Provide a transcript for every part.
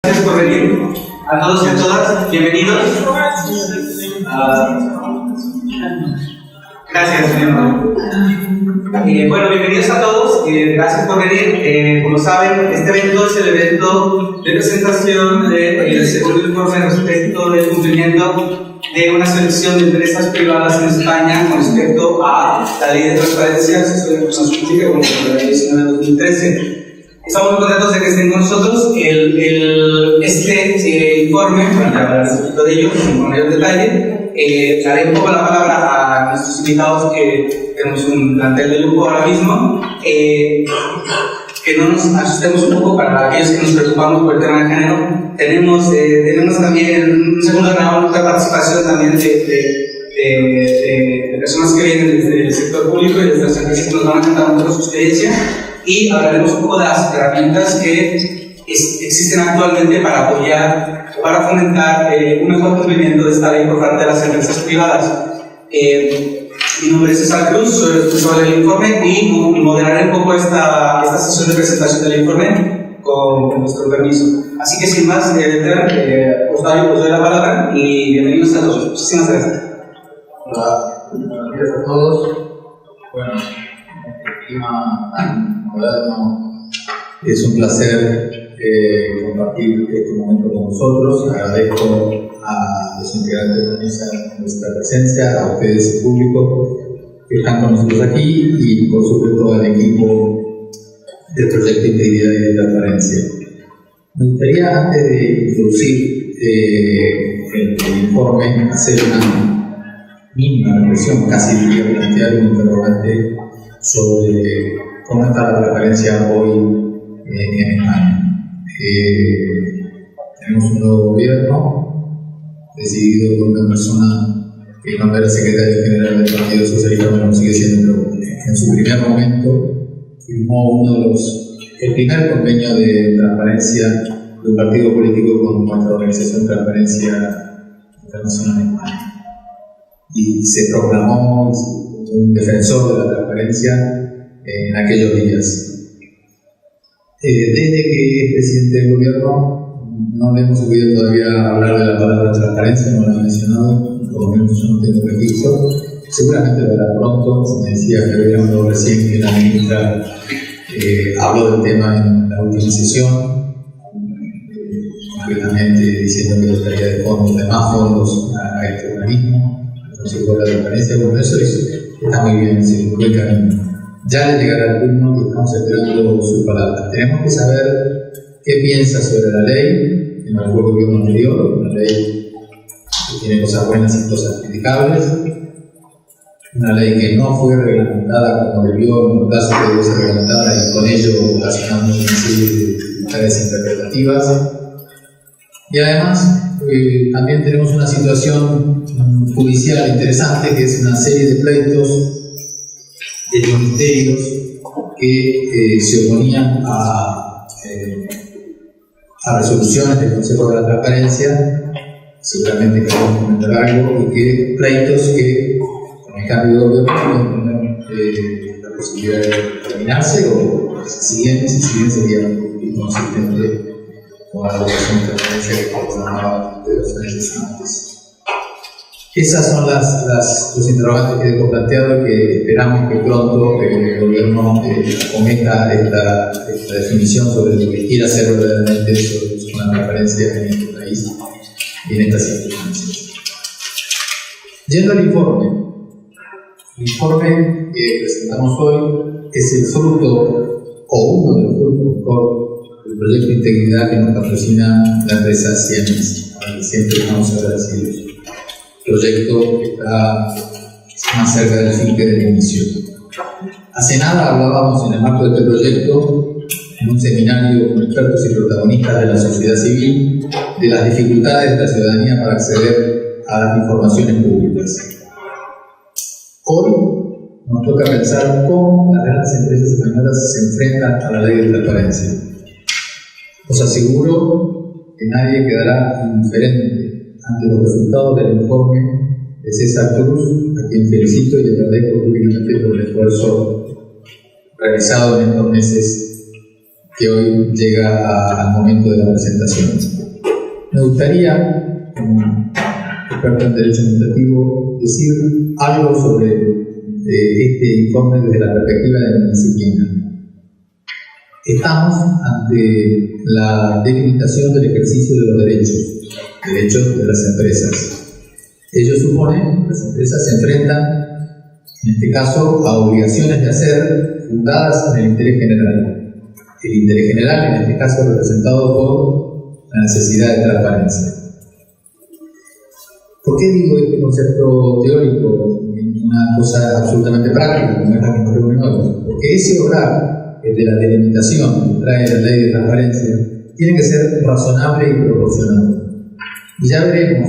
Gracias por venir. A todos y a todas, bienvenidos. Gracias, señor. Bueno, bienvenidos a todos. Gracias por venir. Como saben, este evento es el evento de presentación del segundo informe respecto del cumplimiento de una selección de empresas privadas en España con respecto a la Ley de Transparencia, Acceso a la Información Pública, como la Ley 19 de 2013. Estamos muy contentos de que estén con nosotros. Este informe, bueno, ya hablaré un poquito de ello con mayor detalle. Daré un poco la palabra a nuestros invitados, que tenemos un plantel de lujo ahora mismo. Que no nos asustemos un poco para aquellos que nos preocupamos por el tema de género. Tenemos también en un segundo round otra participación también de personas que vienen desde el sector público y desde las empresas que nos van a contar un poco su experiencia. Y hablaremos un poco de las herramientas que existen actualmente para apoyar o para fomentar un mejor cumplimiento de esta ley por parte de las empresas privadas. Mi nombre es César Cruz, soy el responsable del informe y moderaré un poco esta sesión de presentación del informe con vuestro permiso. Así que sin más, os doy la palabra y bienvenidos a todos. Muchísimas gracias. Hola, buenos días a todos. Bueno, clima tan moderno, es un placer compartir este momento con vosotros. Agradezco a los integrantes de la mesa nuestra presencia, a ustedes, el público que están con nosotros aquí y por supuesto al equipo del proyecto de Integridad y de Transparencia. Me gustaría, antes de introducir el informe, hacer una mínima reflexión, casi diría plantear un interrogante sobre cómo está la transparencia hoy en España. Tenemos un nuevo gobierno decidido por una persona que no era secretario general del Partido Socialista, bueno, sigue siendo, pero en su primer momento firmó el primer convenio de transparencia de un partido político con nuestra organización Transparencia Internacional en España. Y se proclamó un defensor de la transparencia en aquellos días. Desde que es presidente del gobierno, no le hemos oído todavía hablar de la palabra transparencia, no lo ha mencionado, por lo menos yo no tengo registro. Seguramente lo hará pronto. Me decía que había hablado recién que la ministra habló del tema en la última sesión, concretamente diciendo que estaría de fondos de más fondos a este organismo, el Consejo de la Transparencia. Bueno, eso está muy bien, se lo buen camino. Ya le llegará el turno y estamos esperando su palabra. Tenemos que saber qué piensa sobre la ley, que nos fue el gobierno anterior, una ley que tiene cosas buenas y cosas criticables, una ley que no fue reglamentada como debió en los plazos que debió ser reglamentada y con ello ocasionando una serie de dificultades interpretativas. Y además, también tenemos una situación judicial interesante, que es una serie de pleitos de ministerios que se oponían a resoluciones del Consejo de la Transparencia, seguramente queremos comentar algo, y que pleitos que con el cambio de gobierno pueden tener la posibilidad de terminarse o si siguen sería inconsistente con la regulación de transparencia que programaba de 2 meses antes. Esas son los interrogantes que hemos planteado y que esperamos que pronto el gobierno cometa esta definición sobre lo que quiere hacer verdaderamente sobre la transparencia en este país y en estas circunstancias. Yendo al informe. El informe que presentamos hoy es el fruto, o uno de los frutos mejor, del proyecto de integridad que nos patrocina la empresa Siemens, a la que siempre estamos agradecidos. Proyecto que está más cerca del fin que del inicio. Hace nada hablábamos en el marco de este proyecto, en un seminario con expertos y protagonistas de la sociedad civil, de las dificultades de la ciudadanía para acceder a las informaciones públicas. Hoy nos toca pensar cómo las grandes empresas españolas se enfrentan a la ley de transparencia. Os aseguro que nadie quedará indiferente ante los resultados del informe de César Cruz, a quien felicito y le agradezco públicamente por el esfuerzo realizado en estos meses que hoy llega al momento de la presentación. Me gustaría, como experto en Derecho Administrativo, decir algo sobre este informe desde la perspectiva de mi disciplina. Estamos ante la delimitación del ejercicio de los derechos de las empresas. Ello supone que las empresas se enfrentan, en este caso, a obligaciones de hacer fundadas en el interés general. El interés general, en este caso, representado por la necesidad de transparencia. ¿Por qué digo este concepto teórico en una cosa absolutamente práctica, como es la que nos reúne hoy? Porque ese obrar, el de la delimitación que trae la ley de transparencia, tiene que ser razonable y proporcional. Y ya veremos,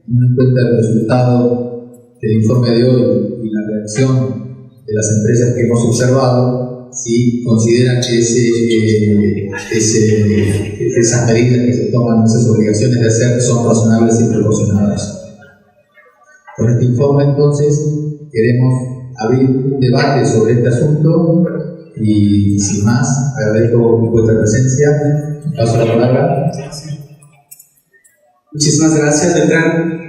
teniendo en cuenta el resultado del informe de hoy y la reacción de las empresas que hemos observado, si consideran que esas medidas que se toman, esas obligaciones de hacer, son razonables y proporcionadas. Con este informe, entonces, queremos abrir un debate sobre este asunto y, sin más, agradezco vuestra presencia. Paso la palabra. Muchísimas gracias, Beltrán.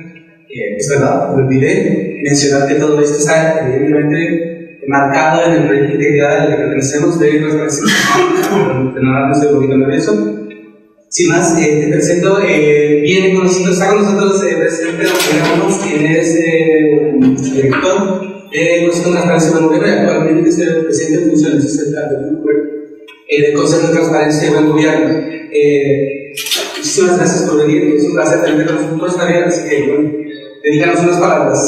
Es verdad, olvidé mencionar que todo esto está evidentemente marcado en el proyecto de integridad al que pertenecemos de Transparencia Internacional, pero no hablamos de gobierno de eso. Sin más, te presento, bien conocido, está con nosotros el presidente de los quien es director del Consejo de Transparencia y Buen Gobierno, y actualmente es el presidente de funciones del Consejo de Transparencia y Buen Gobierno. Muchísimas gracias por venir, es un placer tenerte con nosotros también, así que bueno, dedícanos unas palabras.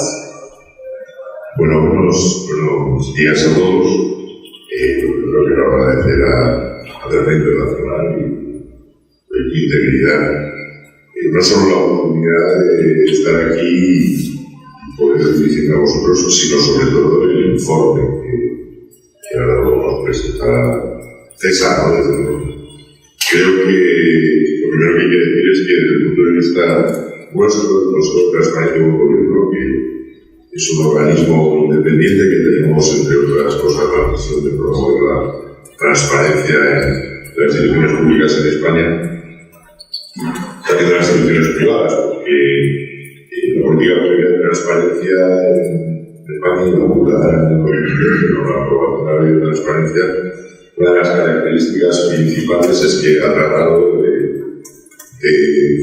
Bueno, buenos días a todos. Lo quiero agradecer a Terra Internacional y Integridad, no solo la oportunidad de estar aquí y poder dirigirme a vosotros, sino sobre todo el informe que ahora nos presenta César, ¿no? Desde luego. Creo que lo primero que hay que decir es que desde el punto de vista nuestro, del Consejo de Transparencia y Buen Gobierno, que es un organismo independiente que tenemos, entre otras cosas, la misión de promover la transparencia en las instituciones públicas en España, también de las instituciones privadas, porque la política pública de transparencia en España inaugura en el 2020 con la aprobación de la ley de transparencia. Una de las características principales es que ha tratado de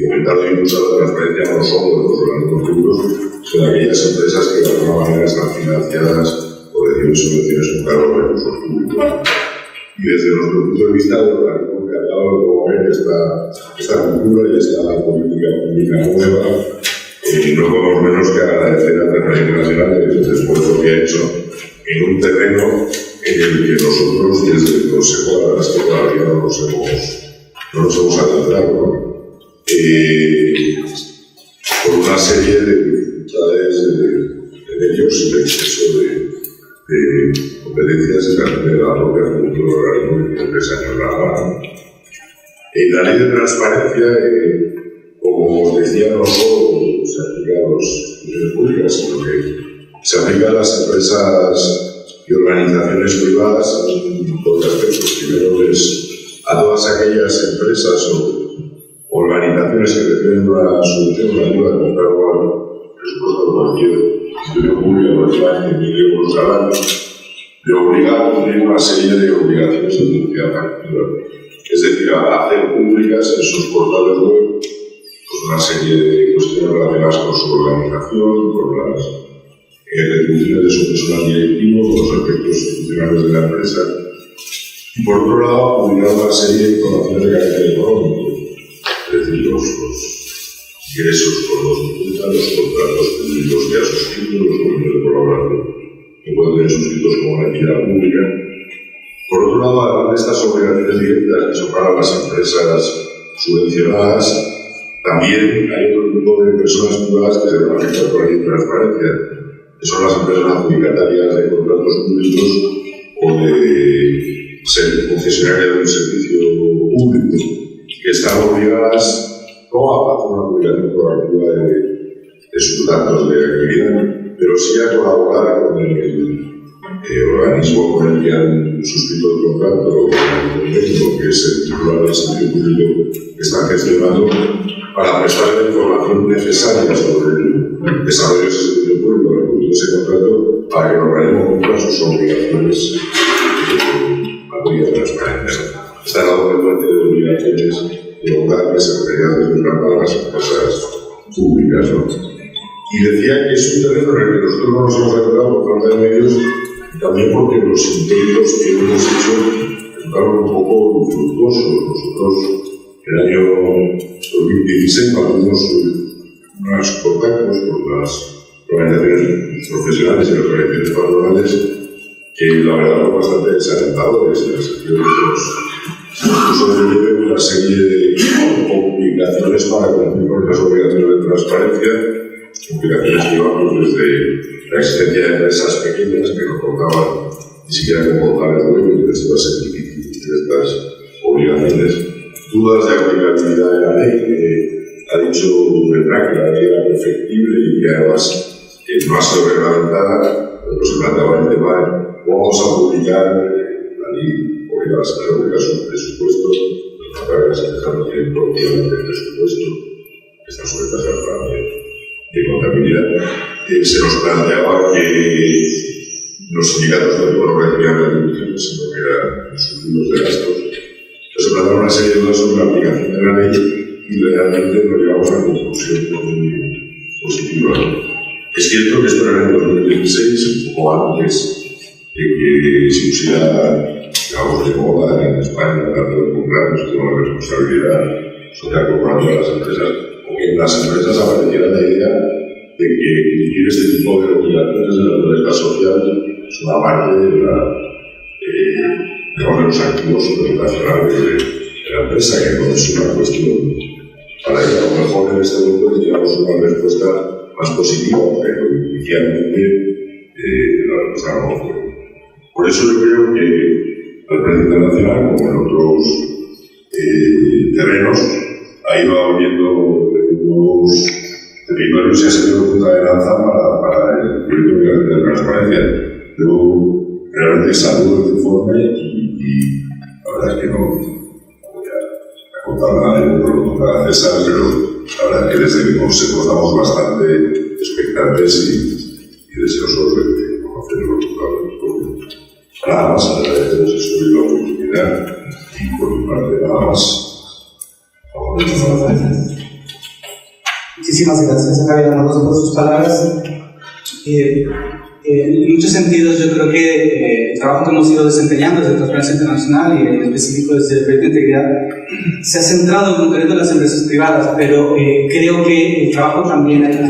fomentar y impulsar la transparencia no solo de los organismos públicos, sino de aquellas empresas que de alguna manera están financiadas o reciben subvenciones con cargo de recursos públicos. Y desde nuestro punto de vista, el organismo encargado de promover esta cultura y esta política pública nueva, no podemos menos que agradecer a Terra Internacional el esfuerzo que ha hecho en un terreno en el que nosotros, desde el Consejo, la verdad es que todavía no nos hemos adentrado, ¿no? Por una serie de dificultades de medios y de exceso de competencias y también de la propia cultura del organismo que 3 años la. En la ley de transparencia, como os decía, no solo se aplica a las instituciones públicas, sino que se aplica a las empresas y organizaciones privadas en dos aspectos. Primero es a todas aquellas empresas o organizaciones que reciben una subvención, una ayuda con cargo al presupuesto de cualquier institución pública por más de 1.000 euros al año, de obligar a cumplir una serie de obligaciones de publicidad activa. Es decir, a hacer públicas en sus portales web pues una serie de cuestiones relacionadas con su organización, con las retribuciones de su personal directivo, con los aspectos institucionales de la empresa. Y por otro lado, publicar una serie de informaciones de carácter económico, es decir, los ingresos por los que los contratos públicos que ha suscrito, los convenios de colaboración que pueden tener suscritos como una entidad pública. Por otro lado, además de estas obligaciones directas que son para las empresas subvencionadas, también hay otro tipo de personas privadas que se van a afectar por la transparencia, que son las empresas adjudicatarias de contratos públicos o de ser concesionarias de un servicio público, que están obligadas no a hacer una publicación proactiva de sus datos de actividad, pero sí a colaborar con organismo con el que han suscrito el contrato o el convenio, que es el titular del servicio público que están gestionando, para prestar la información necesaria sobre el desarrollo de ese servicio público, el cumplimiento de ese contrato, para que el organismo cumpla sus obligaciones en materia de transparencia. Está en la doble de obligaciones de votar secretaría de las empresas públicas, ¿no? Y decía que es un terreno en el que nosotros no nos hemos adentrado por falta de medios, también porque los intentos que hemos hecho resultaron un poco infructuosos. Nosotros, en el año 2016, tuvimos unos contactos con las organizaciones profesionales y las organizaciones patronales que la verdad son bastante desalentadores, en el sentido de que nos puso una serie de complicaciones para cumplir con las obligaciones de transparencia, complicaciones que iban desde la existencia de empresas pequeñas que no contaban ni siquiera con contar el web, y les iba a ser difícil estas obligaciones. Dudas de aplicabilidad de la ley, que ha dicho Vendrá que la ley era perfectible y que además no ha sido reglamentada. Nosotros se planteaba el tema de vamos a publicar la ley, obliga a las empresas a publicar su presupuesto, pero las empresas no tienen propiamente el presupuesto, están sujetas al plan de contabilidad. Se nos planteaba que los sindicatos no recibían retribuciones, sino que eran los subsidios de gastos. Entonces se planteaba una serie de dudas sobre la aplicación de la ley y realmente nos llevamos a la conclusión muy positiva. Es cierto que esto era en el 2016, un poco antes de que se pusiera, digamos, de moda en España, tanto de comprar, pues tengo la responsabilidad social corporativa de las empresas, o que en las empresas apareciera la idea de que emitir este tipo de obligaciones de naturaleza social es una parte de los activos reputacionales de la empresa, que no es una cuestión para ello. A lo mejor en este momento tendríamos una respuesta más positiva, pero inicialmente la respuesta no fue. Por eso yo creo que el plan internacional, como en otros terrenos, ha ido abriendo nuevos territorios y ha sido punta de lanza para el proyecto de transparencia. Yo realmente saludo el informe y la verdad es que no voy a contar nada de lo que contará César, pero la verdad es que desde el Consejo estamos bastante expectantes y deseosos de conocer los resultados del informe. Nada más, agradecemos eso y la oportunidad y por mi parte nada más. Muchísimas gracias. Muchísimas gracias, Javier Amoroso, por sus palabras. En muchos sentidos, yo creo que el trabajo que hemos ido desempeñando desde Transparencia Internacional y en específico desde el proyecto de integridad se ha centrado en concreto en las empresas privadas, pero creo que el trabajo también hay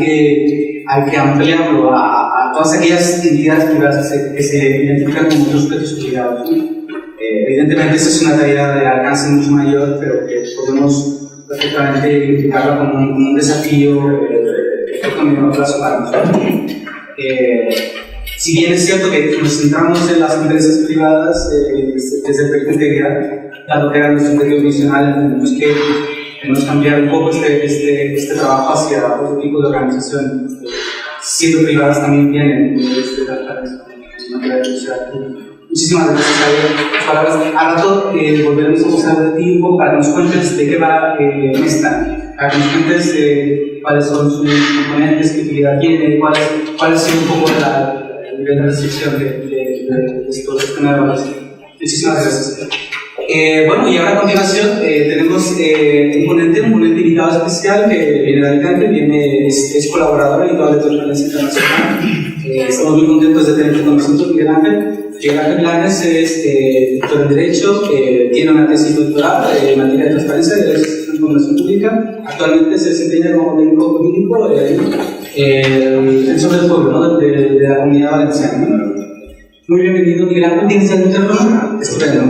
que ampliarlo a todas aquellas entidades privadas que se identifican como los sujetos obligados. Evidentemente, esa es una tarea de alcance mucho mayor, pero que podemos perfectamente identificarla como un desafío de corto y medio plazo para nosotros. Si bien es cierto que nos centramos en las empresas privadas desde el proyecto de integridad, dado que era nuestro objetivo misional, entendemos que tenemos que cambiar un poco este trabajo hacia otro tipo de organizaciones. Siendo privadas también tienen Muchísimas gracias, Javier. Palabras. A rato volveremos a usar de ti un poco para que nos cuentes de qué va esta, para que nos cuentes cuáles son sus componentes, qué utilidad tiene, cuál ha sido un poco el nivel de restricción de estos nuevos. Muchísimas gracias. Bueno, y ahora a continuación tenemos un ponente invitado especial que viene de Alicante, es colaborador habitual de Transparencia Internacional. Estamos muy contentos de tenerte con nosotros, Miguel Ángel. Miguel Ángel Blanes es doctor en Derecho, tiene una tesis doctoral en materia de transparencia de la información pública. Actualmente se desempeña como técnico jurídico en Defensor del Pueblo, ¿no? de la Comunidad Valenciana, ¿no? Muy bienvenido, Miguel Ángel. ¿Tienes algún teléfono? Estupendo.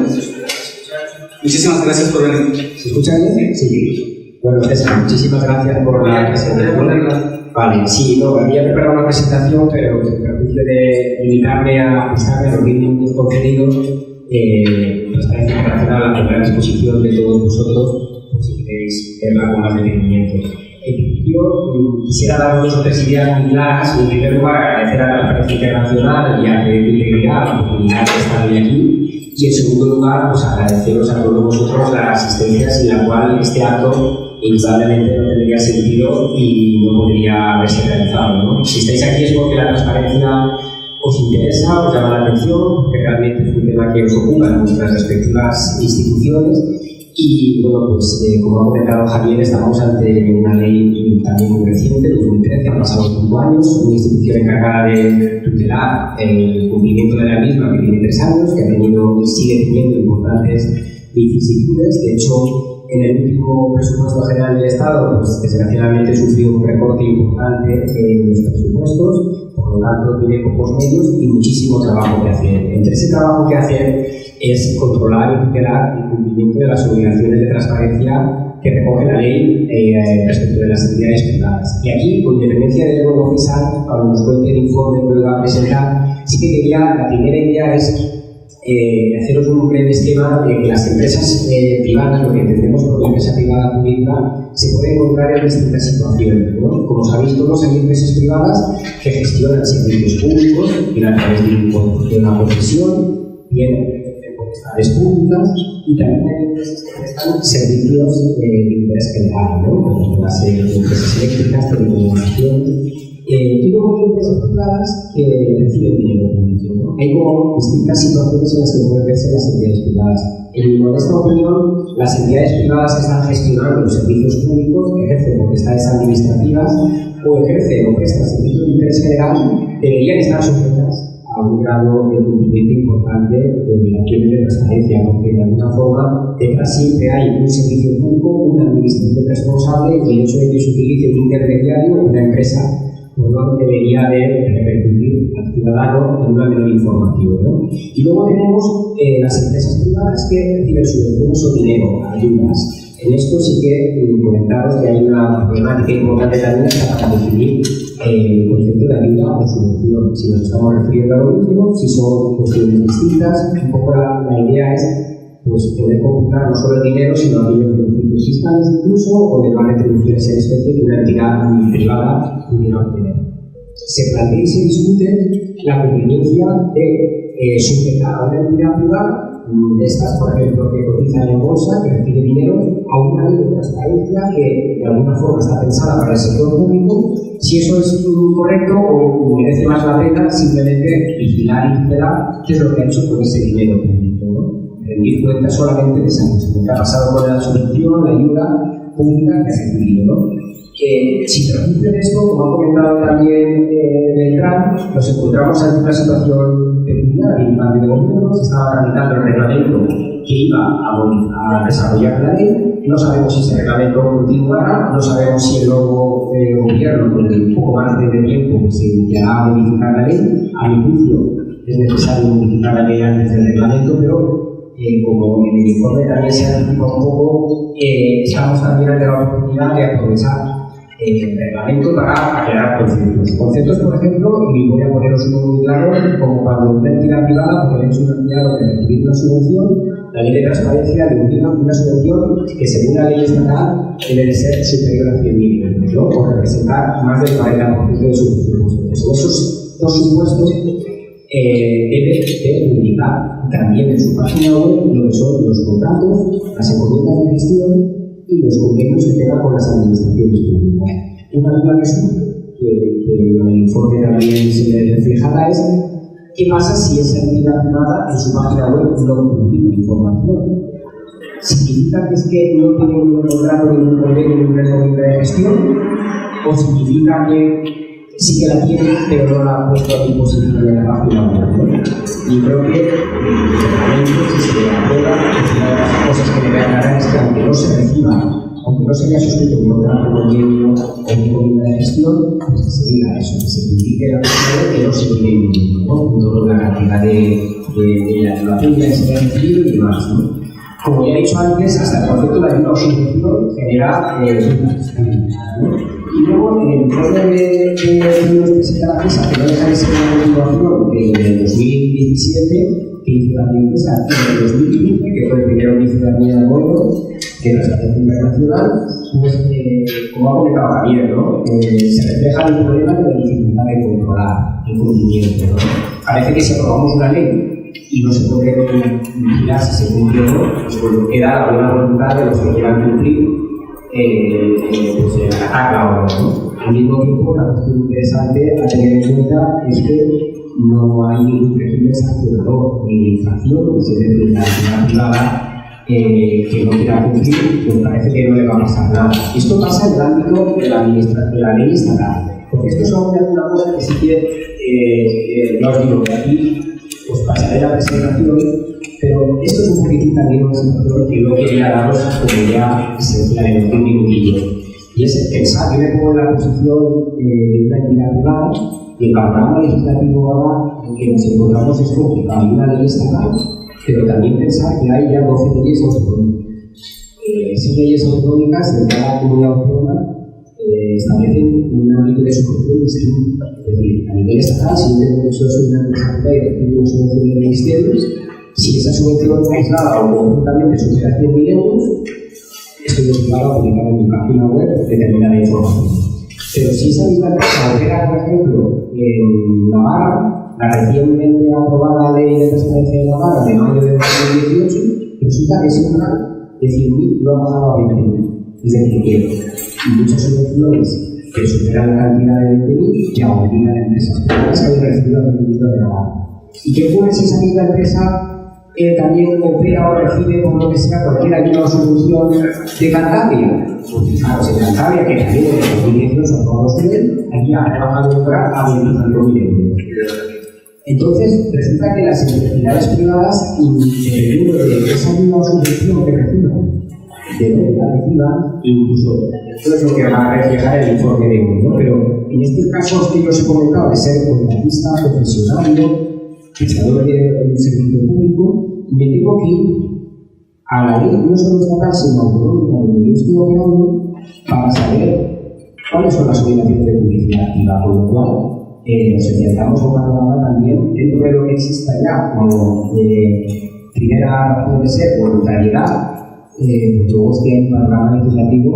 Muchísimas gracias por venir. ¿Se escucha bien? Sí. Bueno, César, muchísimas gracias por la presentación. Vale, sí, no, había preparado una presentación, pero sin perjuicio de limitarme a ajustarme a los 10 minutos concedidos, Transparencia Internacional, la primera exposición de todos vosotros, pues si queréis verla con más detenimiento. En principio, quisiera dar 2 o 3 ideas muy claras. En primer lugar, agradecer a la Transparencia Internacional y a Red Integridad la oportunidad de estar hoy aquí. Y en segundo lugar, pues agradeceros a todos vosotros la asistencia sin la cual este acto indudablemente no tendría sentido y no podría haberse realizado, ¿no? Si estáis aquí es porque la transparencia os interesa, os llama la atención, porque realmente es un tema que os ocupa en vuestras respectivas instituciones. Y bueno, pues como ha comentado Javier, estamos ante una ley también muy reciente, 2013, han pasado 5 años, una institución encargada de tutelar el cumplimiento de la misma, que tiene 3 años, que ha tenido y sigue teniendo importantes vicisitudes. De hecho, en el último presupuesto general del Estado, pues desgraciadamente sufrió un recorte importante en los presupuestos, por lo tanto tiene pocos medios y muchísimo trabajo que hacer. Entre ese trabajo que hacer es controlar y tutelar el cumplimiento de las obligaciones de transparencia que recoge la ley respecto de las entidades privadas. Y aquí, con independencia del nuevo fiscal, cuando nos cuente el informe que va a presentar, sí que quería, la primera idea es haceros un breve esquema de que las empresas privadas, lo que entendemos por empresa privada pública, se pueden encontrar en distintas situaciones, ¿no? Como sabéis todos, hay empresas privadas que gestionan servicios públicos, bien a través de una concesión, bien potestades públicas, y también hay empresas que prestan servicios de interés general, ¿no? Como las empresas eléctricas, telecomunicaciones. Y luego hay empresas privadas que reciben dinero público, ¿no? Hay como distintas situaciones en las que pueden verse las entidades privadas. En mi modesta opinión, las entidades privadas que están gestionando los servicios públicos, ejercen potestades administrativas o ejercen o prestan servicios de interés general, deberían estar sujetas a un grado de cumplimiento importante de obligaciones de transparencia, porque de alguna forma detrás siempre hay un servicio público, una administración responsable, y el hecho de que se utilice un intermediario, una empresa, pues no debería de repercutir al ciudadano en una menor información, ¿no? Y luego tenemos las empresas privadas que reciben subvenciones o dinero, ayudas. En esto sí que comentaros que hay una problemática importante también para definir el concepto de ayuda o subvención. Si nos estamos refiriendo a lo mismo, si son cuestiones distintas, un poco la idea es pues, poder computar no solo el dinero, sino aquellos beneficios fiscales incluso, o de las retribuciones en especie que una entidad privada pudiera obtener. Se plantea y se discute la conveniencia de sujetar a una entidad privada, de estas, por ejemplo, que cotizan en bolsa, que recibe dinero, a una ley de transparencia que de alguna forma está pensada para el sector público, si eso es correcto o merece más la pena simplemente vigilar y tutelar qué es lo que ha hecho con ese dinero público, ¿no? Rendir cuentas solamente de esa cosa, lo que ha pasado con la subvención, la ayuda pública que ha recibido, ¿no? Si traducen esto, como ha comentado también Beltrán, nos encontramos ante una situación peculiar. El cambio de gobierno, se estaba tramitando el reglamento que iba a desarrollar la ley. No sabemos si ese reglamento continuará, no sabemos si el nuevo gobierno, con un poco más de tiempo, se iniciará a modificar la ley. A mi juicio, es necesario modificar la ley antes del reglamento, pero como en el informe también se anticipa un poco, estamos también ante la oportunidad de aprovechar el reglamento para aclarar conceptos. Conceptos, por ejemplo, y voy a poneros uno muy claro, como cuando una entidad privada, por el hecho de una entidad de recibir una subvención, la ley de transparencia denomina una subvención que, según la ley estatal, debe de ser superior a 100.000 euros, ¿no? O representar más del 40% de sus presupuestos. En esos dos supuestos debe de publicar también en su página web lo que son los contratos, las encomiendas de gestión y los convenios que tenga con las administraciones públicas. Una duda que en el informe también se reflejará es qué pasa si esa entidad privada en su página web no publica información. ¿Significa que es que no tiene un contrato ni un convenio ni una encomienda de gestión? ¿O significa que sí que la tiene, pero no la ha puesto a disposición en la página web? Y creo que realmente, si se aprueba, una de las cosas que debe aclarar es que aunque no se reciba, aunque no se haya suscrito un contrato convenio o una encomienda de gestión, pues que se diga eso, que se publique la página web que no se tiene ningún, ¿no? Con toda la cantidad de la ayuda que se ha recibido y demás, ¿no? Como ya he dicho antes, hasta el concepto de ayuda o subvención genera ¿no? Y luego, en el informe de nos presenta la FESA, que no deja de ser una continuación del 2017, que hizo la empresa en el 2015, que fue el primero que hizo la mía de Goyo, de Transparencia Internacional, pues, como ha comentado Javier, ¿no? Se refleja el problema de la dificultad de controlar el cumplimiento, ¿no? Parece que si aprobamos una ley y no se puede vigilar si se cumple o no, pues queda la buena voluntad de los que quieran cumplir, pues atacarla o no. Al mismo tiempo, una cuestión interesante a tener en cuenta es que no hay un régimen sancionador ni de infracción, es decir, la actividad privada que no quiera cumplir, pues parece que no le va a pasar nada. Esto pasa en el ámbito de la administración, de la ley estatal, porque esto es una cosa que sí que, ya os digo que aquí os pasaré la presentación, pero esto es un poquitín también una situación que no quería daros como ya esencial en un minutillo. Y es pensar, yo me pongo en la posición de una entidad privada y el panorama legislativo ahora en que nos encontramos es complicado. Hay una ley estatal, pero también pensar que hay ya 12 leyes autonómicas. Esas leyes autonómicas de cada comunidad autónoma establecen un ámbito de subvención distinto. Es decir, a nivel estatal, si yo tengo que soy una empresa privada y recibo una subvención de ministerios, si esa subvención aislada o conjuntamente supera 100.000 euros, estoy obligado a publicar en mi página web determinada información. Pero si esa misma empresa opera, por ejemplo, en Navarra, la recientemente aprobada ley de transparencia de Navarra de mayo de 2018, resulta que ese umbral de 100.000 lo ha bajado a 20.000. Es decir, que muchas subvenciones que superan la cantidad de 20.000 ya obligan a empresas privadas a recibido el rendimiento de Navarra. ¿Y qué ocurre si esa misma empresa también opera o recibe, por lo que sea, cualquier ayuda o subvención de Cantabria? Pues fijaros, en Cantabria, que también en 2018 aprobamos bien, aquí ha rebajado el umbral a 25.000 euros. Entonces, resulta que las entidades privadas, dependiendo de esa ayuda o subvención que reciban, de dónde la reciban, incluso esto es lo que va a reflejar el informe de hoy, ¿no? Pero en estos casos que yo os he comentado de ser contratista, profesionario, prestador de un servicio público, me tengo que ir a la ley no solo estatal sino autonómica donde yo estoy operando para saber cuáles son las obligaciones de publicidad activa, con lo cual nos enfrentamos a un panorama también dentro de lo que exista ya como primera razón de ser voluntariedad, luego es que hay un panorama legislativo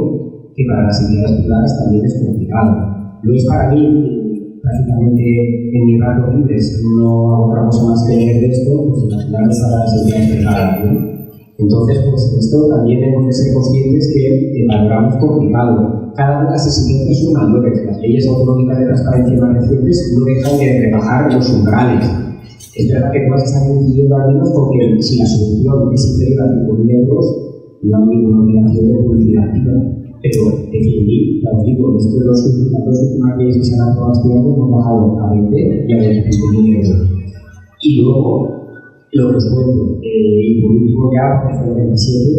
que para las entidades privadas también es complicado. Lo es para mí. Prácticamente en mis ratos libres no hago otra cosa más que leer de esto, pues imaginarme para las entidades privadas, ¿no? Entonces, pues en esto también hemos de ser conscientes que el panorama es complicado. Cada vez las exigencias son mayores. Las leyes autonómicas de transparencia más recientes no dejan de rebajar los umbrales. Es verdad que todas están incidiendo al menos porque si la subvención es inferior a 5.000 euros, no hay ninguna obligación de publicidad activa. Pero, definir, ya os digo, las dos últimas leyes que se han aprobado este año hemos bajado a 20 y a 25.000 euros. Y luego, lo que os cuento, y por último ya, porque fue el 27,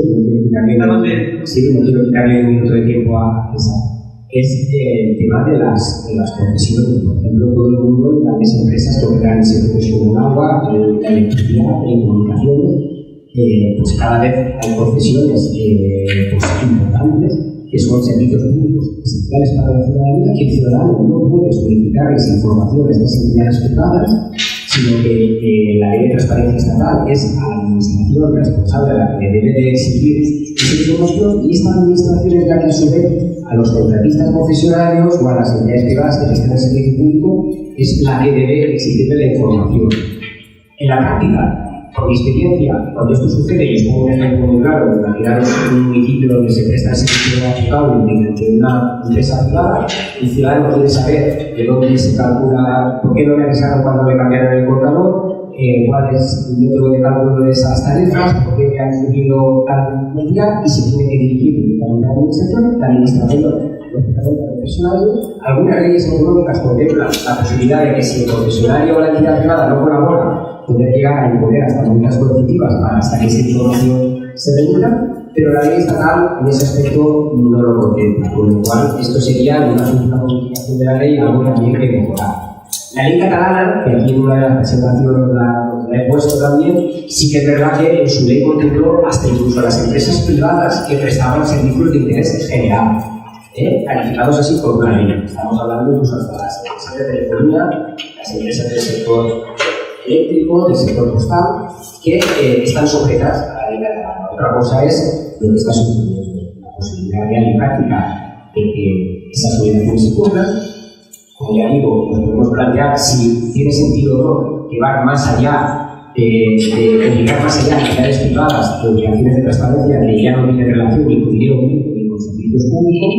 no quiero quitarle un minuto de tiempo a César, es el tema de las profesiones. Por ejemplo, todo el mundo, las grandes empresas que operan en sectores como el agua, la electricidad, la comunicaciones, pues cada vez hay profesiones pues importantes que son servicios públicos esenciales para la ciudadanía, que el ciudadano no puede solicitarles informaciones de las entidades privadas, sino que la ley de transparencia estatal es a la administración responsable a la que debe de exigir esa información, y esta administración es la que a su vez a los contratistas profesionales o a las entidades privadas que prestan el servicio público es la que debe exigirle la información. En la práctica, por mi experiencia, cuando esto sucede, y os pongo un ejemplo muy claro, imaginaros un municipio donde se presta el servicio gratuito mediante una empresa privada, el ciudadano quiere saber de dónde se calcula, por qué no le avisaron cuando le cambiaron el contador, cuál es el método de cálculo de esas tarifas, por qué han subido tal cantidad, y se tiene que dirigir directamente a la administración, lógicamente al profesionario. Algunas leyes autonómicas contemplan la posibilidad de que si el profesionario o la entidad privada no colabora, poder llegar a imponer hasta multas coercitivas para hasta que esa información se regula, pero la ley estatal en ese aspecto no lo contempla, con lo cual esto sería una modificación de la ley, algo también que mejorar. La ley catalana, que aquí en una de las presentaciones la he puesto también, sí que es verdad que en su ley contempló hasta incluso a las empresas privadas que prestaban servicios de interés general, calificados así por una ley. Estamos hablando incluso hasta las empresas de telefonía, las empresas del sector eléctrico, del sector postal, que están sujetas a la ley catalana. Otra cosa es lo que está sucediendo. posibilidad real y práctica de que esas obligaciones se cumplan. Como ya digo, nos podemos plantear si tiene sentido o no llevar más allá, obligar más allá a entidades privadas de obligaciones de transparencia que ya no tienen relación ni con dinero público ni con servicios públicos,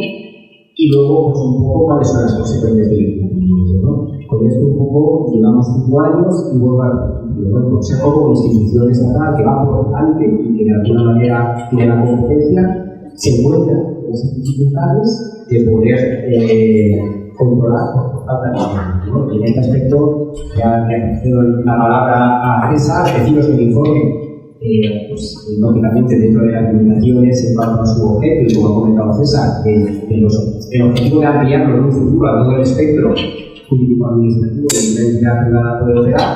y luego pues, un poco cuáles son las consecuencias del incumplimiento, ¿no? Con esto un poco llevamos 5 años y vuelvo a el Consejo como institución estatal que va por delante y que de alguna manera tiene la competencia, se encuentra con esas dificultades de poder controlar por falta de tiempo, ¿no? Y en este aspecto, ya le cedo la palabra a César, deciros que el informe, pues, lógicamente dentro de las limitaciones en cuanto a su objeto, y como ha comentado César, el objetivo de ampliarlo en un futuro a todo el espectro jurídico-administrativo de la entidad privada puede operar,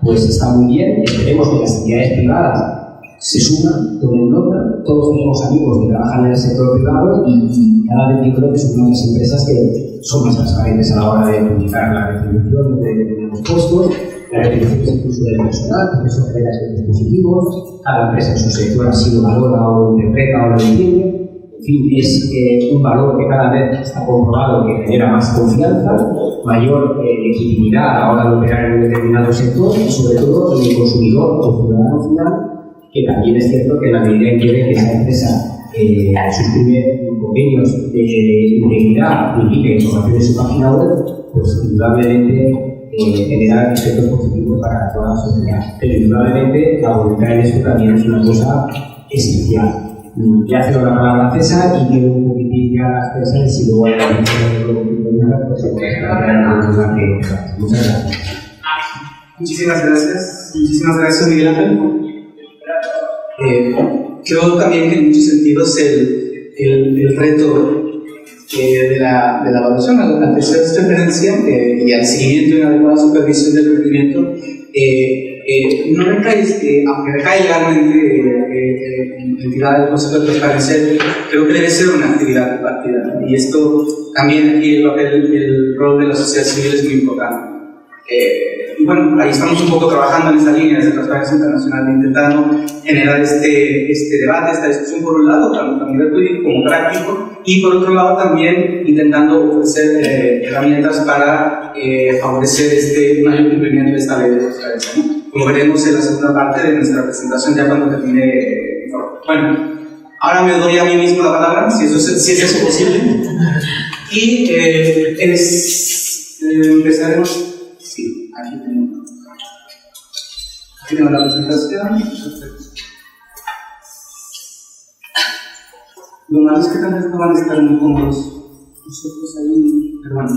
pues está muy bien. Esperemos que las entidades privadas se suman, tomen nota. Todos tenemos amigos que trabajan en el sector privado y cada vez yo creo que son unas empresas que son más transparentes a la hora de publicar la retribución de los puestos, las retribuciones incluso del personal, porque eso genera efectos positivos. Cada empresa en su sector así lo valora o lo interpreta o lo entiende. En fin, es un valor que cada vez está comprobado que genera más confianza, mayor legitimidad a la hora de operar en un determinado sector y sobre todo en el consumidor o ciudadano final, que también es cierto que en la medida en que ve que esa empresa suscribe convenios de integridad, publica información en su página web, pues indudablemente generar efectos positivos para toda la sociedad. Pero indudablemente la voluntad en esto también es una cosa esencial. Ya cedo la palabra a César y quiero un poquitín ya las personas y luego a la muchas gracias. Muchísimas gracias, Miguel Ángel. Creo también que en muchos sentidos el reto de la evaluación, al tercer referencia y al seguimiento y una adecuada supervisión del cumplimiento, no recae, aunque recae legalmente en entidad del Consejo de Transparencia, creo que debe ser una actividad compartida. Y esto también aquí el rol de la sociedad civil es muy importante. Y bueno, ahí estamos un poco trabajando en esa línea de transparencia internacional, intentando generar este debate, esta discusión por un lado, tanto a nivel jurídico como práctico, y por otro lado también intentando ofrecer herramientas para favorecer este mayor cumplimiento de esta ley de transparencia, ¿no? Como veremos en la segunda parte de nuestra presentación, ya cuando termine el informe. Bueno, ahora me doy a mí mismo la palabra, si es eso posible, y empezaremos. Sí, aquí tengo la presentación. Lo malo es que tal vez no van a estar muy cómodos nosotros ahí, pero bueno.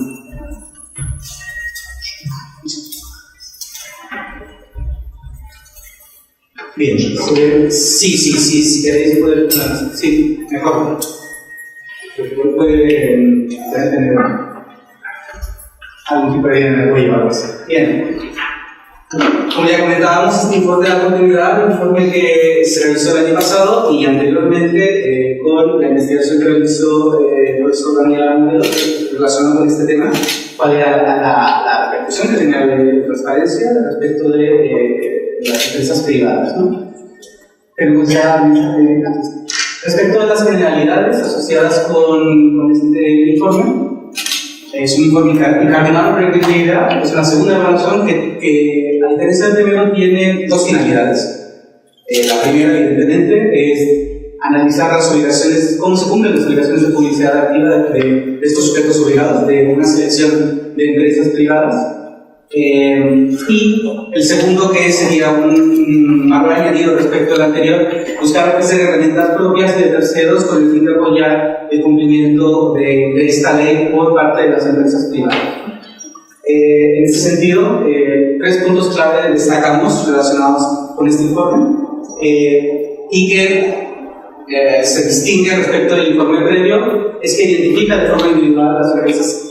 Bien, si queréis poder, sí, mejor. Puede tener algún tipo de apoyo o algo así. Bien. Como ya comentábamos, este informe de la continuidad, un informe que se realizó el año pasado y anteriormente con la investigación que realizó el profesor Daniel Armero relacionado con este tema, cuál era la repercusión que tenía la ley de transparencia respecto de las empresas privadas, ¿no? Pero ya respecto a las generalidades asociadas con este informe, es un informe incardinado por credibilidad, es una segunda evaluación que a diferencia del primero tiene dos finalidades. La primera, evidentemente, es analizar las obligaciones, cómo se cumplen las obligaciones de publicidad activa de estos sujetos obligados, de una selección de empresas privadas. Y el segundo, que sería un valor añadido respecto al anterior, buscar ofrecer herramientas propias de terceros con el fin de apoyar el cumplimiento de esta ley por parte de las empresas privadas. En este sentido, 3 puntos clave destacamos relacionados con este informe y que se distingue respecto del informe previo, es que identifica de forma individual las empresas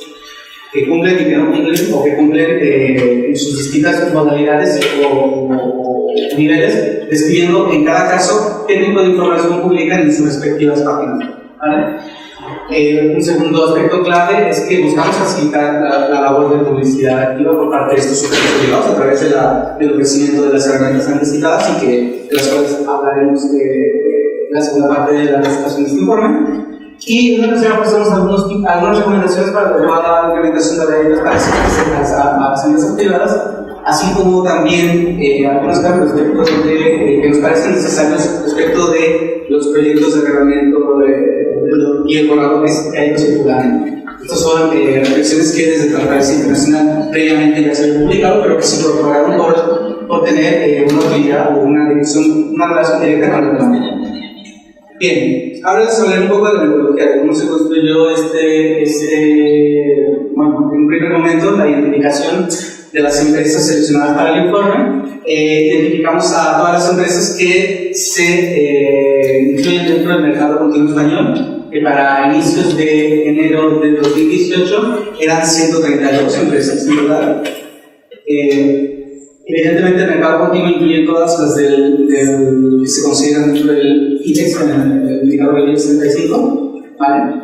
que cumplen y que no cumplen, o que cumplen en sus distintas modalidades o niveles, describiendo en cada caso qué tipo de información publican en sus respectivas páginas, ¿vale? Un segundo aspecto clave es que buscamos facilitar la labor de publicidad activa por parte de estos sujetos privados a través del ofrecimiento de las herramientas antes citadas y de las cuales hablaremos en la segunda parte de la presentación de este informe. Y en una tercera pasamos algunas recomendaciones para la implementación de la ley para las empresas privadas, así como también algunos cambios que nos parecen necesarios respecto de los proyectos de reglamento y el borrador que hay que circular. Estas son reflexiones que desde Transparencia Internacional previamente ya se habían publicado, pero que se incorporaron por tener una utilidad o una relación directa con el reglamento. Bien, ahora les hablaré un poco de la metodología, de cómo se construyó bueno, en un primer momento, la identificación de las empresas seleccionadas para el informe. Identificamos a todas las empresas que se incluyen dentro del mercado continuo español, que para inicios de enero de 2018 eran 132 empresas, ¿verdad? Evidentemente el mercado continuo incluye todas las que se consideran dentro del IBEX, el indicador del IBEX 35, ¿vale?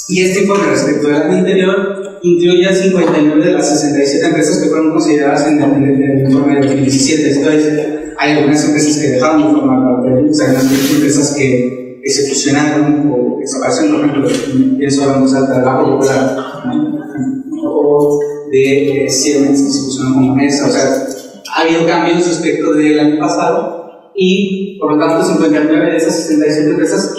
Y este informe respecto del año anterior incluye a 59 de las 67 empresas que fueron consideradas en el informe de 2017. Esto es, hay algunas empresas que dejaron de formar parte del IBEX, hay algunas empresas que se fusionaron o desaparecieron, por ejemplo, pienso ahora en voz alta de Banco Popular, o de Siemens que se fusionaron con la mesa. O sea, ha habido cambios respecto del año pasado y por lo tanto 59 de esas 67 empresas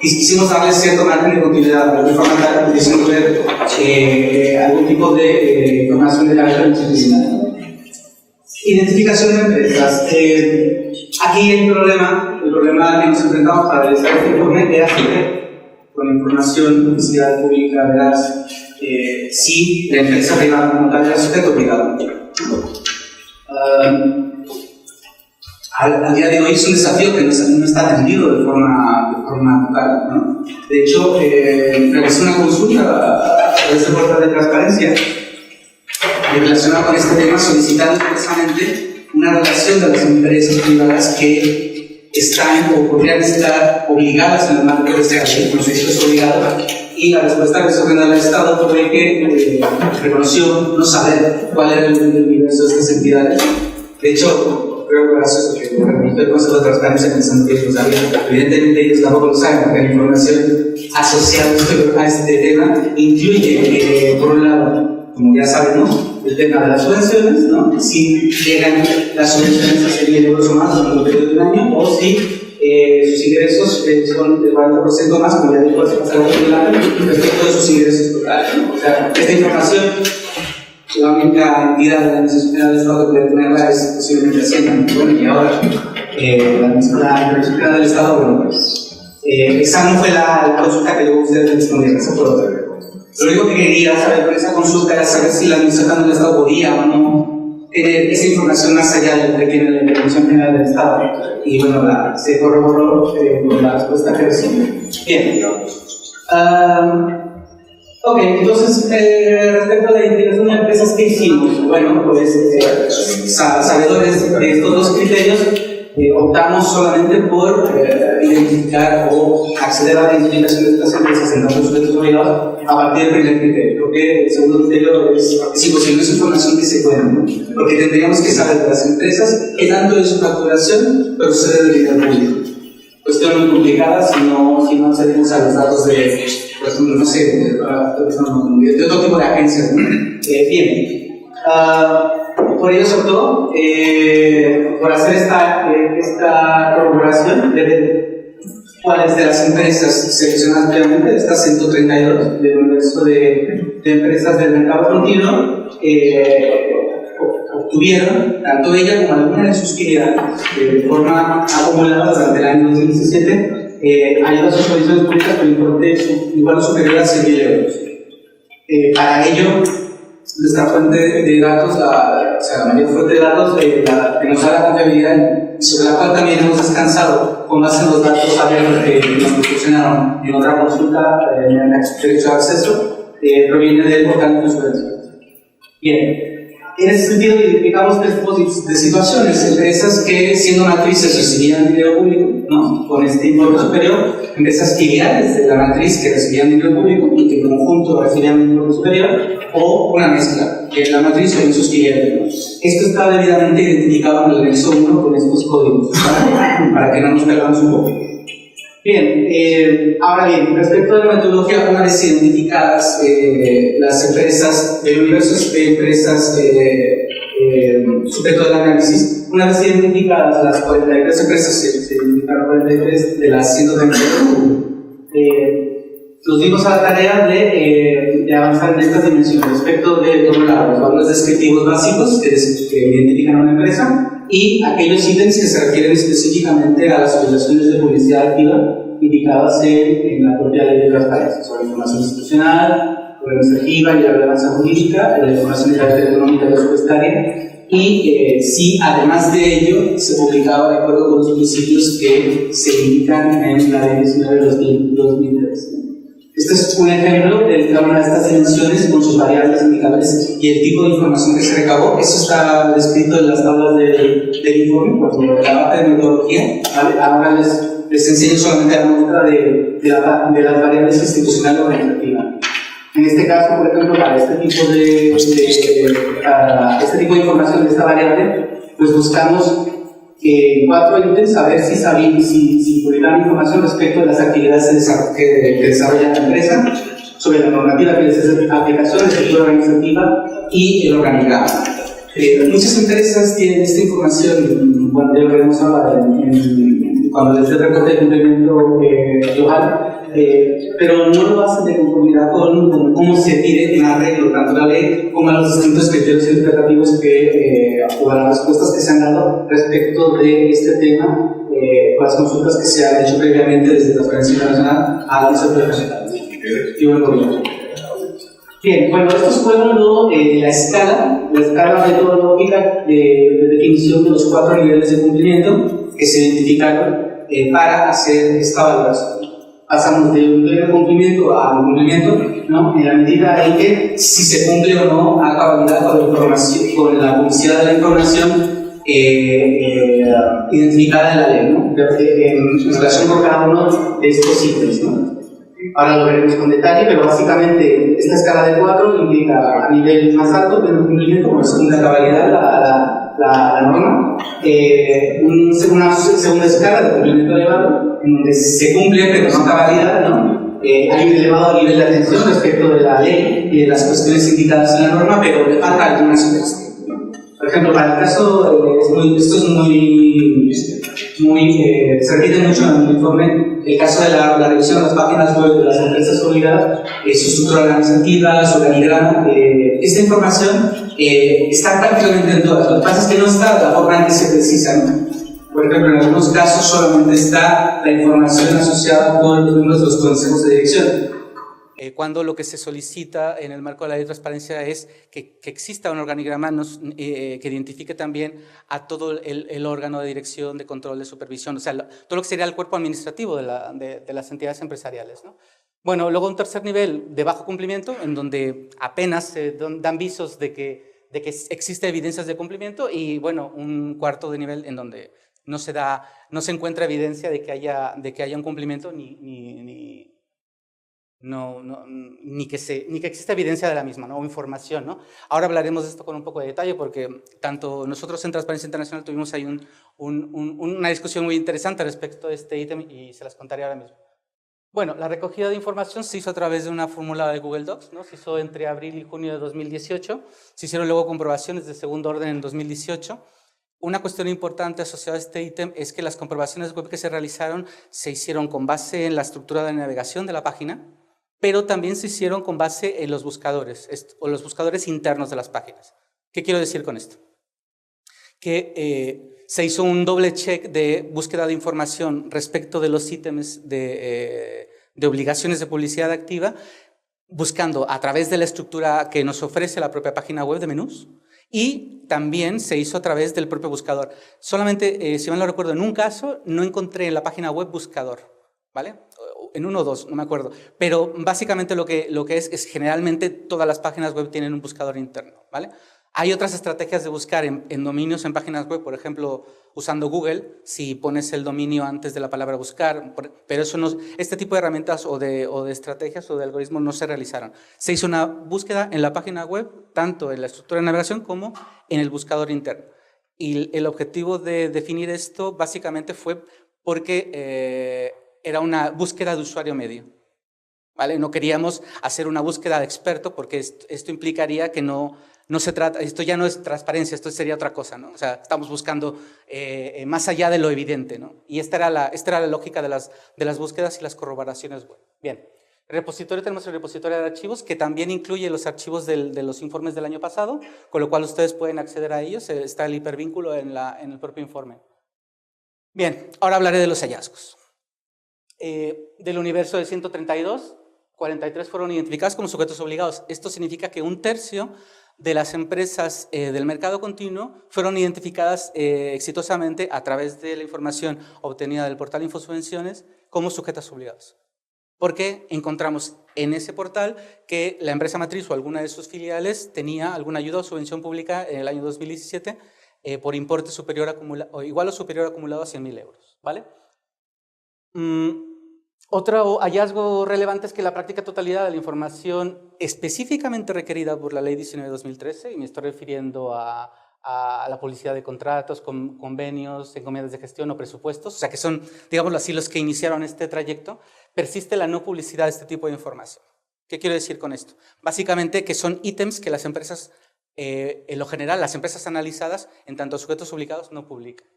quisimos darles cierto margen de continuidad de forma tal que pudiesen ver algún tipo de información de carácter institucional. Identificación de empresas. Aquí el problema que nos enfrentamos para realizar este informe era con información oficial, pública, veraz, si la empresa privada como tal era sujeto obligado. Al día de hoy es un desafío que no está atendido de forma total, ¿no? De hecho, realicé una consulta a través del portal de transparencia relacionada con este tema, solicitando precisamente una relación de las empresas privadas que están o podrían estar obligadas en el marco de este proceso es obligado, y la respuesta que se ordenó al Estado fue que reconoció no saber cuál era el universo de estas entidades. De hecho, creo que gracioso que el Ministerio del Consejo de Transparencia pensando que ellos lo sabían, evidentemente ellos tampoco lo saben, porque la información asociada a este tema incluye, por un lado, como ya sabemos, el tema de las subvenciones, ¿no? Si llegan las subvenciones a 100.000 euros o más en un periodo de un año, o si sus ingresos son del 40% más, como ya dijo, se pasaron el año respecto de sus ingresos totales, ¿no? O sea, esta información, la única entidad de la Administración General del Estado que puede tenerla es posiblemente Hacienda. Bueno, y ahora la Administración General del Estado, bueno, pues esa no fue la consulta que luego ustedes respondieron, esa fue otra. Lo único que quería saber con esa consulta era saber si la Administración del Estado podía o no tener esa información más allá de lo que tiene la Administración General del Estado. Y bueno, se corroboró con la respuesta que recibí. Bien. Ok, entonces, respecto a la identificación de empresas, ¿qué hicimos? Bueno, pues, sabedores de estos dos criterios, optamos solamente por identificar o acceder a la identificación de estas empresas en datos sujetos obligados a partir del primer criterio. Porque el segundo criterio es imposible, es información que se puede, ¿no? Porque tendríamos que saber de las empresas qué tanto de su facturación procede del dinero público. Cuestión muy complicada si no accedemos a los datos de, por ejemplo, no sé, de otro tipo de agencias, ¿no? Bien. Por ello, sobre todo, por hacer esta corroboración de cuáles de las empresas seleccionadas previamente, estas 132 del universo de empresas del mercado continuo, obtuvieron, tanto ella como alguna de sus clientes, de forma acumulada durante el año 2017, ayudas a subvenciones públicas por importe igual o superior a 100.000 euros. Para ello, nuestra fuente de datos, la mayor fuente de datos que nos da la confiabilidad y sobre la cual también hemos descansado con base en los datos abiertos que nos proporcionaron en otra consulta en el derecho de acceso, proviene del portal de transparencia. Bien. En ese sentido, identificamos tres tipos de situaciones: empresas que, siendo matrices, recibían dinero público, ¿no?, con este importe superior; empresas filiales de la matriz que recibían dinero público y que en conjunto recibían un importe superior; o una mezcla, que es la matriz con sus filiales, ¿no? Esto está debidamente identificado en el anexo 1 con estos códigos, para que no nos perdamos un poco. Bien, ahora bien, respecto de la metodología, una vez identificadas las empresas, el universo de empresas sujeto del análisis, una vez identificadas las 43 empresas, se identificaron 43 de las 132, nos dimos a la tarea de avanzar en estas dimensiones respecto de, por un lado, los valores descriptivos básicos que identifican a una empresa y aquellos ítems que se refieren específicamente a las obligaciones de publicidad activa indicadas en la propia ley de transparencia sobre información institucional, sobre administrativa y la relevancia jurídica, la información de carácter económica y presupuestaria, y si además de ello se publicaba de acuerdo con los principios que se indican en la ley 19 de 2003. Este es un ejemplo de cada una de estas dimensiones con sus variables, indicadores y el tipo de información que se recabó. Eso está descrito en las tablas del informe, por la parte de metodología. ¿Vale? Ahora les enseño solamente la muestra de las variables institucionales o organizativas. En este caso, por ejemplo, para este tipo de información de esta variable, pues buscamos en 4 ítems a ver si publican información respecto a las actividades que desarrolla la empresa, sobre la normativa que les hace aplicación, la estructura organizativa y el organigrama. Muchas empresas tienen esta información, bueno, ya lo veremos ahora cuando les dé el reporte de cumplimiento global, pero no lo hacen de conformidad con cómo se pide en arreglo tanto la ley como a los distintos criterios interpretativos o a las respuestas que se han dado respecto de este tema, con las consultas que se han hecho previamente desde Transparencia Internacional a la Profesional y el gobierno. Bien, bueno, estos fueron la escala metodológica de definición de los 4 niveles de cumplimiento que se identificaron para hacer esta valoración. Pasamos de un nivel de cumplimiento a un cumplimiento, ¿no? En la medida en que si se cumple o no a cabalidad con la información, con la publicidad de la información identificada en la ley, ¿no? En relación con cada uno de estos ítems, ¿no? Ahora lo veremos con detalle, pero básicamente esta escala de 4 indica a nivel más alto del cumplimiento, porque se cumple a cabalidad la norma, una segunda escala de cumplimiento elevado, en donde se cumple pero no a cabalidad, ¿no? Hay un elevado nivel de atención respecto de la ley y de las cuestiones indicadas en la norma, pero le falta algunas cosas. Por ejemplo, para el caso, esto es se repite mucho en el informe, el caso de la revisión de las páginas web de las empresas obligadas, su estructura organizativa, su organigrama. Esta información está prácticamente en todas. Lo que pasa es que no está de la forma en que se precisa, ¿no? Por ejemplo, en algunos casos solamente está la información asociada con los miembros de los consejos de dirección. Cuando lo que se solicita en el marco de la ley de transparencia es que exista un organigrama que identifique también a todo el órgano de dirección, de control, de supervisión, o sea, todo lo que sería el cuerpo administrativo de las entidades empresariales, ¿no? Bueno, luego un tercer nivel de bajo cumplimiento, en donde apenas se dan visos de que existe evidencias de cumplimiento, y bueno, un cuarto de nivel en donde no se encuentra evidencia de que haya un cumplimiento ni que exista evidencia de la misma, ¿no? O información, ¿no? Ahora hablaremos de esto con un poco de detalle, porque tanto nosotros en Transparencia Internacional tuvimos ahí una discusión muy interesante respecto a este ítem y se las contaré ahora mismo. Bueno, la recogida de información se hizo a través de una fórmula de Google Docs, ¿no? Se hizo entre abril y junio de 2018, se hicieron luego comprobaciones de segundo orden en 2018. Una cuestión importante asociada a este ítem es que las comprobaciones web que se realizaron se hicieron con base en la estructura de navegación de la página, pero también se hicieron con base en los buscadores, o los buscadores internos de las páginas. ¿Qué quiero decir con esto? Que se hizo un doble check de búsqueda de información respecto de los ítems de obligaciones de publicidad activa, buscando a través de la estructura que nos ofrece la propia página web de menús, y también se hizo a través del propio buscador. Solamente, si mal no recuerdo, en un caso no encontré en la página web buscador, ¿vale? En uno o dos, no me acuerdo, pero básicamente lo que es generalmente todas las páginas web tienen un buscador interno, ¿vale? Hay otras estrategias de buscar en dominios en páginas web, por ejemplo, usando Google, si pones el dominio antes de la palabra buscar, pero este tipo de herramientas o de estrategias o de algoritmos no se realizaron. Se hizo una búsqueda en la página web, tanto en la estructura de navegación como en el buscador interno. Y el objetivo de definir esto básicamente fue porque era una búsqueda de usuario medio, ¿vale? No queríamos hacer una búsqueda de experto porque esto implicaría que no se trata, esto ya no es transparencia, esto sería otra cosa, ¿no? O sea, estamos buscando más allá de lo evidente, ¿no? Y esta era la lógica de las búsquedas y las corroboraciones web. Bien, repositorio, tenemos el repositorio de archivos que también incluye los archivos de los informes del año pasado, con lo cual ustedes pueden acceder a ellos, está el hipervínculo en el propio informe. Bien, ahora hablaré de los hallazgos. Del universo de 132, 43 fueron identificadas como sujetos obligados. Esto significa que 1/3 de las empresas del mercado continuo fueron identificadas exitosamente a través de la información obtenida del portal Infosubvenciones como sujetos obligados. Porque encontramos en ese portal que la empresa matriz o alguna de sus filiales tenía alguna ayuda o subvención pública en el año 2017 por importe superior o igual o superior acumulado a 100.000 euros, ¿vale? Otro hallazgo relevante es que la práctica totalidad de la información específicamente requerida por la Ley 19/2013, y me estoy refiriendo a la publicidad de contratos, convenios, encomiendas de gestión o presupuestos, o sea que son, digámoslo así, los que iniciaron este trayecto, persiste la no publicidad de este tipo de información. ¿Qué quiero decir con esto? Básicamente que son ítems que las empresas, en lo general, las empresas analizadas, en tanto sujetos obligados, no publican.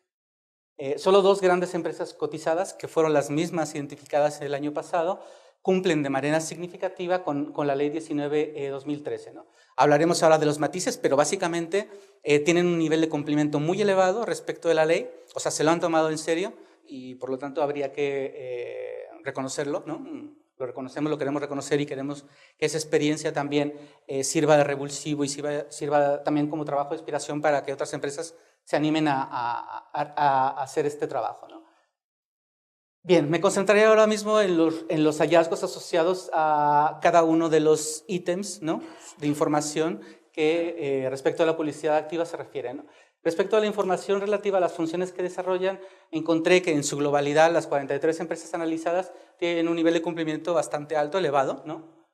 Solo 2 grandes empresas cotizadas, que fueron las mismas identificadas el año pasado, cumplen de manera significativa con la Ley 19/2013, ¿no? Hablaremos ahora de los matices, pero básicamente tienen un nivel de cumplimiento muy elevado respecto de la ley, o sea, se lo han tomado en serio y por lo tanto habría que reconocerlo, ¿no? Lo reconocemos, lo queremos reconocer y queremos que esa experiencia también sirva de revulsivo y sirva también como trabajo de inspiración para que otras empresas se animen a hacer este trabajo, ¿no? Bien, me concentraré ahora mismo en los hallazgos asociados a cada uno de los ítems, ¿no?, de información que respecto a la publicidad activa se refiere, ¿no? Respecto a la información relativa a las funciones que desarrollan, encontré que en su globalidad las 43 empresas analizadas tienen un nivel de cumplimiento bastante alto, elevado, ¿no?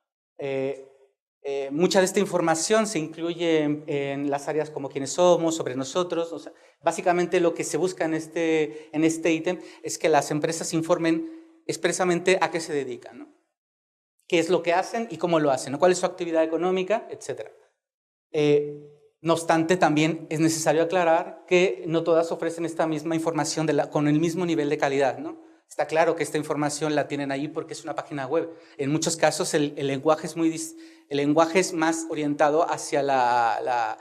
Mucha de esta información se incluye en las áreas como quiénes somos, sobre nosotros. O sea, básicamente lo que se busca en este ítem es que las empresas informen expresamente a qué se dedican, ¿no? Qué es lo que hacen y cómo lo hacen, ¿no? Cuál es su actividad económica, etc. No obstante, también es necesario aclarar que no todas ofrecen esta misma información con el mismo nivel de calidad, ¿no? Está claro que esta información la tienen ahí porque es una página web. En muchos casos el lenguaje es más orientado hacia la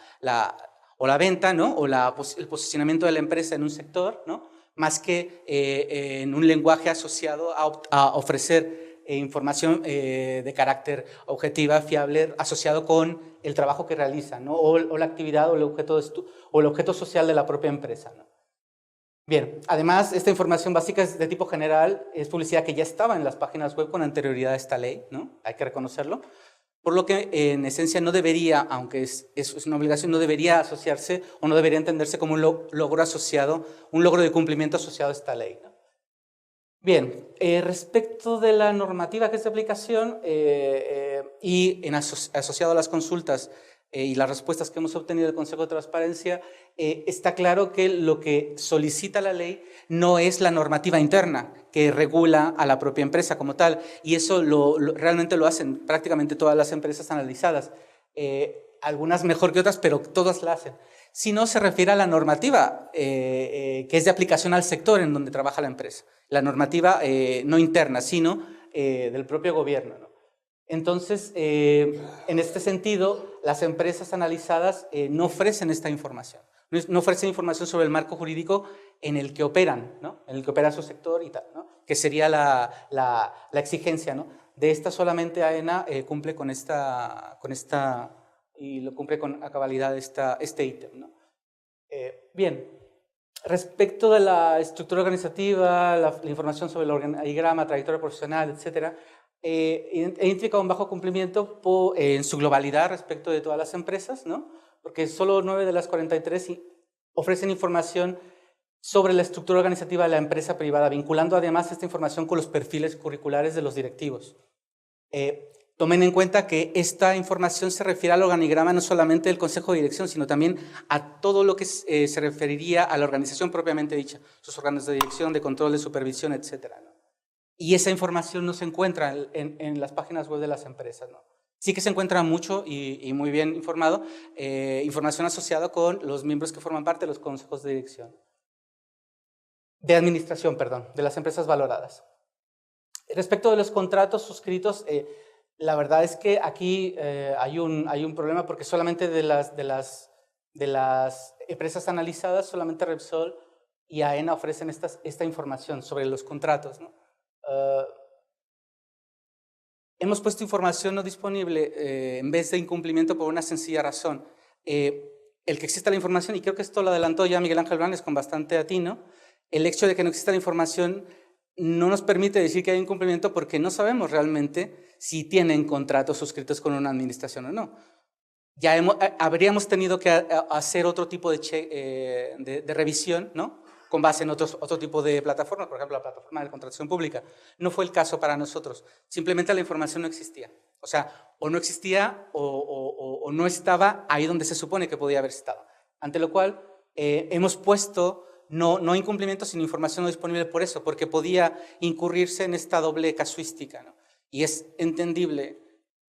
venta, ¿no?, o el posicionamiento de la empresa en un sector, ¿no?, más que en un lenguaje asociado a ofrecer información de carácter objetiva, fiable, asociado con el trabajo que realizan, ¿no?, o la actividad o el objeto social de la propia empresa, ¿no? Bien, además, esta información básica es de tipo general, es publicidad que ya estaba en las páginas web con anterioridad a esta ley, ¿no? Hay que reconocerlo, por lo que en esencia no debería, aunque es una obligación, no debería asociarse o no debería entenderse como un logro asociado, un logro de cumplimiento asociado a esta ley, ¿no? Bien, respecto de la normativa que es de aplicación y asociado a las consultas y las respuestas que hemos obtenido del Consejo de Transparencia, está claro que lo que solicita la ley no es la normativa interna que regula a la propia empresa como tal, y eso realmente lo hacen prácticamente todas las empresas analizadas, algunas mejor que otras, pero todas la hacen, sino se refiere a la normativa que es de aplicación al sector en donde trabaja la empresa, la normativa no interna, sino del propio gobierno, ¿no? Entonces, en este sentido, las empresas analizadas no ofrecen esta información, no ofrecen información sobre el marco jurídico en el que operan, ¿no?, en el que opera su sector y tal, ¿no?, que sería la exigencia, ¿no? De esta solamente AENA cumple con esta y lo cumple a cabalidad este ítem, ¿no? Bien, respecto de la estructura organizativa, la información sobre el organigrama, trayectoria profesional, etcétera, he identificado un bajo cumplimiento en su globalidad respecto de todas las empresas, ¿no?, porque solo 9 de las 43 ofrecen información sobre la estructura organizativa de la empresa privada, vinculando además esta información con los perfiles curriculares de los directivos. Tomen en cuenta que esta información se refiere al organigrama no solamente del Consejo de Dirección, sino también a todo lo que se referiría a la organización propiamente dicha, sus órganos de dirección, de control, de supervisión, etcétera, ¿no? y esa información no se encuentra en las páginas web de las empresas, ¿no? Sí que se encuentra mucho y muy bien informado, información asociada con los miembros que forman parte de los consejos de dirección, de administración, perdón, de las empresas valoradas. Respecto de los contratos suscritos, la verdad es que aquí hay un problema porque solamente de las empresas analizadas, solamente Repsol y AENA ofrecen esta información sobre los contratos, ¿no? Hemos puesto información no disponible en vez de incumplimiento por una sencilla razón. El que exista la información, y creo que esto lo adelantó ya Miguel Ángel Blanes con bastante atino, el hecho de que no exista la información no nos permite decir que hay incumplimiento porque no sabemos realmente si tienen contratos suscritos con una administración o no. Ya habríamos tenido que hacer otro tipo de revisión, ¿no? Con base en otro tipo de plataformas, por ejemplo, la plataforma de contratación pública. No fue el caso para nosotros, simplemente la información no existía. O sea, o no existía o no estaba ahí donde se supone que podía haber estado. Ante lo cual, hemos puesto no incumplimiento, sino información no disponible por eso, porque podía incurrirse en esta doble casuística, ¿no? Y es entendible,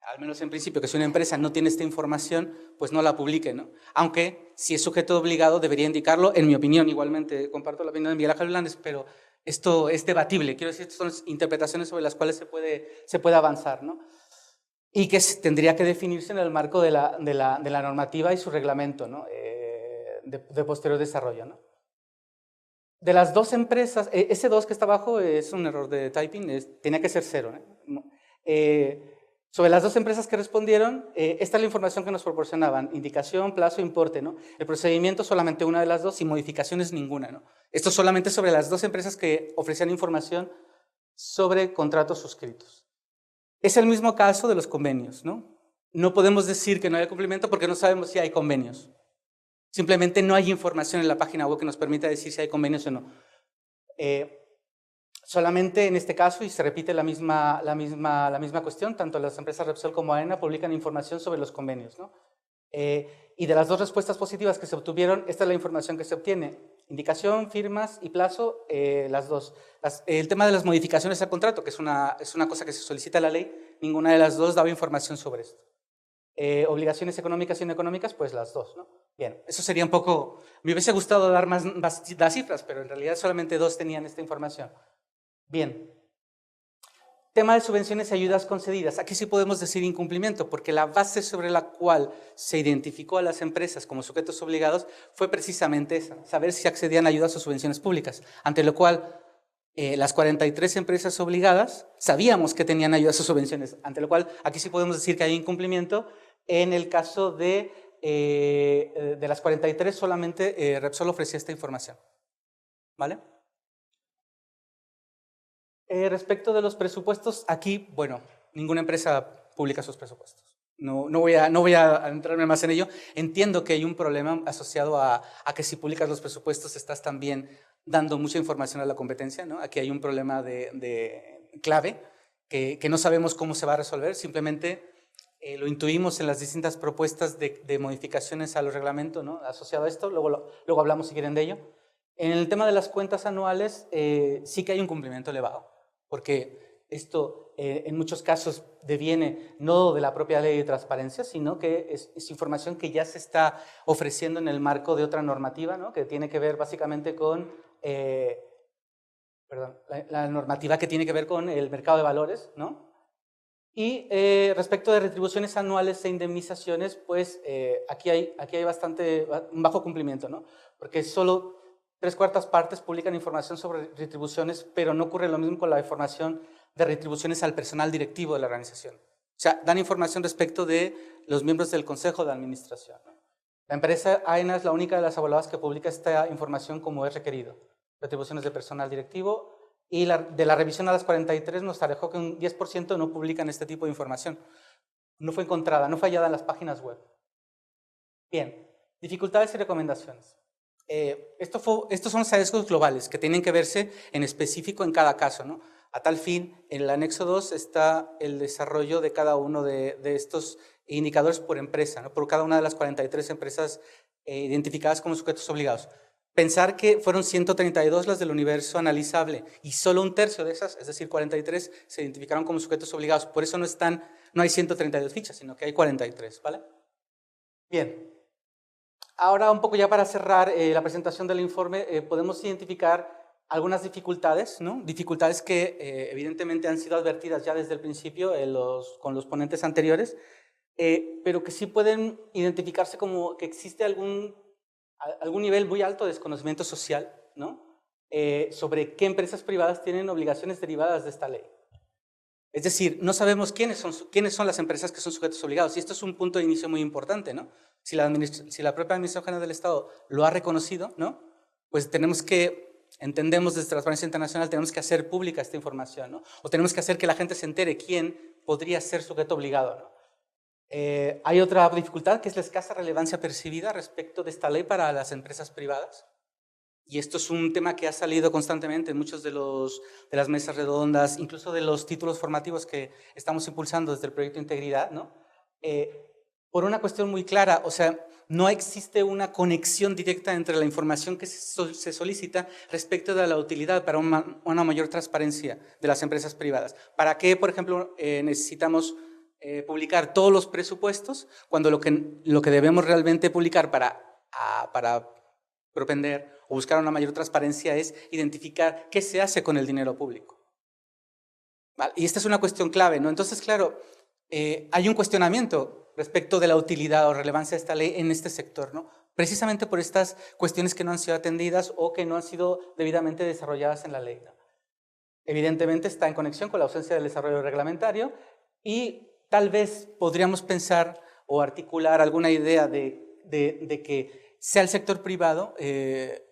al menos en principio, que si una empresa no tiene esta información, pues no la publique, ¿no? Aunque, si es sujeto obligado, debería indicarlo, en mi opinión, igualmente, comparto la opinión de Miguel Ángel Hernández, pero esto es debatible, quiero decir, estas son interpretaciones sobre las cuales se puede avanzar, ¿no? Y que tendría que definirse en el marco de la normativa y su reglamento, ¿no? De posterior desarrollo, ¿no? De las dos empresas, ese 2 que está abajo es un error de typing, tenía que ser 0, ¿eh? Sobre las dos empresas que respondieron, esta es la información que nos proporcionaban, indicación, plazo, importe, ¿no? El procedimiento solamente una de las dos y modificaciones ninguna, ¿no? Esto solamente sobre las dos empresas que ofrecían información sobre contratos suscritos. Es el mismo caso de los convenios, ¿no? No podemos decir que no haya cumplimiento porque no sabemos si hay convenios. Simplemente no hay información en la página web que nos permita decir si hay convenios o no. Solamente en este caso, y se repite la misma cuestión, tanto las empresas Repsol como AENA publican información sobre los convenios, ¿no? Y de las dos respuestas positivas que se obtuvieron, esta es la información que se obtiene. Indicación, firmas y plazo, las dos. El tema de las modificaciones al contrato, que es una cosa que se solicita a la ley, ninguna de las dos daba información sobre esto. Obligaciones económicas y no económicas, pues las dos, ¿no? Bien, eso sería un poco... Me hubiese gustado dar más las cifras, pero en realidad solamente dos tenían esta información. Bien. Tema de subvenciones y ayudas concedidas. Aquí sí podemos decir incumplimiento, porque la base sobre la cual se identificó a las empresas como sujetos obligados fue precisamente esa, saber si accedían a ayudas o subvenciones públicas, ante lo cual las 43 empresas obligadas sabíamos que tenían ayudas o subvenciones, ante lo cual aquí sí podemos decir que hay incumplimiento. En el caso de las 43 solamente Repsol ofrecía esta información, ¿vale? Respecto de los presupuestos, aquí, bueno, ninguna empresa publica sus presupuestos. No voy a entrarme más en ello. Entiendo que hay un problema asociado a que si publicas los presupuestos estás también dando mucha información a la competencia, ¿no? Aquí hay un problema de clave que no sabemos cómo se va a resolver, simplemente lo intuimos en las distintas propuestas de modificaciones a los reglamentos, ¿no? Asociado a esto, luego hablamos si quieren de ello. En el tema de las cuentas anuales sí que hay un cumplimiento elevado, porque esto en muchos casos deviene no de la propia ley de transparencia, sino que es información que ya se está ofreciendo en el marco de otra normativa, ¿no? Que tiene que ver básicamente con la normativa que tiene que ver con el mercado de valores, ¿no? Y respecto de retribuciones anuales e indemnizaciones, pues aquí hay un bajo cumplimiento, ¿no? Porque solo 3/4 partes publican información sobre retribuciones, pero no ocurre lo mismo con la información de retribuciones al personal directivo de la organización. O sea, dan información respecto de los miembros del consejo de administración, ¿no? La empresa AENA es la única de las avaladas que publica esta información como es requerido. Retribuciones de personal directivo, y de la revisión a las 43 nos arrojó que un 10% no publican este tipo de información. No fue encontrada, no fue hallada en las páginas web. Bien, dificultades y recomendaciones. Estos son los hallazgos globales que tienen que verse en específico en cada caso, ¿no? A tal fin, en el anexo 2 está el desarrollo de cada uno de estos indicadores por empresa, ¿no? Por cada una de las 43 empresas identificadas como sujetos obligados. pensar que fueron 132 las del universo analizable y solo un tercio de esas, es decir, 43, se identificaron como sujetos obligados. Por eso no hay 132 fichas, sino que hay 43, ¿vale? Bien. Ahora, un poco ya para cerrar la presentación del informe, podemos identificar algunas dificultades, ¿no? Dificultades que evidentemente han sido advertidas ya desde el principio con los ponentes anteriores, pero que sí pueden identificarse como que existe algún nivel muy alto de desconocimiento social, ¿no? Sobre qué empresas privadas tienen obligaciones derivadas de esta ley. Es decir, no sabemos quiénes son las empresas que son sujetos obligados, y esto es un punto de inicio muy importante, ¿no? Si la propia Administración General del Estado lo ha reconocido, ¿no? Pues entendemos desde Transparencia Internacional, tenemos que hacer pública esta información, ¿no? O tenemos que hacer que la gente se entere quién podría ser sujeto obligado, ¿no? Hay otra dificultad, que es la escasa relevancia percibida respecto de esta ley para las empresas privadas. Y esto es un tema que ha salido constantemente en muchos de las mesas redondas, incluso de los títulos formativos que estamos impulsando desde el proyecto Integridad, ¿no? Por una cuestión muy clara, o sea, no existe una conexión directa entre la información que se solicita respecto de la utilidad para una mayor transparencia de las empresas privadas. ¿Para qué, por ejemplo, necesitamos publicar todos los presupuestos cuando lo que debemos realmente publicar para propender o buscar una mayor transparencia es identificar qué se hace con el dinero público? ¿Vale? Y esta es una cuestión clave, ¿no? Entonces, claro, hay un cuestionamiento respecto de la utilidad o relevancia de esta ley en este sector, ¿no? Precisamente por estas cuestiones que no han sido atendidas o que no han sido debidamente desarrolladas en la ley, ¿no? Evidentemente está en conexión con la ausencia del desarrollo reglamentario y tal vez podríamos pensar o articular alguna idea de que sea el sector privado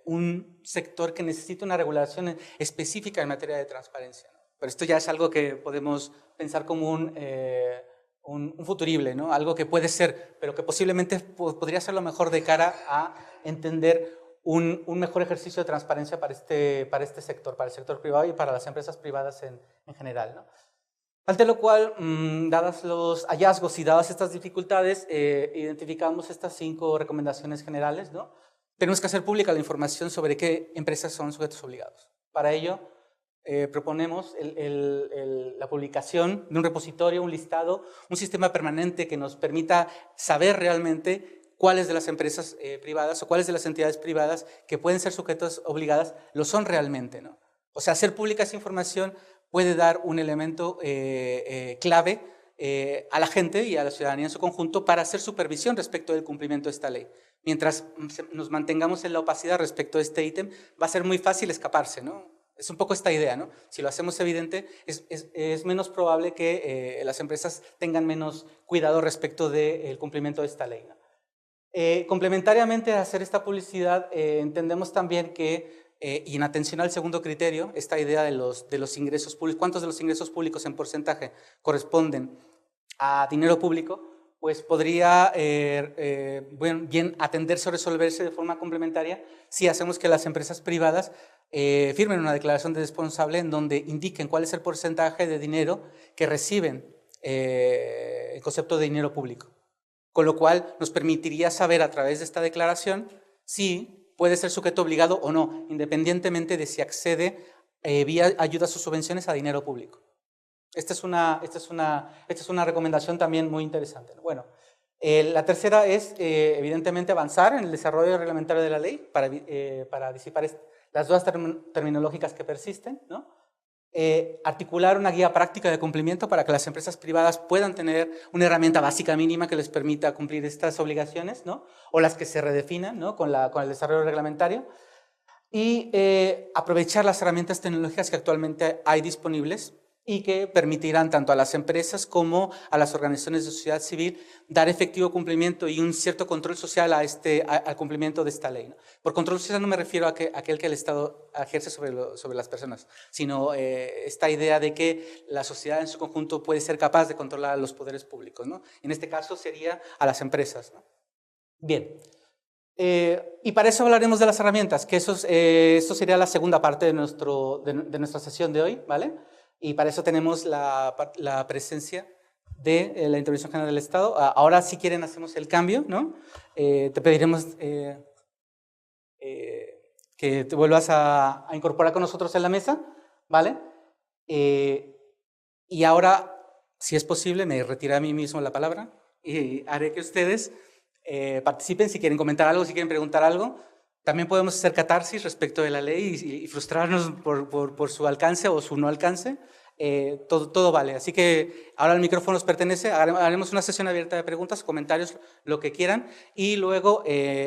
un sector que necesita una regulación específica en materia de transparencia, ¿no? Pero esto ya es algo que podemos pensar como un futurible, ¿no? Algo que puede ser, pero que posiblemente podría ser lo mejor de cara a entender un mejor ejercicio de transparencia para este sector, para el sector privado y para las empresas privadas en general, ¿no? Ante lo cual, dadas los hallazgos y dadas estas dificultades, identificamos estas 5 recomendaciones generales, ¿no? Tenemos que hacer pública la información sobre qué empresas son sujetos obligados. Para ello, proponemos la publicación de un repositorio, un listado, un sistema permanente que nos permita saber realmente cuáles de las empresas privadas o cuáles de las entidades privadas que pueden ser sujetos obligadas lo son realmente, ¿no? O sea, hacer pública esa información puede dar un elemento clave a la gente y a la ciudadanía en su conjunto para hacer supervisión respecto del cumplimiento de esta ley. Mientras nos mantengamos en la opacidad respecto a este ítem, va a ser muy fácil escaparse, ¿no? Es un poco esta idea, ¿no? Si lo hacemos evidente, es menos probable que las empresas tengan menos cuidado respecto del cumplimiento de esta ley, ¿no? Complementariamente a hacer esta publicidad, entendemos también que y en atención al segundo criterio, esta idea de los ingresos públicos, cuántos de los ingresos públicos en porcentaje corresponden a dinero público, pues podría bien atenderse o resolverse de forma complementaria si hacemos que las empresas privadas firmen una declaración de responsable en donde indiquen cuál es el porcentaje de dinero que reciben el concepto de dinero público. Con lo cual nos permitiría saber a través de esta declaración si puede ser sujeto obligado o no, independientemente de si accede vía ayudas o subvenciones a dinero público. Esta es una recomendación también muy interesante. Bueno, la tercera es, evidentemente, avanzar en el desarrollo reglamentario de la ley para disipar las dudas terminológicas que persisten, ¿no? Articular una guía práctica de cumplimiento para que las empresas privadas puedan tener una herramienta básica mínima que les permita cumplir estas obligaciones, ¿no? O las que se redefinan, ¿no? con el desarrollo reglamentario, y aprovechar las herramientas tecnológicas que actualmente hay disponibles y que permitirán tanto a las empresas como a las organizaciones de sociedad civil dar efectivo cumplimiento y un cierto control social al cumplimiento de esta ley, ¿no? Por control social no me refiero a aquel que el Estado ejerce sobre las personas, sino esta idea de que la sociedad en su conjunto puede ser capaz de controlar a los poderes públicos, ¿no? En este caso sería a las empresas, ¿no? Bien. Y para eso hablaremos de las herramientas, que esto sería la segunda parte de nuestra sesión de hoy, ¿vale? Y para eso tenemos la presencia de la Intervención General del Estado. Ahora, si quieren, hacemos el cambio, ¿no? Te pediremos que te vuelvas a incorporar con nosotros en la mesa, ¿vale? Y ahora, si es posible, me retiré a mí mismo la palabra y haré que ustedes participen si quieren comentar algo, si quieren preguntar algo. También podemos hacer catarsis respecto de la ley y frustrarnos por su alcance o su no alcance. Todo vale. Así que ahora el micrófono nos pertenece. Haremos una sesión abierta de preguntas, comentarios, lo que quieran. Y luego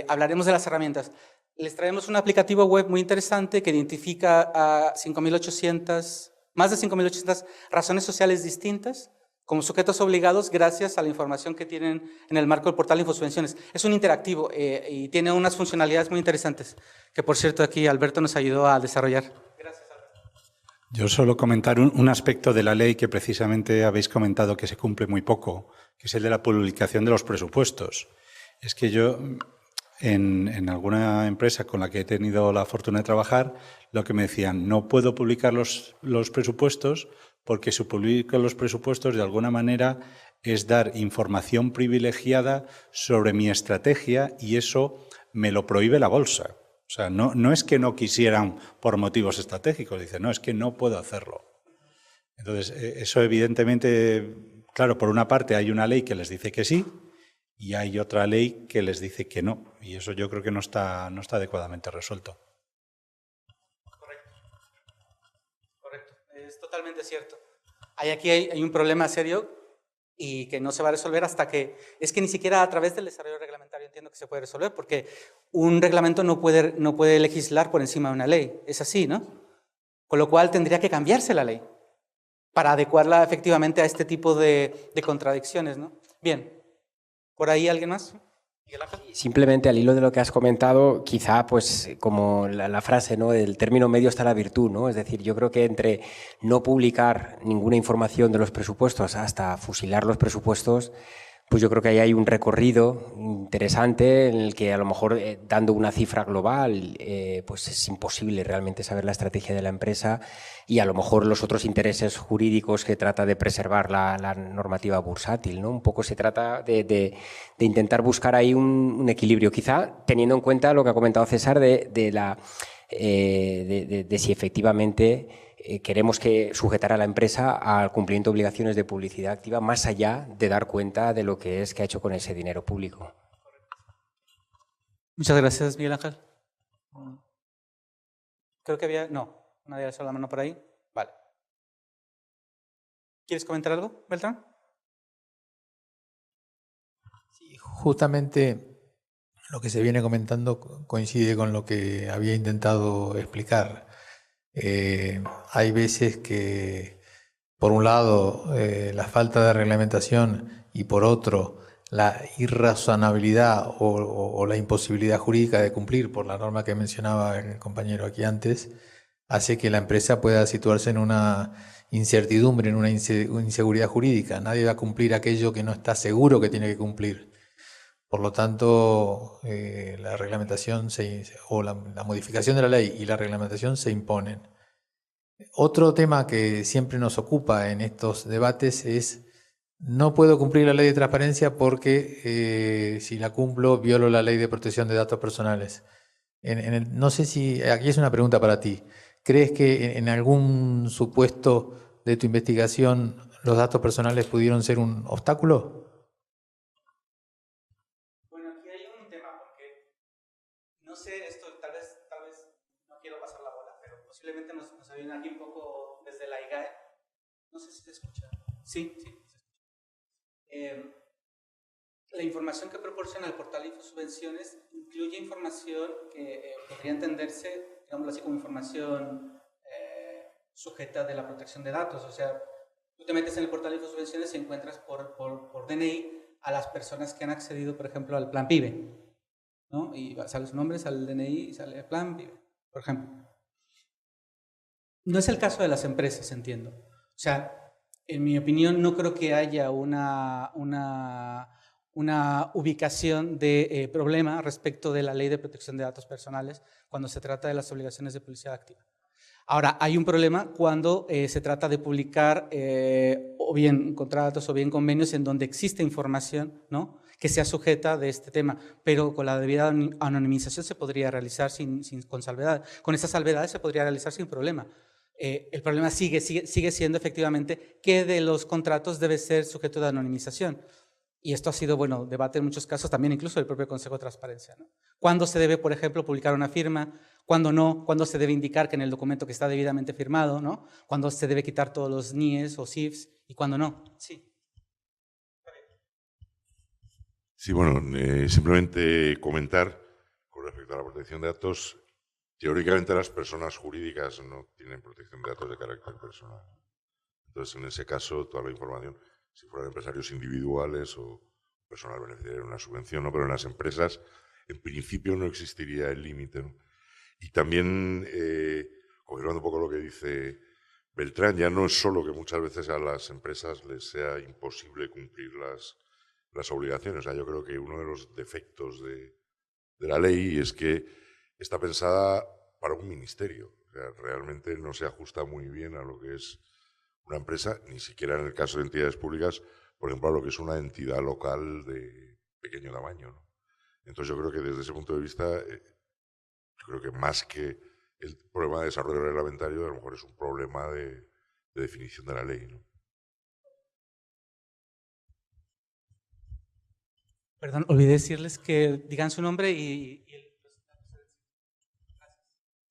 hablaremos de las herramientas. Les traemos un aplicativo web muy interesante que identifica a más de 5.800 razones sociales distintas como sujetos obligados gracias a la información que tienen en el marco del portal de Infosubvenciones. Es un interactivo y tiene unas funcionalidades muy interesantes que, por cierto, aquí Alberto nos ayudó a desarrollar. Gracias, Alberto. Yo solo comentar un aspecto de la ley que precisamente habéis comentado que se cumple muy poco, que es el de la publicación de los presupuestos. Es que yo, en alguna empresa con la que he tenido la fortuna de trabajar, lo que me decían, no puedo publicar los presupuestos porque si publico los presupuestos de alguna manera es dar información privilegiada sobre mi estrategia y eso me lo prohíbe la bolsa. O sea, no es que no quisieran por motivos estratégicos, dicen, no, es que no puedo hacerlo. Entonces, eso evidentemente, claro, por una parte hay una ley que les dice que sí y hay otra ley que les dice que no. Y eso yo creo que no está adecuadamente resuelto. Correcto, es totalmente cierto. Aquí hay un problema serio y que no se va a resolver hasta que... Es que ni siquiera a través del desarrollo reglamentario entiendo que se puede resolver, porque un reglamento no puede legislar por encima de una ley. Es así, ¿no? Con lo cual tendría que cambiarse la ley para adecuarla efectivamente a este tipo de contradicciones, ¿no? Bien, ¿por ahí alguien más? Simplemente al hilo de lo que has comentado, quizá pues como la frase, ¿no? El término medio está la virtud, ¿no? Es decir, yo creo que entre no publicar ninguna información de los presupuestos hasta fusilar los presupuestos, pues yo creo que ahí hay un recorrido interesante en el que a lo mejor dando una cifra global pues es imposible realmente saber la estrategia de la empresa y a lo mejor los otros intereses jurídicos que trata de preservar la normativa bursátil, ¿no? Un poco se trata de intentar buscar ahí un equilibrio, quizá teniendo en cuenta lo que ha comentado César de si efectivamente queremos sujetar a la empresa al cumplimiento de obligaciones de publicidad activa más allá de dar cuenta de lo que ha hecho con ese dinero público. Muchas gracias, Miguel Ángel. Creo que había... No, nadie alzó la mano por ahí. Vale. ¿Quieres comentar algo, Beltrán? Sí, justamente lo que se viene comentando coincide con lo que había intentado explicar. Hay veces que, por un lado, la falta de reglamentación y por otro, la irrazonabilidad o la imposibilidad jurídica de cumplir por la norma que mencionaba el compañero aquí antes, hace que la empresa pueda situarse en una incertidumbre, en una inseguridad jurídica. Nadie va a cumplir aquello que no está seguro que tiene que cumplir. Por lo tanto, la reglamentación la modificación de la ley y la reglamentación se imponen. Otro tema que siempre nos ocupa en estos debates es no puedo cumplir la ley de transparencia porque si la cumplo violo la ley de protección de datos personales. No sé si, aquí es una pregunta para ti, ¿crees que en algún supuesto de tu investigación los datos personales pudieron ser un obstáculo? No sé, esto tal vez no quiero pasar la bola, pero posiblemente nos viene aquí un poco desde la IGAE. No sé si te escucha. Sí. La información que proporciona el portal de Infosubvenciones incluye información que podría entenderse, digámoslo así, como información sujeta de la protección de datos. O sea, tú te metes en el portal de Infosubvenciones y encuentras por DNI a las personas que han accedido, por ejemplo, al plan PIBE, ¿no? Y sale su nombre, sale el DNI y sale el plan PIBE, por ejemplo. No es el caso de las empresas, entiendo. O sea, en mi opinión, no creo que haya una ubicación de problema respecto de la ley de protección de datos personales cuando se trata de las obligaciones de publicidad activa. Ahora, hay un problema cuando se trata de publicar o bien contratos o bien convenios en donde existe información, ¿no?, que sea sujeta de este tema, pero con la debida anonimización se podría realizar con salvedad. Con esas salvedades se podría realizar sin problema. El problema sigue siendo efectivamente qué de los contratos debe ser sujeto de anonimización. Y esto ha sido, bueno, debate en muchos casos, también incluso del propio Consejo de Transparencia, ¿no? ¿Cuándo se debe, por ejemplo, publicar una firma? ¿Cuándo no? ¿Cuándo se debe indicar que en el documento que está debidamente firmado, ¿no? ¿Cuándo se debe quitar todos los NIEs o SIFs y cuándo no? Sí. Sí, bueno, simplemente comentar con respecto a la protección de datos. Teóricamente las personas jurídicas no tienen protección de datos de carácter personal. Entonces, en ese caso, toda la información, si fueran empresarios individuales o personal beneficiario de una subvención, ¿no? Pero en las empresas, en principio, no existiría el límite, ¿no? Y también, confirmando un poco lo que dice Beltrán, ya no es solo que muchas veces a las empresas les sea imposible cumplir las obligaciones. O sea, yo creo que uno de los defectos de la ley es que está pensada para un ministerio. O sea, realmente no se ajusta muy bien a lo que es una empresa, ni siquiera en el caso de entidades públicas, por ejemplo, a lo que es una entidad local de pequeño tamaño, ¿no? Entonces yo creo que desde ese punto de vista, yo creo que más que el problema de desarrollo reglamentario, a lo mejor es un problema de definición de la ley, ¿no? Perdón, olvidé decirles que digan su nombre y el...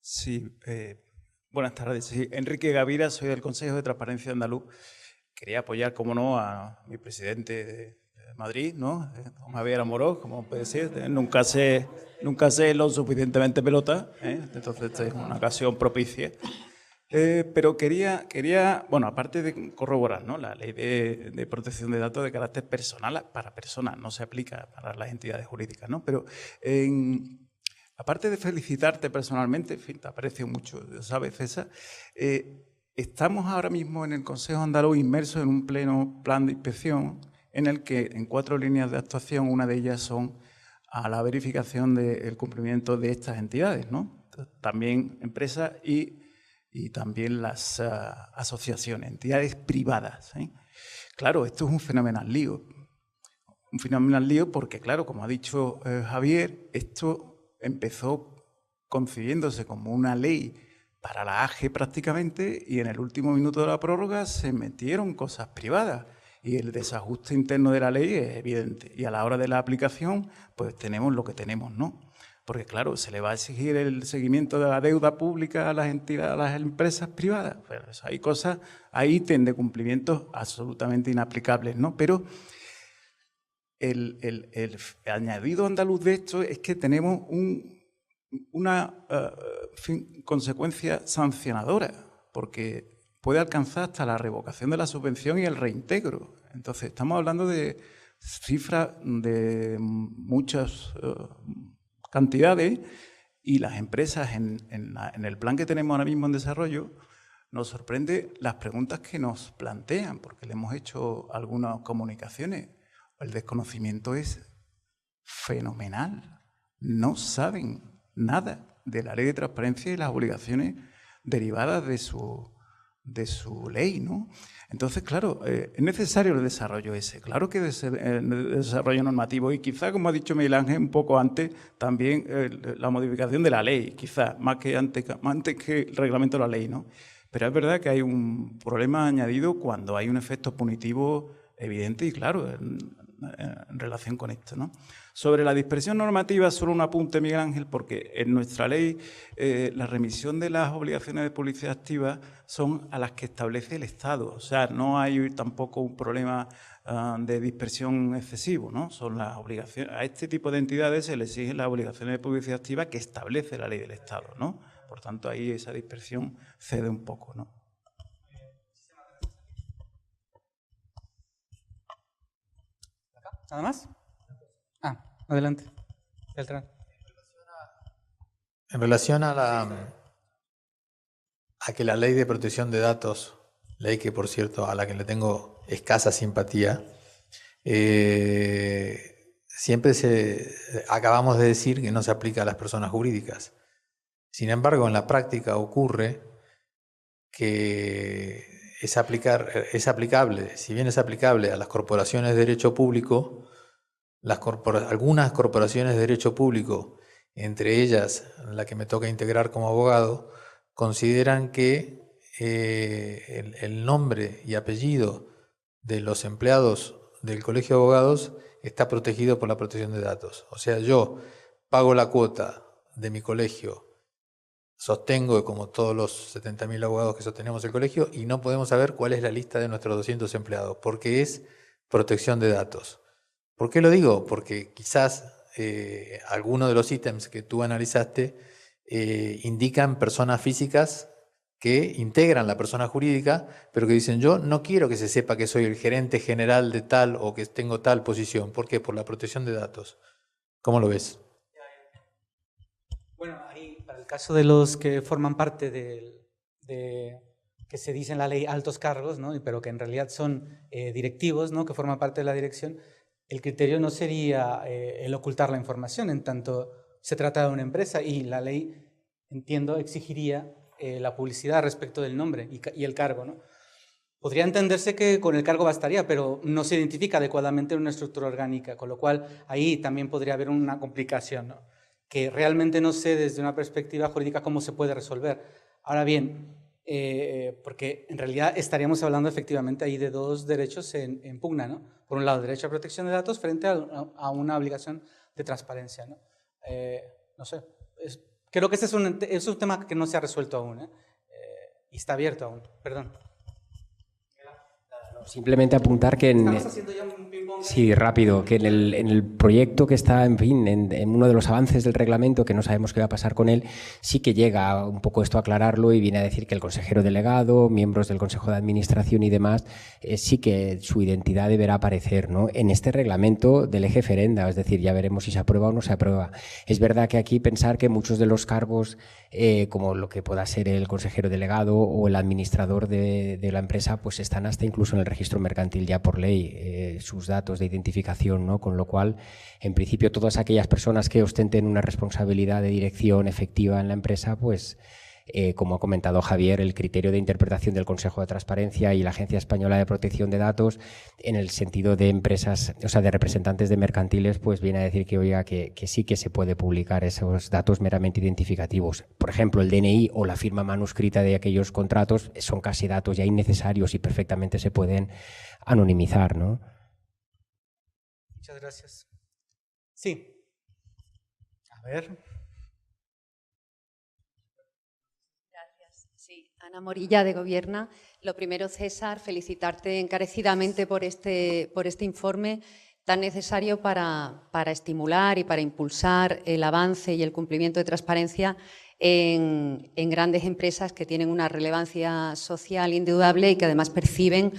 Sí, buenas tardes. Sí, Enrique Gavira, soy del Consejo de Transparencia Andaluz. Quería apoyar, como no, a mi presidente de Madrid, ¿no? Don Javier Amorós, como puede ser. Nunca sé lo suficientemente pelota, entonces esta es una ocasión propicia. Pero quería, bueno, aparte de corroborar, ¿no?, la ley de protección de datos de carácter personal para personas, no se aplica para las entidades jurídicas, ¿no? Pero aparte de felicitarte personalmente, en fin, te aprecio mucho, ¿sabes, César? Estamos ahora mismo en el Consejo Andaluz inmersos en un pleno plan de inspección en el que en 4 líneas de actuación, una de ellas son a la verificación del cumplimiento de estas entidades, ¿no? También empresas y también las asociaciones, entidades privadas, ¿eh? Claro, esto es un fenomenal lío. Un fenomenal lío porque, claro, como ha dicho Javier, esto empezó concibiéndose como una ley para la AGE prácticamente y en el último minuto de la prórroga se metieron cosas privadas y el desajuste interno de la ley es evidente. Y a la hora de la aplicación, pues tenemos lo que tenemos, ¿no? Porque, claro, se le va a exigir el seguimiento de la deuda pública a las entidades, a las empresas privadas. Pues hay cosas, hay ítems de cumplimiento absolutamente inaplicables, ¿no? Pero el añadido andaluz de esto es que tenemos una consecuencia sancionadora, porque puede alcanzar hasta la revocación de la subvención y el reintegro. Entonces, estamos hablando de cifras de muchas cantidades y las empresas en el plan que tenemos ahora mismo en desarrollo nos sorprende las preguntas que nos plantean, porque le hemos hecho algunas comunicaciones. El desconocimiento es fenomenal. No saben nada de la ley de transparencia y las obligaciones derivadas de su ley, ¿no? Entonces, claro, es necesario el desarrollo ese. Claro que el desarrollo normativo y quizá, como ha dicho Miguel Ángel un poco antes, también la modificación de la ley, quizá, más que antes que el reglamento de la ley, ¿no? Pero es verdad que hay un problema añadido cuando hay un efecto punitivo evidente y claro en relación con esto, ¿no? Sobre la dispersión normativa, solo un apunte, Miguel Ángel, porque en nuestra ley la remisión de las obligaciones de publicidad activa son a las que establece el Estado. O sea, no hay tampoco un problema de dispersión excesivo, ¿no? Son las obligaciones. A este tipo de entidades se les exigen las obligaciones de publicidad activa que establece la ley del Estado, ¿no? Por tanto, ahí esa dispersión cede un poco, ¿no? ¿Nada más? Adelante. Beltrán. En relación a que la ley de protección de datos, ley que por cierto a la que le tengo escasa simpatía, siempre acabamos de decir que no se aplica a las personas jurídicas. Sin embargo, en la práctica ocurre que es aplicable, si bien es aplicable a las corporaciones de derecho público, algunas corporaciones de derecho público, entre ellas la que me toca integrar como abogado, consideran que el nombre y apellido de los empleados del Colegio de Abogados está protegido por la protección de datos. O sea, yo pago la cuota de mi colegio, sostengo como todos los 70.000 abogados que sostenemos el colegio, y no podemos saber cuál es la lista de nuestros 200 empleados, porque es protección de datos. ¿Por qué lo digo? Porque quizás algunos de los ítems que tú analizaste indican personas físicas que integran la persona jurídica, pero que dicen, yo no quiero que se sepa que soy el gerente general de tal o que tengo tal posición. ¿Por qué? Por la protección de datos. ¿Cómo lo ves? Bueno, ahí, para el caso de los que forman parte de que se dice en la ley altos cargos, ¿no? Pero que en realidad son directivos, ¿no? Que forman parte de la dirección, el criterio no sería el ocultar la información, en tanto se trata de una empresa, y la ley, entiendo, exigiría la publicidad respecto del nombre y el cargo, ¿no? Podría entenderse que con el cargo bastaría, pero no se identifica adecuadamente en una estructura orgánica, con lo cual ahí también podría haber una complicación, ¿no? Que realmente no sé desde una perspectiva jurídica cómo se puede resolver. Ahora bien, porque en realidad estaríamos hablando efectivamente ahí de dos derechos en pugna, ¿no? Por un lado, el derecho a protección de datos frente a una obligación de transparencia, ¿no? No sé, creo que este es un tema que no se ha resuelto aún, y está abierto aún. Perdón. Simplemente apuntar que Estamos haciendo ya un ping-pong. Sí, rápido, que en el proyecto que está, en fin, en uno de los avances del reglamento, que no sabemos qué va a pasar con él, sí que llega un poco esto a aclararlo y viene a decir que el consejero delegado, miembros del Consejo de Administración y demás, sí que su identidad deberá aparecer, ¿no? En este reglamento del eje ferenda, es decir, ya veremos si se aprueba o no se aprueba. Es verdad que aquí pensar que muchos de los cargos, como lo que pueda ser el consejero delegado o el administrador de la empresa, pues están hasta incluso en el registro mercantil ya por ley, sus datos de identificación, ¿no? Con lo cual, en principio, todas aquellas personas que ostenten una responsabilidad de dirección efectiva en la empresa, pues, como ha comentado Javier, el criterio de interpretación del Consejo de Transparencia y la Agencia Española de Protección de Datos, en el sentido de empresas, o sea, de representantes de mercantiles, pues viene a decir que, oiga, que sí que se puede publicar esos datos meramente identificativos. Por ejemplo, el DNI o la firma manuscrita de aquellos contratos son casi datos ya innecesarios y perfectamente se pueden anonimizar, ¿no? Muchas gracias. Sí. A ver. Gracias. Sí, Ana Morilla, de Gobierna. Lo primero, César, felicitarte encarecidamente por este informe tan necesario para estimular y para impulsar el avance y el cumplimiento de transparencia en grandes empresas que tienen una relevancia social indudable y que además perciben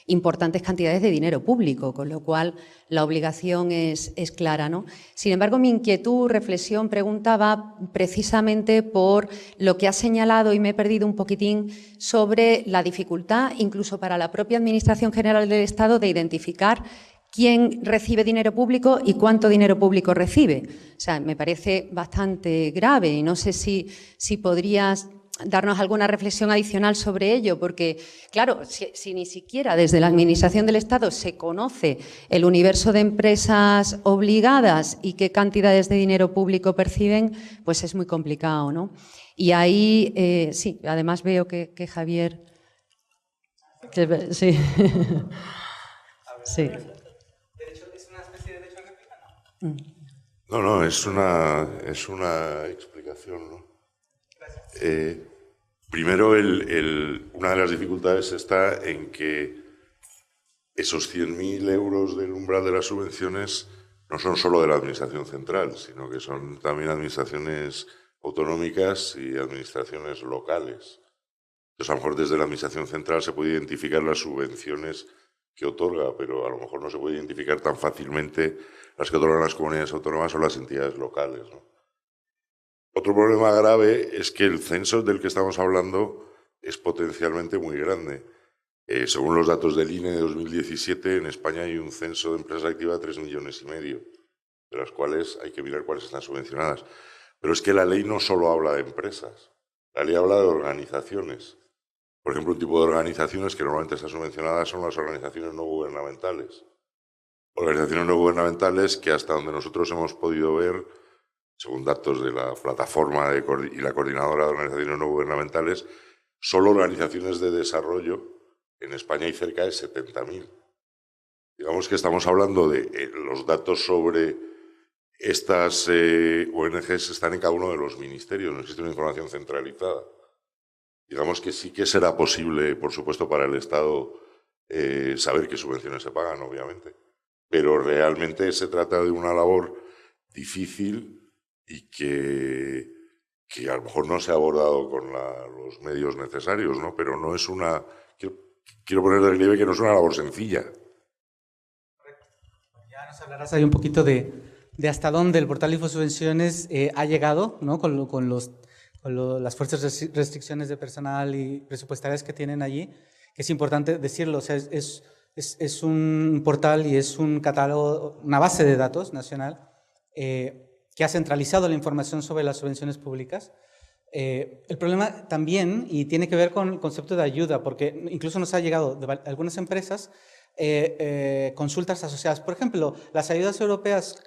importantes cantidades de dinero público, con lo cual la obligación es clara, ¿no? Sin embargo, mi inquietud, reflexión, pregunta va precisamente por lo que has señalado, y me he perdido un poquitín, sobre la dificultad, incluso para la propia Administración General del Estado, de identificar quién recibe dinero público y cuánto dinero público recibe. O sea, me parece bastante grave y no sé si podrías darnos alguna reflexión adicional sobre ello, porque, claro, si ni siquiera desde la Administración del Estado se conoce el universo de empresas obligadas y qué cantidades de dinero público perciben, pues es muy complicado, ¿no? Y ahí, sí, además veo que Javier... sí. Sí. ¿Es una especie de derecho a réplica? No, es una explicación, ¿no? Primero, una de las dificultades está en que esos 100.000 euros del umbral de las subvenciones no son solo de la Administración Central, sino que son también administraciones autonómicas y administraciones locales. Entonces, a lo mejor desde la Administración Central se puede identificar las subvenciones que otorga, pero a lo mejor no se puede identificar tan fácilmente las que otorgan las comunidades autónomas o las entidades locales, ¿no? Otro problema grave es que el censo del que estamos hablando es potencialmente muy grande. Según los datos del INE de 2017, en España hay un censo de empresas activas de 3,5 millones, de las cuales hay que mirar cuáles están subvencionadas. Pero es que la ley no solo habla de empresas, la ley habla de organizaciones. Por ejemplo, un tipo de organizaciones que normalmente están subvencionadas son las organizaciones no gubernamentales. Organizaciones no gubernamentales que hasta donde nosotros hemos podido ver, según datos de la plataforma y la coordinadora de organizaciones no gubernamentales, solo organizaciones de desarrollo en España hay cerca de 70.000. Digamos que estamos hablando de los datos sobre estas ONGs están en cada uno de los ministerios, no existe una información centralizada. Digamos que sí que será posible, por supuesto, para el Estado saber qué subvenciones se pagan, obviamente. Pero realmente se trata de una labor difícil y que a lo mejor no se ha abordado con los medios necesarios, ¿no? Pero no es una... Quiero poner de relieve que no es una labor sencilla. Ya nos hablarás ahí un poquito de hasta dónde el portal Infosubvenciones ha llegado, ¿no? con las fuertes restricciones de personal y presupuestarias que tienen allí, que es importante decirlo, o sea, es un portal y es un catálogo, una base de datos nacional que ha centralizado la información sobre las subvenciones públicas. El problema también, y tiene que ver con el concepto de ayuda, porque incluso nos ha llegado de algunas empresas consultas asociadas. Por ejemplo, las ayudas europeas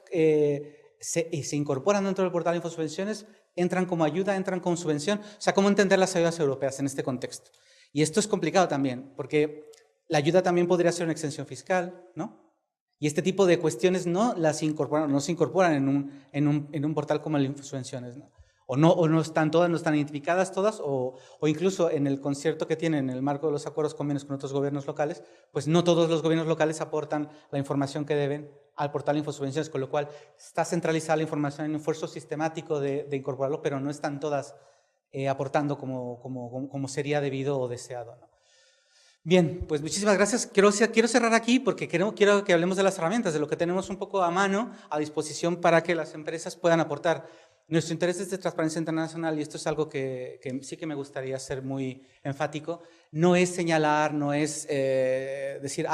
se incorporan dentro del portal Infosubvenciones, entran como ayuda, entran como subvención. O sea, ¿cómo entender las ayudas europeas en este contexto? Y esto es complicado también, porque la ayuda también podría ser una exención fiscal, ¿no? Y este tipo de cuestiones no se incorporan en un portal como el Infosubvenciones, ¿no? O no están todas, no están identificadas todas, o incluso en el concierto que tienen en el marco de los acuerdos convenios con otros gobiernos locales, pues no todos los gobiernos locales aportan la información que deben al portal Infosubvenciones, con lo cual está centralizada la información en un esfuerzo sistemático de incorporarlo, pero no están todas aportando como sería debido o deseado, ¿no? Bien, pues muchísimas gracias. Quiero cerrar aquí porque quiero que hablemos de las herramientas, de lo que tenemos un poco a mano, a disposición para que las empresas puedan aportar. Nuestro interés es de transparencia internacional, y esto es algo que sí que me gustaría ser muy enfático. No es señalar, no es decir,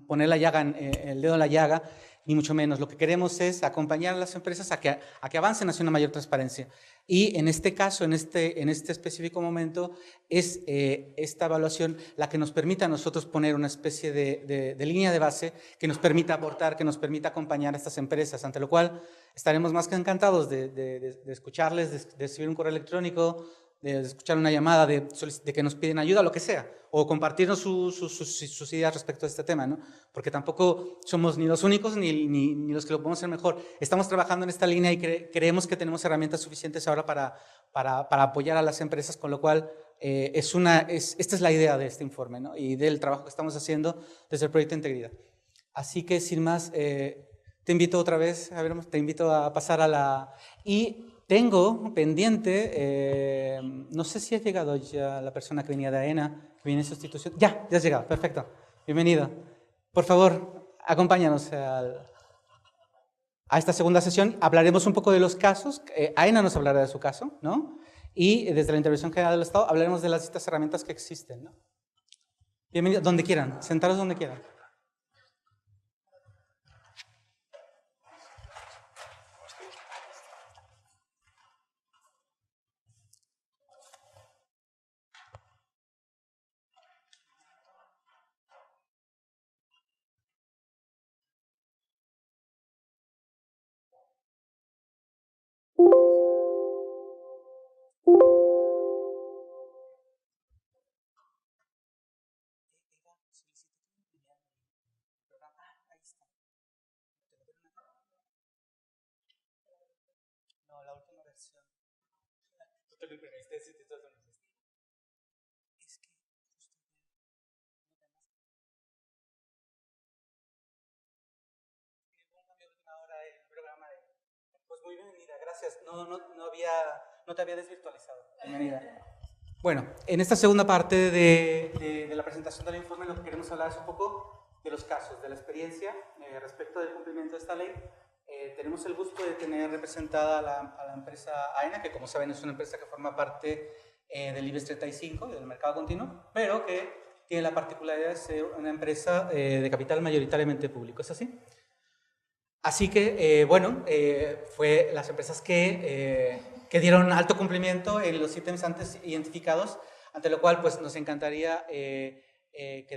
poner la llaga el dedo en la llaga, ni mucho menos. Lo que queremos es acompañar a las empresas a que avancen hacia una mayor transparencia. Y en este caso, en este específico momento, es esta evaluación la que nos permite a nosotros poner una especie de línea de base que nos permita aportar, que nos permita acompañar a estas empresas, ante lo cual estaremos más que encantados de escucharles, de recibir un correo electrónico, de escuchar una llamada, de que nos piden ayuda, lo que sea, o compartirnos sus ideas respecto a este tema, ¿no? Porque tampoco somos ni los únicos ni los que lo podemos hacer mejor. Estamos trabajando en esta línea y creemos que tenemos herramientas suficientes ahora para apoyar a las empresas, con lo cual esta es la idea de este informe, ¿no? Y del trabajo que estamos haciendo desde el Proyecto Integridad. Así que, sin más, te invito otra vez, te invito a pasar a la... Y tengo pendiente, no sé si ha llegado ya la persona que venía de AENA, que viene en sustitución. Ya has llegado, perfecto. Bienvenido. Por favor, acompáñanos a esta segunda sesión. Hablaremos un poco de los casos. AENA nos hablará de su caso, ¿no? Y desde la Intervención General del Estado hablaremos de las distintas herramientas que existen, ¿no? Bienvenido, donde quieran, sentaros donde quieran. No, la última versión. Tú te lo imprimiste, sí, te lo imprimiste. Es que justo hubo un cambio de última hora en el programa. Pues muy bienvenida, gracias. No te había desvirtualizado. Bienvenida. Bueno, en esta segunda parte de la presentación del informe, lo que queremos hablar es un poco de los casos, de la experiencia respecto del cumplimiento de esta ley. Tenemos el gusto de tener representada a la empresa AENA, que como saben es una empresa que forma parte del IBEX 35, del mercado continuo, pero que tiene la particularidad de ser una empresa de capital mayoritariamente público. ¿Es así? Así que, fue las empresas que dieron alto cumplimiento en los ítems antes identificados ante lo cual pues nos encantaría que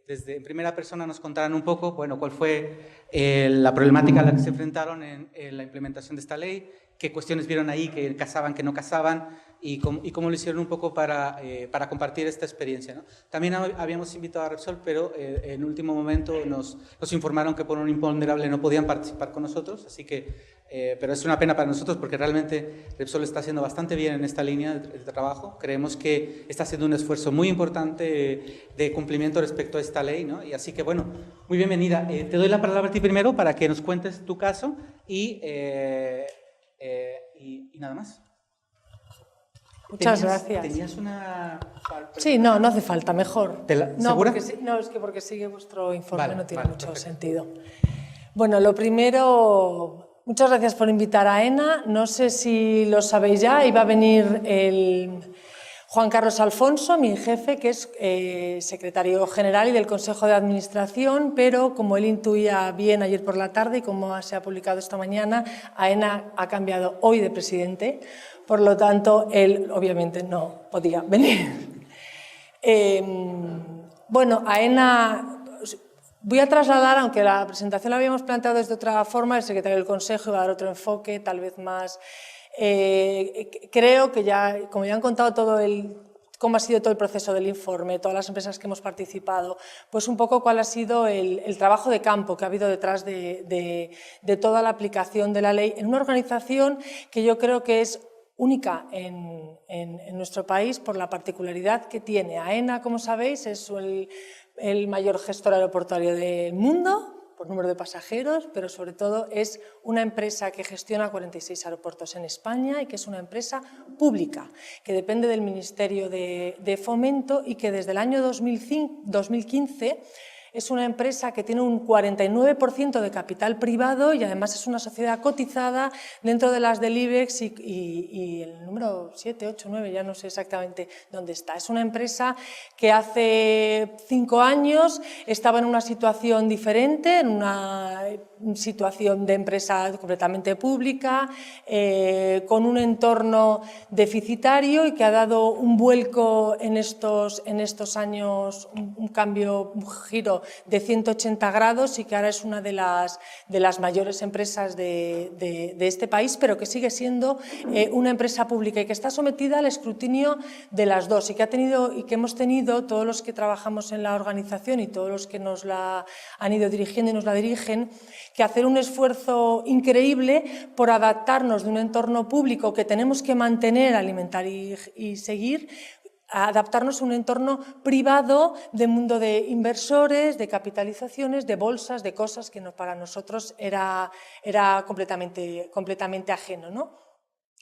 desde en primera persona nos contaran un poco, bueno, cuál fue la problemática a la que se enfrentaron en la implementación de esta ley, qué cuestiones vieron ahí que casaban, que no casaban, y cómo lo hicieron un poco para compartir esta experiencia, ¿no? También habíamos invitado a Repsol, pero en último momento nos informaron que por un imponderable no podían participar con nosotros, así que, pero es una pena para nosotros porque realmente Repsol está haciendo bastante bien en esta línea de trabajo. Creemos que está haciendo un esfuerzo muy importante de cumplimiento respecto a esta ley, ¿no? Y así que, bueno, muy bienvenida. Te doy la palabra a ti primero para que nos cuentes tu caso y nada más. Muchas gracias. ¿Tenías una...? Sí, no hace falta, mejor. ¿Segura? Es que porque sigue vuestro informe, Vale, no tiene vale, mucho perfecto. sentido. Bueno, lo primero, muchas gracias por invitar a AENA. No sé si lo sabéis ya, iba a venir el Juan Carlos Alfonso, mi jefe, que es secretario general y del Consejo de Administración, pero como él intuía bien ayer por la tarde y como se ha publicado esta mañana, AENA ha cambiado hoy de presidente. Por lo tanto, él obviamente no podía venir. Bueno, AENA, voy a trasladar, aunque la presentación la habíamos planteado desde otra forma, el secretario del Consejo iba a dar otro enfoque, tal vez más. Creo que ya, como ya han contado cómo ha sido todo el proceso del informe, todas las empresas que hemos participado, pues un poco cuál ha sido el trabajo de campo que ha habido detrás de toda la aplicación de la ley en una organización que yo creo que es única en nuestro país por la particularidad que tiene. AENA, como sabéis, es el mayor gestor aeroportuario del mundo por número de pasajeros, pero sobre todo es una empresa que gestiona 46 aeropuertos en España y que es una empresa pública, que depende del Ministerio de Fomento y que desde el año 2015 es una empresa que tiene un 49% de capital privado y además es una sociedad cotizada dentro de las del IBEX y el número 7, 8, 9, ya no sé exactamente dónde está. Es una empresa que hace 5 años estaba en una situación diferente, en una situación de empresa completamente pública, con un entorno deficitario y que ha dado un vuelco en estos años, un cambio, un giro de 180 grados y que ahora es una de las mayores empresas de este país, pero que sigue siendo una empresa pública y que está sometida al escrutinio de las dos y que hemos tenido todos los que trabajamos en la organización y todos los que nos la han ido dirigiendo y nos la dirigen, que hacer un esfuerzo increíble por adaptarnos de un entorno público que tenemos que mantener, alimentar y seguir, a adaptarnos a un entorno privado de mundo de inversores, de capitalizaciones, de bolsas, de cosas que para nosotros era completamente ajeno, ¿no?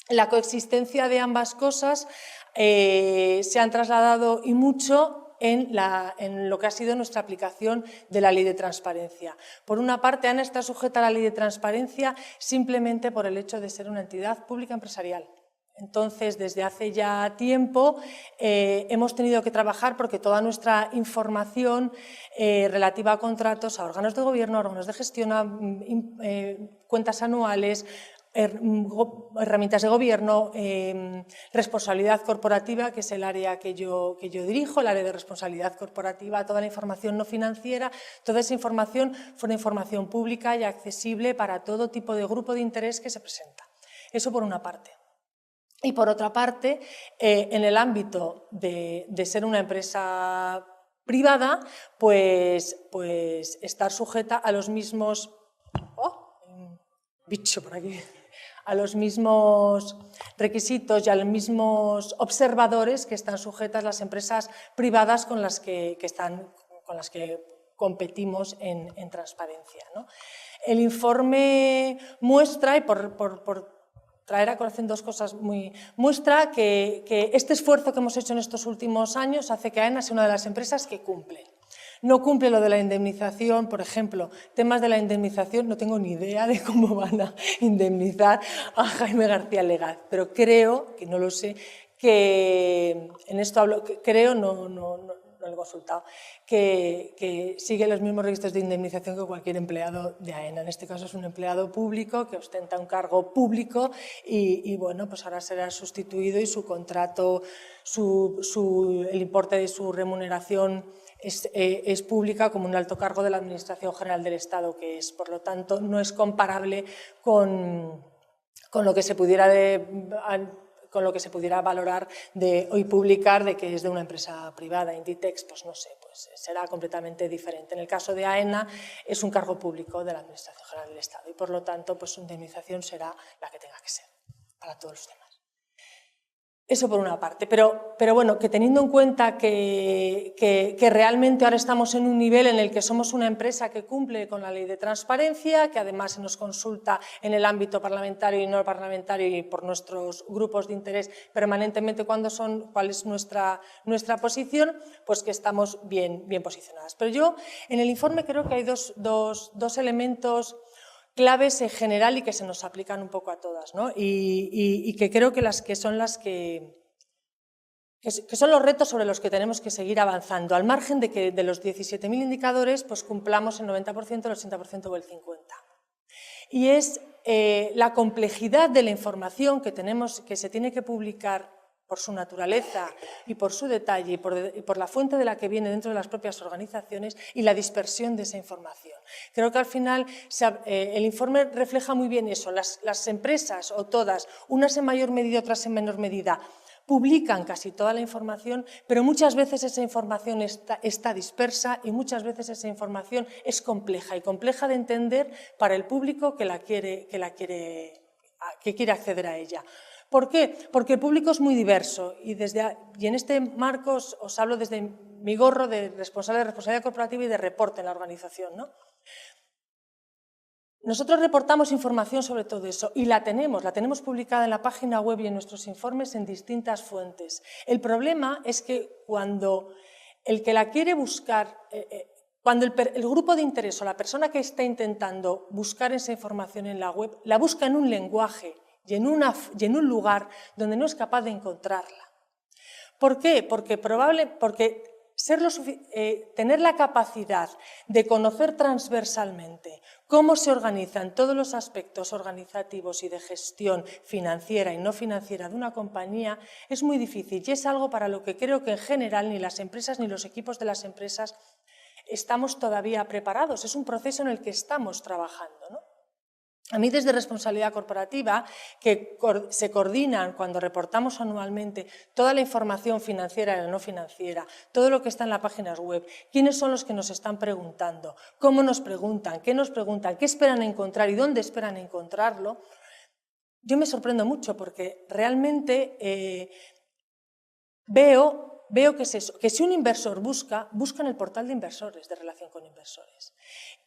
La coexistencia de ambas cosas se han trasladado y mucho en lo que ha sido nuestra aplicación de la Ley de Transparencia. Por una parte, AENA está sujeta a la Ley de Transparencia simplemente por el hecho de ser una entidad pública empresarial. Entonces, desde hace ya tiempo hemos tenido que trabajar porque toda nuestra información relativa a contratos, a órganos de gobierno, a órganos de gestión, a cuentas anuales, herramientas de gobierno, responsabilidad corporativa, que es el área que yo dirijo, el área de responsabilidad corporativa, toda la información no financiera, toda esa información fue una información pública y accesible para todo tipo de grupo de interés que se presenta. Eso por una parte. Y por otra parte, en el ámbito de ser una empresa privada, pues estar sujeta a los mismos... ¡Oh! Un bicho por aquí. A los mismos requisitos y a los mismos observadores que están sujetas las empresas privadas con las que competimos en transparencia, ¿no? El informe muestra, y por traer a colación dos cosas muestra que este esfuerzo que hemos hecho en estos últimos años hace que AENA sea una de las empresas que cumple. No cumple lo de la indemnización, por ejemplo, temas de la indemnización, no tengo ni idea de cómo van a indemnizar a Jaime García Legaz, pero creo, que no lo sé, que en esto hablo, creo, lo he consultado, que sigue los mismos requisitos de indemnización que cualquier empleado de AENA. En este caso es un empleado público que ostenta un cargo público y bueno, pues ahora será sustituido y su contrato, el importe de su remuneración es pública como un alto cargo de la Administración General del Estado que es. Por lo tanto, no es comparable con lo que se pudiera valorar hoy publicar de que es de una empresa privada. Inditex, pues no sé, pues será completamente diferente. En el caso de AENA es un cargo público de la Administración General del Estado y por lo tanto pues su indemnización será la que tenga que ser para todos los demás. Eso por una parte, pero bueno, que teniendo en cuenta que realmente ahora estamos en un nivel en el que somos una empresa que cumple con la ley de transparencia, que además se nos consulta en el ámbito parlamentario y no parlamentario y por nuestros grupos de interés permanentemente cuál es nuestra posición, pues que estamos bien posicionadas. Pero yo en el informe creo que hay dos elementos claves en general y que se nos aplican un poco a todas, ¿no? Y que creo que son los retos sobre los que tenemos que seguir avanzando, al margen de que de los 17.000 indicadores pues cumplamos el 90%, el 80% o el 50%. Y es la complejidad de la información que se tiene que publicar por su naturaleza y por su detalle y por la fuente de la que viene dentro de las propias organizaciones y la dispersión de esa información. Creo que al final el informe refleja muy bien eso. Las empresas, o todas, unas en mayor medida, otras en menor medida, publican casi toda la información, pero muchas veces esa información está dispersa y muchas veces esa información es compleja y compleja de entender para el público que quiere acceder a ella. ¿Por qué? Porque el público es muy diverso y en este marco os hablo desde mi gorro de responsabilidad corporativa y de reporte en la organización, ¿no? Nosotros reportamos información sobre todo eso y la tenemos publicada en la página web y en nuestros informes en distintas fuentes. El problema es que cuando el que la quiere buscar, cuando el grupo de interés o la persona que está intentando buscar esa información en la web, la busca en un lenguaje y en un lugar donde no es capaz de encontrarla. ¿Por qué? Porque tener la capacidad de conocer transversalmente cómo se organizan todos los aspectos organizativos y de gestión financiera y no financiera de una compañía es muy difícil y es algo para lo que creo que en general ni las empresas ni los equipos de las empresas estamos todavía preparados. Es un proceso en el que estamos trabajando, ¿no? A mí desde responsabilidad corporativa, que se coordinan cuando reportamos anualmente toda la información financiera y la no financiera, todo lo que está en las páginas web, quiénes son los que nos están preguntando, cómo nos preguntan, qué esperan encontrar y dónde esperan encontrarlo, yo me sorprendo mucho porque realmente veo que es eso, que si un inversor busca en el portal de inversores, de relación con inversores.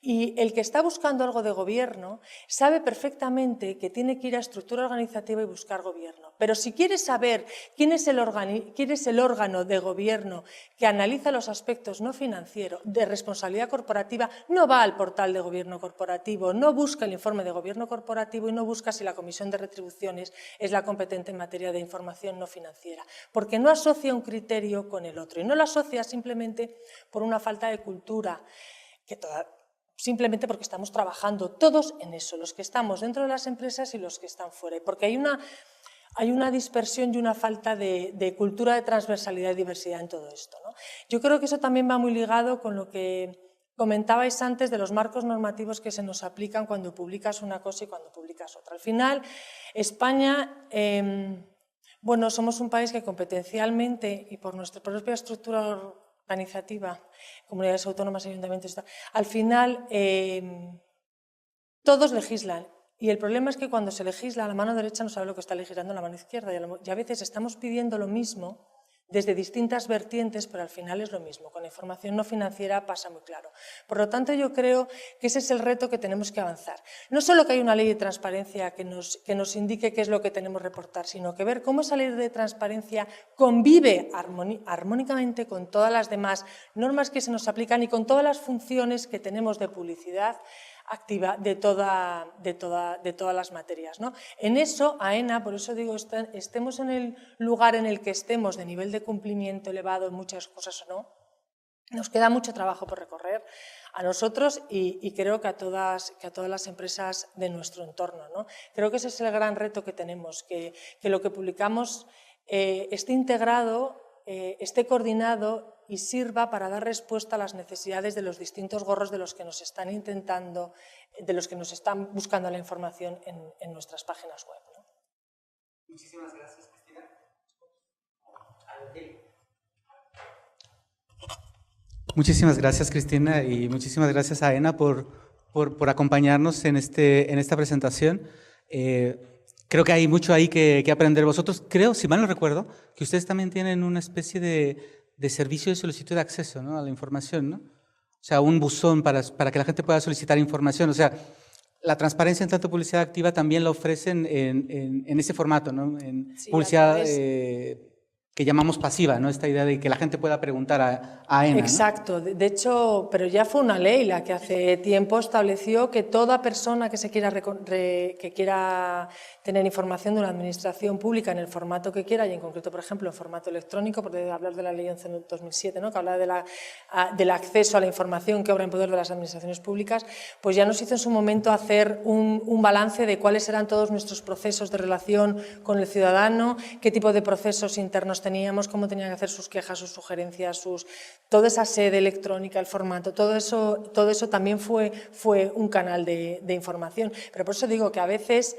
Y el que está buscando algo de gobierno sabe perfectamente que tiene que ir a estructura organizativa y buscar gobierno. Pero si quiere saber quién es el órgano de gobierno que analiza los aspectos no financieros de responsabilidad corporativa, no va al portal de gobierno corporativo, no busca el informe de gobierno corporativo y no busca si la comisión de retribuciones es la competente en materia de información no financiera, porque no asocia un criterio con el otro y no lo asocia simplemente por una falta de cultura, simplemente porque estamos trabajando todos en eso, los que estamos dentro de las empresas y los que están fuera, porque hay una dispersión y una falta de cultura de transversalidad y diversidad en todo esto, ¿no? Yo creo que eso también va muy ligado con lo que comentabais antes de los marcos normativos que se nos aplican cuando publicas una cosa y cuando publicas otra. Al final, España, bueno, somos un país que competencialmente y por nuestra propia estructura organizativa, comunidades autónomas, ayuntamientos, al final todos legislan y el problema es que cuando se legisla la mano derecha no sabe lo que está legislando la mano izquierda y a veces estamos pidiendo lo mismo desde distintas vertientes, pero al final es lo mismo. Con la información no financiera pasa muy claro. Por lo tanto, yo creo que ese es el reto que tenemos que avanzar. No solo que hay una ley de transparencia que nos indique qué es lo que tenemos que reportar, sino que ver cómo esa ley de transparencia convive armónicamente con todas las demás normas que se nos aplican y con todas las funciones que tenemos de publicidad activa de todas las materias, ¿no? En eso, AENA, por eso digo, estemos en el lugar en el que estemos de nivel de cumplimiento elevado en muchas cosas o no, Nos queda mucho trabajo por recorrer a nosotros y creo que a todas las empresas de nuestro entorno, ¿no? Creo que ese es el gran reto que tenemos, que lo que publicamos esté integrado, esté coordinado y sirva para dar respuesta a las necesidades de los distintos gorros de los que nos están intentando, de los que nos están buscando la información en nuestras páginas web, ¿no? Muchísimas gracias, Cristina. Muchísimas gracias, Cristina, y muchísimas gracias a AENA por acompañarnos en esta presentación. Creo que hay mucho ahí que aprender vosotros. Creo, si mal no recuerdo, que ustedes también tienen una especie de servicio de solicitud de acceso, ¿no?, a la información, ¿no? O sea, un buzón para que la gente pueda solicitar información. O sea, la transparencia en tanto publicidad activa también la ofrecen en ese formato, ¿no? En sí, publicidad que llamamos pasiva, ¿no? Esta idea de que la gente pueda preguntar a AENA, exacto. ¿No? De hecho, pero ya fue una ley la que hace tiempo estableció que toda persona que quiera tener información de una administración pública en el formato que quiera, y en concreto, por ejemplo, en formato electrónico, porque hablar de la ley 11 de 2007, ¿no?, que habla del acceso a la información que obra en poder de las administraciones públicas, pues ya nos hizo en su momento hacer un balance de cuáles eran todos nuestros procesos de relación con el ciudadano, qué tipo de procesos internos teníamos, cómo tenían que hacer sus quejas, sus sugerencias, toda esa sede electrónica, el formato, todo eso también fue un canal de información. Pero por eso digo que a veces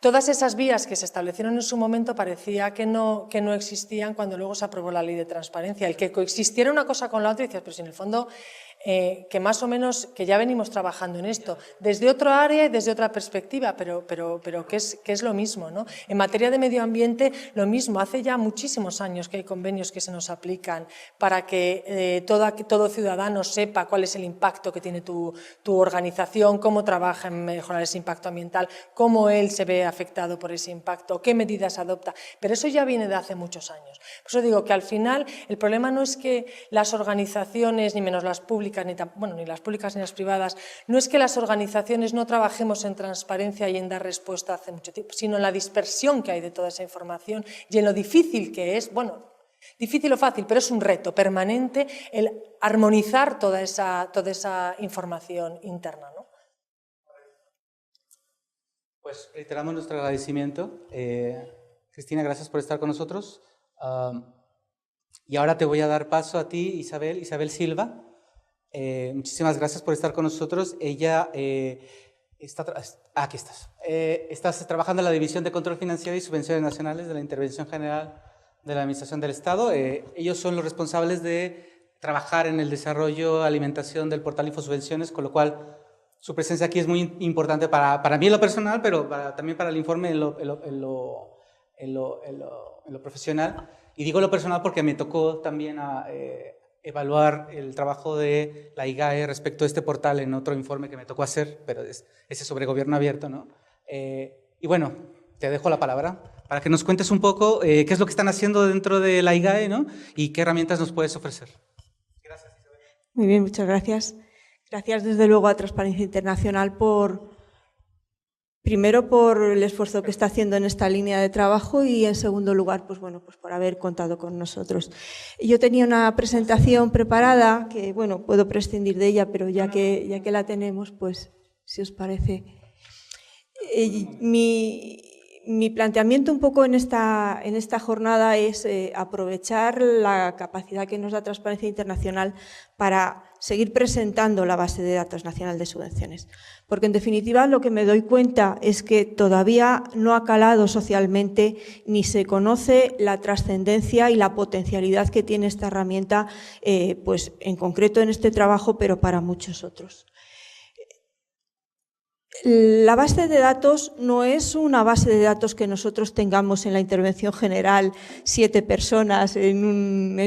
todas esas vías que se establecieron en su momento parecía que no existían cuando luego se aprobó la ley de transparencia. El que coexistiera una cosa con la otra, y decías, pero si en el fondo que más o menos, que ya venimos trabajando en esto, desde otro área y desde otra perspectiva, pero que es lo mismo, ¿no? En materia de medio ambiente, lo mismo. Hace ya muchísimos años que hay convenios que se nos aplican para que todo ciudadano sepa cuál es el impacto que tiene tu organización, cómo trabaja en mejorar ese impacto ambiental, cómo él se ve afectado por ese impacto, qué medidas adopta. Pero eso ya viene de hace muchos años. Por eso digo que al final el problema no es que las organizaciones, ni menos las públicas, ni las públicas ni las privadas, no es que las organizaciones no trabajemos en transparencia y en dar respuesta hace mucho tiempo, sino en la dispersión que hay de toda esa información y en lo difícil que es, bueno, difícil o fácil, pero es un reto permanente el armonizar toda esa información interna, ¿no? Pues reiteramos nuestro agradecimiento. Cristina, gracias por estar con nosotros. Y ahora te voy a dar paso a ti, Isabel Silva. Muchísimas gracias por estar con nosotros. Ella aquí estás. Estás trabajando en la División de Control Financiero y Subvenciones Nacionales de la Intervención General de la Administración del Estado. Ellos son los responsables de trabajar en el desarrollo, alimentación del portal Infosubvenciones, con lo cual su presencia aquí es muy importante para mí en lo personal, pero también para el informe en lo profesional. Y digo lo personal porque me tocó también evaluar el trabajo de la IGAE respecto a este portal en otro informe que me tocó hacer, pero ese sobre gobierno abierto, ¿no? Y bueno, te dejo la palabra para que nos cuentes un poco qué es lo que están haciendo dentro de la IGAE, ¿no?, y qué herramientas nos puedes ofrecer. Gracias, Isabel. Muy bien, muchas gracias. Gracias desde luego a Transparencia Internacional primero por el esfuerzo que está haciendo en esta línea de trabajo y en segundo lugar, pues bueno, pues por haber contado con nosotros. Yo tenía una presentación preparada que, bueno, puedo prescindir de ella, pero ya que la tenemos, pues si os parece. Mi planteamiento un poco en esta jornada es aprovechar la capacidad que nos da Transparencia Internacional para seguir presentando la base de datos nacional de subvenciones. Porque en definitiva lo que me doy cuenta es que todavía no ha calado socialmente ni se conoce la trascendencia y la potencialidad que tiene esta herramienta, pues en concreto en este trabajo, pero para muchos otros. La base de datos no es una base de datos que nosotros tengamos en la intervención general 7 personas en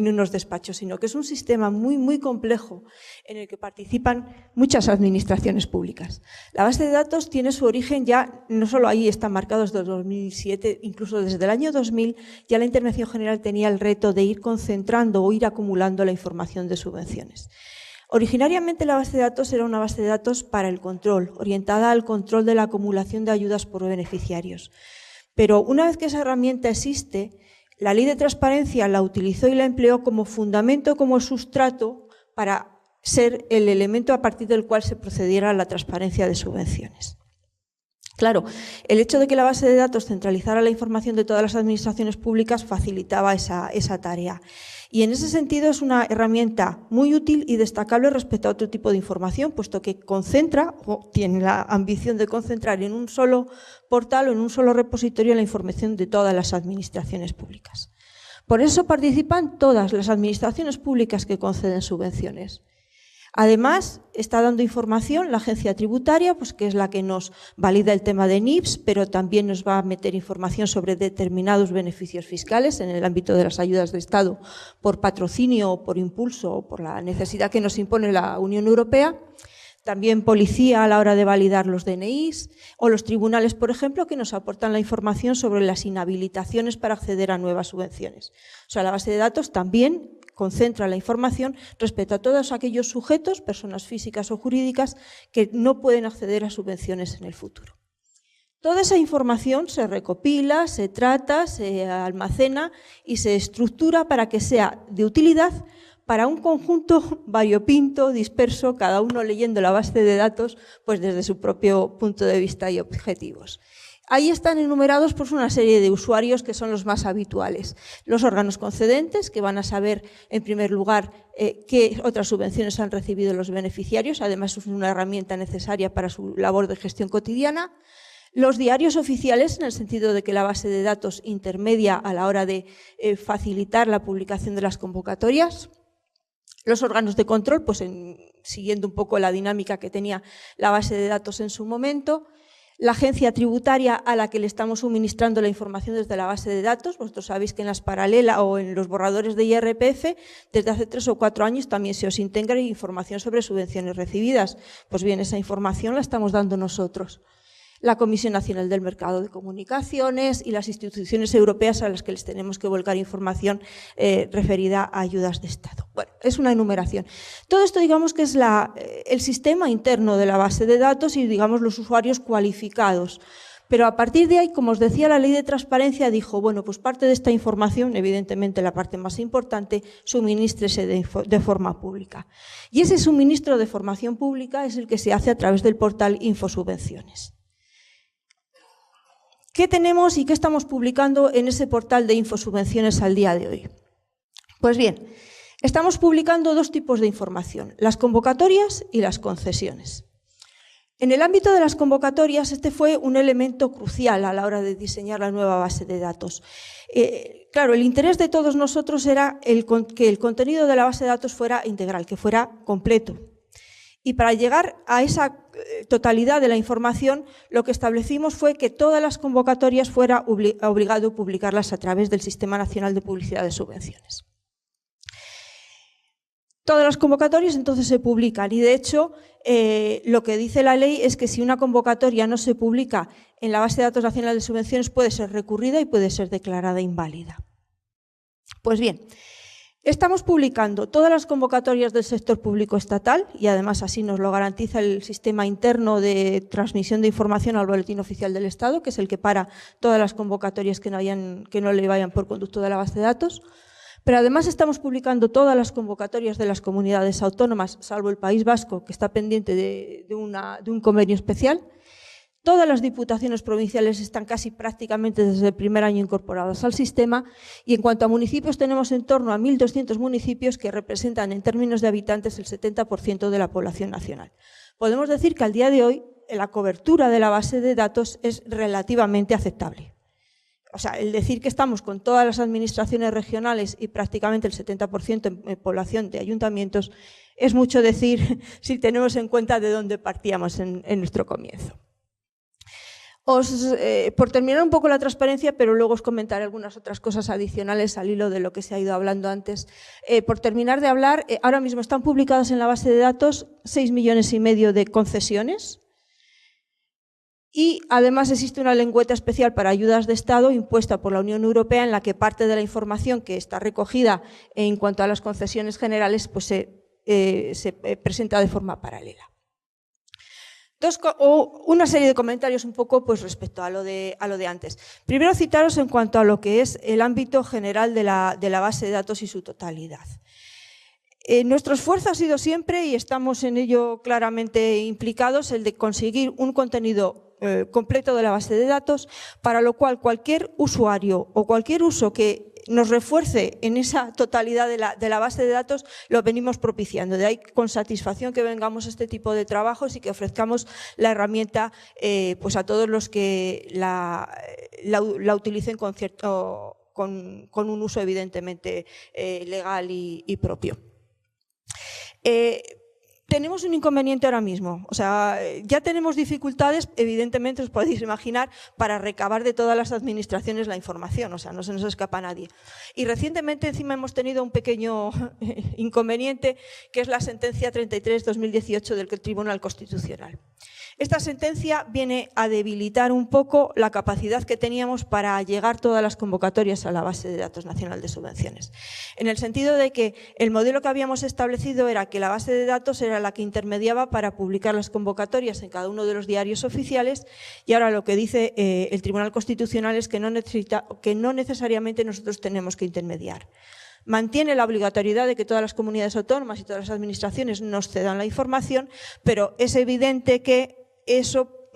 unos despachos, sino que es un sistema muy, muy complejo en el que participan muchas administraciones públicas. La base de datos tiene su origen ya, no solo ahí está marcado desde el 2007, incluso desde el año 2000 ya la intervención general tenía el reto de ir concentrando o ir acumulando la información de subvenciones. Originariamente la base de datos era una base de datos para el control, orientada al control de la acumulación de ayudas por beneficiarios. Pero una vez que esa herramienta existe, La Ley de Transparencia la utilizó y la empleó como fundamento, como sustrato para ser el elemento a partir del cual se procediera a la transparencia de subvenciones. Claro, el hecho de que la base de datos centralizara la información de todas las administraciones públicas facilitaba esa tarea. Y en ese sentido es una herramienta muy útil y destacable respecto a otro tipo de información, puesto que concentra, o tiene la ambición de concentrar en un solo portal o en un solo repositorio la información de todas las administraciones públicas. Por eso participan todas las administraciones públicas que conceden subvenciones. Además, está dando información la agencia tributaria, pues que es la que nos valida el tema de NIPS, pero también nos va a meter información sobre determinados beneficios fiscales en el ámbito de las ayudas de Estado por patrocinio o por impulso o por la necesidad que nos impone la Unión Europea. También policía a la hora de validar los DNIs o los tribunales, por ejemplo, que nos aportan la información sobre las inhabilitaciones para acceder a nuevas subvenciones. O sea, la base de datos también concentra la información respecto a todos aquellos sujetos, personas físicas o jurídicas, que no pueden acceder a subvenciones en el futuro. Toda esa información se recopila, se trata, se almacena y se estructura para que sea de utilidad para un conjunto variopinto, disperso, cada uno leyendo la base de datos pues desde su propio punto de vista y objetivos. Ahí están enumerados pues, una serie de usuarios que son los más habituales. Los órganos concedentes, que van a saber, en primer lugar, qué otras subvenciones han recibido los beneficiarios, además es una herramienta necesaria para su labor de gestión cotidiana. Los diarios oficiales, en el sentido de que la base de datos intermedia a la hora de facilitar la publicación de las convocatorias. Los órganos de control, pues siguiendo un poco la dinámica que tenía la base de datos en su momento. La agencia tributaria a la que le estamos suministrando la información desde la base de datos. Vosotros sabéis que en las paralelas o en los borradores de IRPF, desde hace 3 o 4 años también se os integra información sobre subvenciones recibidas. Pues bien, esa información la estamos dando nosotros. La Comisión Nacional del Mercado de Comunicaciones y las instituciones europeas a las que les tenemos que volcar información referida a ayudas de Estado. Bueno, es una enumeración. Todo esto, digamos que es el sistema interno de la base de datos y, digamos, los usuarios cualificados. Pero a partir de ahí, como os decía, la Ley de Transparencia dijo, bueno, pues parte de esta información, evidentemente la parte más importante, suministrese de forma pública. Y ese suministro de formación pública es el que se hace a través del portal Infosubvenciones. ¿Qué tenemos y qué estamos publicando en ese portal de Infosubvenciones al día de hoy? Pues bien, estamos publicando 2 tipos de información, las convocatorias y las concesiones. En el ámbito de las convocatorias, este fue un elemento crucial a la hora de diseñar la nueva base de datos. Claro, el interés de todos nosotros era que el contenido de la base de datos fuera integral, que fuera completo. Y para llegar a esa totalidad de la información, lo que establecimos fue que todas las convocatorias fuera obligado publicarlas a través del Sistema Nacional de Publicidad de Subvenciones. Todas las convocatorias entonces se publican y, de hecho, lo que dice la ley es que si una convocatoria no se publica en la base de datos nacional de subvenciones puede ser recurrida y puede ser declarada inválida. Pues bien, estamos publicando todas las convocatorias del sector público estatal y además así nos lo garantiza el sistema interno de transmisión de información al Boletín Oficial del Estado, que es el que para todas las convocatorias que no le vayan por conducto de la base de datos. Pero además estamos publicando todas las convocatorias de las comunidades autónomas, salvo el País Vasco, que está pendiente de un convenio especial. Todas las diputaciones provinciales están casi prácticamente desde el primer año incorporadas al sistema y en cuanto a municipios tenemos en torno a 1.200 municipios que representan en términos de habitantes el 70% de la población nacional. Podemos decir que al día de hoy la cobertura de la base de datos es relativamente aceptable. O sea, el decir que estamos con todas las administraciones regionales y prácticamente el 70% en población de ayuntamientos es mucho decir si tenemos en cuenta de dónde partíamos en nuestro comienzo. Por terminar un poco la transparencia, pero luego os comentaré algunas otras cosas adicionales al hilo de lo que se ha ido hablando antes. Por terminar de hablar, ahora mismo están publicadas en la base de datos 6,5 millones de concesiones y además existe una lengüeta especial para ayudas de Estado impuesta por la Unión Europea en la que parte de la información que está recogida en cuanto a las concesiones generales pues se presenta de forma paralela. Una serie de comentarios un poco pues, respecto a lo de antes. Primero citaros en cuanto a lo que es el ámbito general de la base de datos y su totalidad. Nuestro esfuerzo ha sido siempre, y estamos en ello claramente implicados, el de conseguir un contenido completo de la base de datos, para lo cual cualquier usuario o cualquier uso que nos refuerce en esa totalidad de la base de datos, lo venimos propiciando. De ahí con satisfacción que vengamos a este tipo de trabajos y que ofrezcamos la herramienta pues a todos los que la utilicen con un uso evidentemente legal y propio. Tenemos un inconveniente ahora mismo, o sea, ya tenemos dificultades, evidentemente os podéis imaginar, para recabar de todas las administraciones la información, o sea, no se nos escapa a nadie. Y recientemente encima hemos tenido un pequeño inconveniente, que es la sentencia 33/2018 del Tribunal Constitucional. Esta sentencia viene a debilitar un poco la capacidad que teníamos para llegar todas las convocatorias a la base de datos nacional de subvenciones, en el sentido de que el modelo que habíamos establecido era que la base de datos era la que intermediaba para publicar las convocatorias en cada uno de los diarios oficiales, y ahora lo que dice el Tribunal Constitucional es que no necesariamente nosotros tenemos que intermediar. Mantiene la obligatoriedad de que todas las comunidades autónomas y todas las administraciones nos cedan la información, pero es evidente que eso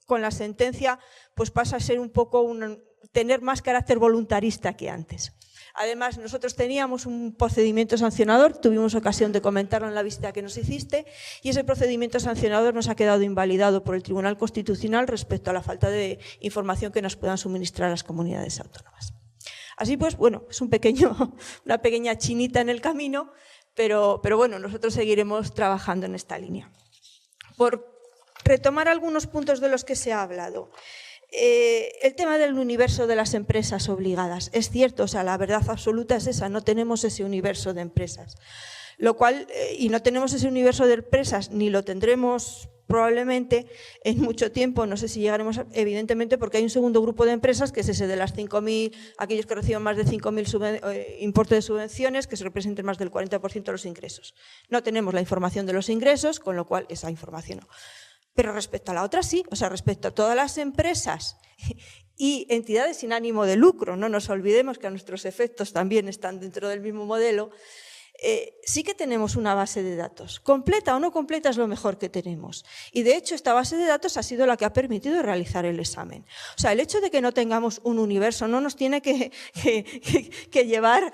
con la sentencia pues pasa a ser un poco tener más carácter voluntarista que antes. Además, nosotros teníamos un procedimiento sancionador, tuvimos ocasión de comentarlo en la visita que nos hiciste, y ese procedimiento sancionador nos ha quedado invalidado por el Tribunal Constitucional respecto a la falta de información que nos puedan suministrar las comunidades autónomas. Así pues, bueno, es una pequeña chinita en el camino, pero bueno, nosotros seguiremos trabajando en esta línea. Por retomar algunos puntos de los que se ha hablado. El tema del universo de las empresas obligadas. Es cierto, o sea, la verdad absoluta es esa, no tenemos ese universo de empresas. Lo cual, y no tenemos ese universo de empresas, ni lo tendremos probablemente en mucho tiempo, no sé si llegaremos, evidentemente, porque hay un segundo grupo de empresas, que es ese de las 5.000, aquellos que reciban más de 5.000 importe de subvenciones, que se representen más del 40% de los ingresos. No tenemos la información de los ingresos, con lo cual esa información no. Pero respecto a la otra sí, o sea, respecto a todas las empresas y entidades sin ánimo de lucro, no nos olvidemos que a nuestros efectos también están dentro del mismo modelo, sí que tenemos una base de datos. Completa o no completa es lo mejor que tenemos. Y de hecho esta base de datos ha sido la que ha permitido realizar el examen. O sea, el hecho de que no tengamos un universo no nos tiene que llevar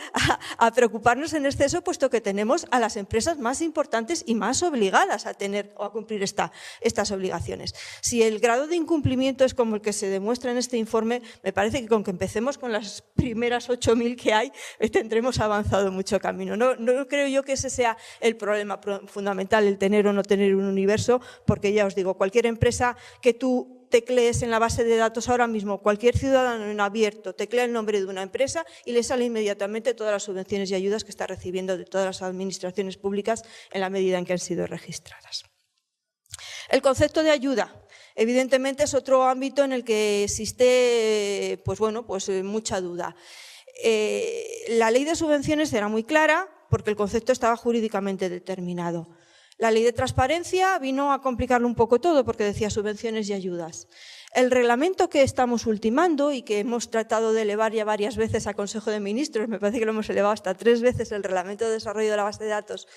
a preocuparnos en exceso, puesto que tenemos a las empresas más importantes y más obligadas a tener o a cumplir estas obligaciones. Si el grado de incumplimiento es como el que se demuestra en este informe, me parece que con que empecemos con las primeras 8.000 que hay, tendremos avanzado mucho camino. No creo yo que ese sea el problema fundamental, el tener o no tener un universo, porque ya os digo, cualquier empresa que tú teclees en la base de datos ahora mismo, cualquier ciudadano en abierto teclea el nombre de una empresa y le sale inmediatamente todas las subvenciones y ayudas que está recibiendo de todas las administraciones públicas en la medida en que han sido registradas. El concepto de ayuda, evidentemente, es otro ámbito en el que existe mucha duda. La ley de subvenciones era muy clara porque el concepto estaba jurídicamente determinado. La ley de transparencia vino a complicarlo un poco todo porque decía subvenciones y ayudas. El reglamento que estamos ultimando y que hemos tratado de elevar ya varias veces a Consejo de Ministros, me parece que lo hemos elevado hasta 3 veces, el reglamento de desarrollo de la base de datos,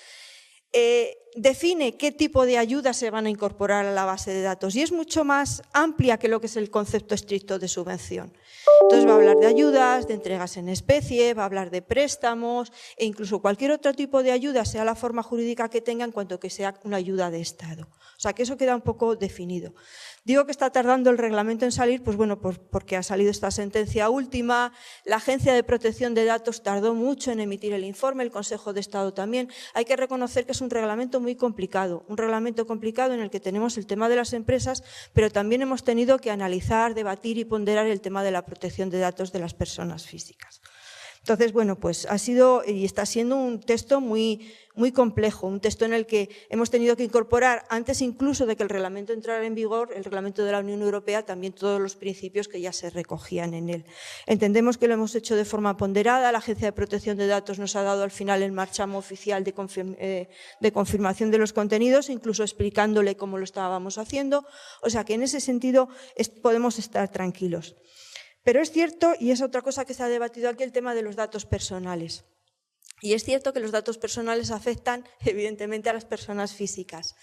define qué tipo de ayudas se van a incorporar a la base de datos y es mucho más amplia que lo que es el concepto estricto de subvención. Entonces va a hablar de ayudas, de entregas en especie, va a hablar de préstamos e incluso cualquier otro tipo de ayuda, sea la forma jurídica que tenga, en cuanto que sea una ayuda de Estado. O sea que eso queda un poco definido. Digo que está tardando el reglamento en salir, pues bueno, porque ha salido esta sentencia última, la Agencia de Protección de Datos tardó mucho en emitir el informe, el Consejo de Estado también. Hay que reconocer que es un reglamento muy complicado, en el que tenemos el tema de las empresas, pero también hemos tenido que analizar, debatir y ponderar el tema de la protección de datos de las personas físicas. Entonces, bueno, pues ha sido y está siendo un texto muy complejo, un texto en el que hemos tenido que incorporar, antes incluso de que el reglamento entrara en vigor, el reglamento de la Unión Europea, también todos los principios que ya se recogían en él. Entendemos que lo hemos hecho de forma ponderada, la Agencia de Protección de Datos nos ha dado al final el marchamo oficial de confirmación de los contenidos, incluso explicándole cómo lo estábamos haciendo, o sea que en ese sentido podemos estar tranquilos. Pero es cierto, y es otra cosa que se ha debatido aquí, el tema de los datos personales. Y es cierto que los datos personales afectan, evidentemente, a las personas físicas.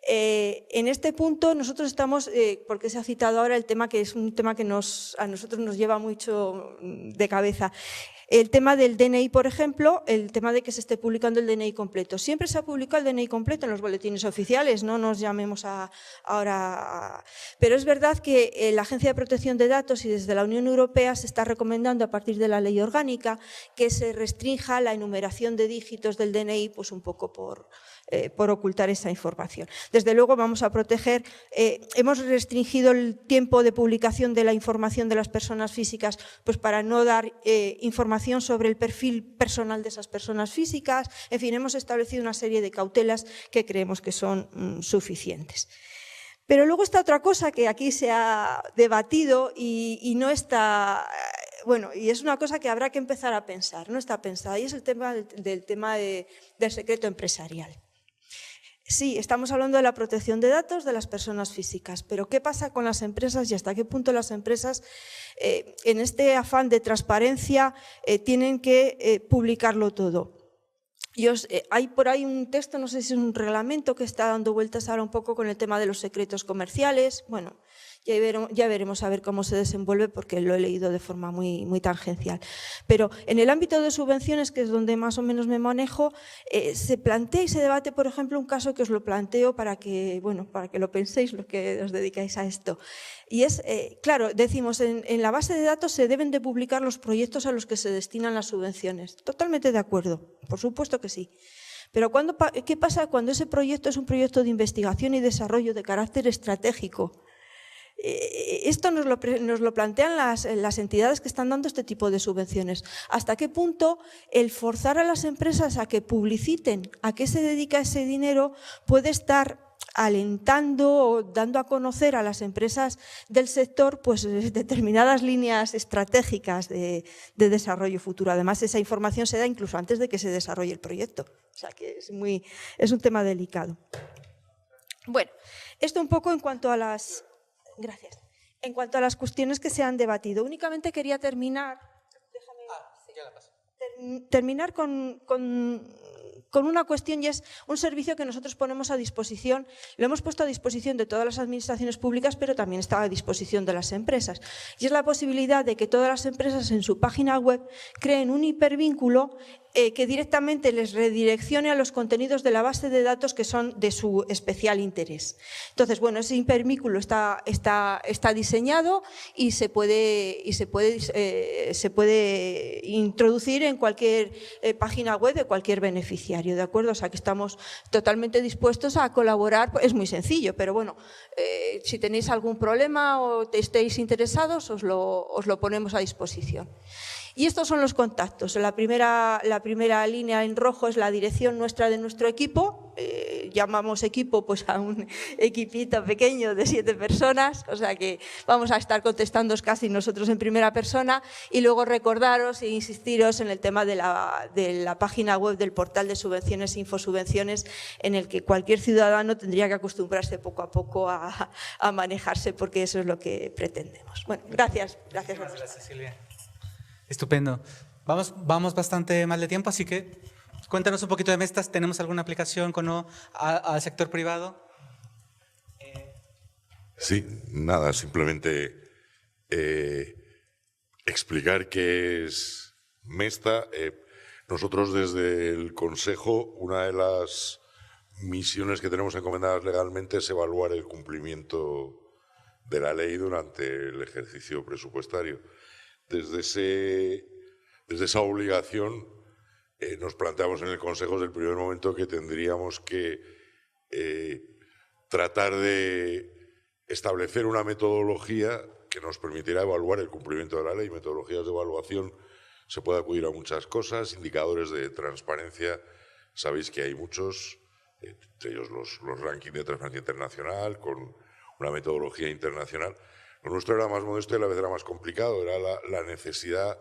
En este punto nosotros estamos, porque se ha citado ahora el tema que es un tema que a nosotros nos lleva mucho de cabeza, el tema del DNI, por ejemplo, el tema de que se esté publicando el DNI completo. Siempre se ha publicado el DNI completo en los boletines oficiales, no nos llamemos ahora. Pero es verdad que la Agencia de Protección de Datos y desde la Unión Europea se está recomendando a partir de la ley orgánica que se restrinja la enumeración de dígitos del DNI, pues un poco por ocultar esa información. Desde luego vamos a proteger, hemos restringido el tiempo de publicación de la información de las personas físicas pues para no dar información sobre el perfil personal de esas personas físicas. En fin, hemos establecido una serie de cautelas que creemos que son suficientes. Pero luego está otra cosa que aquí se ha debatido y no está, bueno, y es una cosa que habrá que empezar a pensar, no está pensada, y es el tema del secreto empresarial. Sí, estamos hablando de la protección de datos de las personas físicas, pero ¿qué pasa con las empresas y hasta qué punto las empresas, en este afán de transparencia, tienen que publicarlo todo? Hay por ahí un texto, no sé si es un reglamento que está dando vueltas ahora un poco con el tema de los secretos comerciales. Bueno, ya veremos a ver cómo se desenvuelve porque lo he leído de forma muy tangencial. Pero en el ámbito de subvenciones, que es donde más o menos me manejo, se plantea y se debate, por ejemplo, un caso que os lo planteo para que lo penséis, los que os dedicáis a esto. Y es, claro, decimos, en la base de datos se deben de publicar los proyectos a los que se destinan las subvenciones. Totalmente de acuerdo, por supuesto que sí. Pero ¿qué pasa cuando ese proyecto es un proyecto de investigación y desarrollo de carácter estratégico? Esto nos lo plantean las entidades que están dando este tipo de subvenciones. ¿Hasta qué punto el forzar a las empresas a que publiciten a qué se dedica ese dinero puede estar alentando o dando a conocer a las empresas del sector pues determinadas líneas estratégicas de desarrollo futuro? Además, esa información se da incluso antes de que se desarrolle el proyecto. O sea que es un tema delicado. Bueno, esto un poco en cuanto a las... Gracias. En cuanto a las cuestiones que se han debatido, únicamente quería terminar con una cuestión, y es un servicio que nosotros ponemos a disposición, lo hemos puesto a disposición de todas las administraciones públicas, pero también está a disposición de las empresas. Y es la posibilidad de que todas las empresas en su página web creen un hipervínculo que directamente les redireccione a los contenidos de la base de datos que son de su especial interés. Entonces, bueno, ese hipervínculo está diseñado y se puede introducir en cualquier página web de cualquier beneficiario, ¿de acuerdo? O sea, que estamos totalmente dispuestos a colaborar. Es muy sencillo, pero bueno, si tenéis algún problema o estéis interesados, os lo ponemos a disposición. Y estos son los contactos. La primera línea en rojo es la dirección nuestra de nuestro equipo. Llamamos equipo pues a un equipito pequeño de 7 personas, o sea que vamos a estar contestando casi nosotros en primera persona. Y luego recordaros e insistiros en el tema de la página web del portal de subvenciones, Infosubvenciones, en el que cualquier ciudadano tendría que acostumbrarse poco a poco a manejarse, porque eso es lo que pretendemos. Bueno, gracias. Gracias, Silvia. Estupendo. Vamos bastante mal de tiempo, así que cuéntanos un poquito de Mestas. ¿Tenemos alguna aplicación al sector privado? Sí, nada, simplemente explicar qué es Mesta. Nosotros desde el Consejo, una de las misiones que tenemos encomendadas legalmente es evaluar el cumplimiento de la ley durante el ejercicio presupuestario. Desde esa obligación nos planteamos en el Consejo desde el primer momento que tendríamos que tratar de establecer una metodología que nos permitiera evaluar el cumplimiento de la ley. Metodologías de evaluación se puede acudir a muchas cosas, indicadores de transparencia, sabéis que hay muchos, entre ellos los rankings de transparencia internacional, con una metodología internacional. Lo nuestro era más modesto y a la vez era más complicado, era la necesidad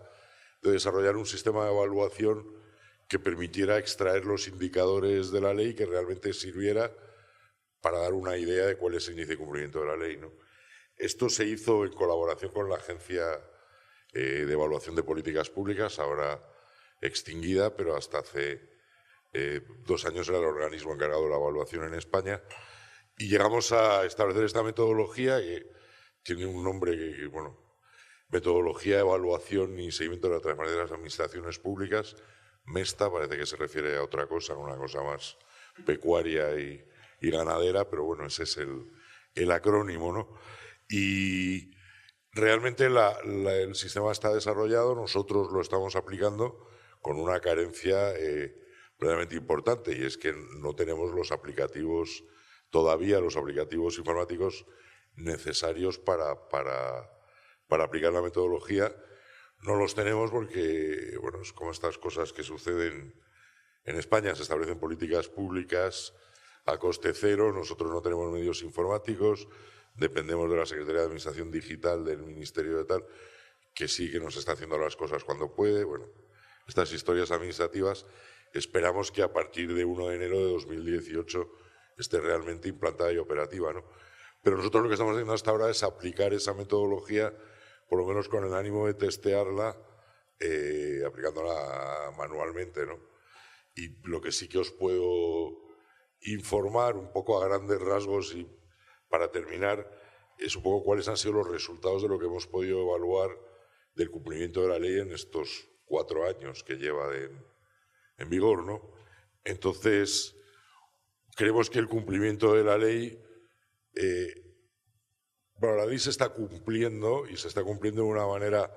de desarrollar un sistema de evaluación que permitiera extraer los indicadores de la ley que realmente sirviera para dar una idea de cuál es el índice de cumplimiento de la ley, ¿no? Esto se hizo en colaboración con la Agencia de Evaluación de Políticas Públicas, ahora extinguida, pero hasta hace 2 años era el organismo encargado de la evaluación en España, y llegamos a establecer esta metodología que tiene un nombre que bueno, Metodología de Evaluación y Seguimiento de la Transparencia de las Administraciones Públicas, MESTA, parece que se refiere a otra cosa, una cosa más pecuaria y ganadera, pero bueno, ese es el acrónimo, ¿no? Y realmente el sistema está desarrollado, nosotros lo estamos aplicando con una carencia realmente importante, y es que no tenemos los aplicativos, todavía los aplicativos informáticos necesarios para aplicar la metodología. No los tenemos porque, bueno, es como estas cosas que suceden en España, se establecen políticas públicas a coste cero, nosotros no tenemos medios informáticos, dependemos de la Secretaría de Administración Digital del Ministerio de tal, que sí que nos está haciendo las cosas cuando puede. Bueno, estas historias administrativas, esperamos que a partir de 1 de enero de 2018 esté realmente implantada y operativa, ¿no? Pero nosotros lo que estamos haciendo hasta ahora es aplicar esa metodología, por lo menos con el ánimo de testearla, aplicándola manualmente, ¿no? Y lo que sí que os puedo informar un poco a grandes rasgos y para terminar es un poco cuáles han sido los resultados de lo que hemos podido evaluar del cumplimiento de la ley en estos 4 años que lleva en vigor, ¿no? Entonces, creemos que el cumplimiento de la ley, bueno, la ley se está cumpliendo y se está cumpliendo de una manera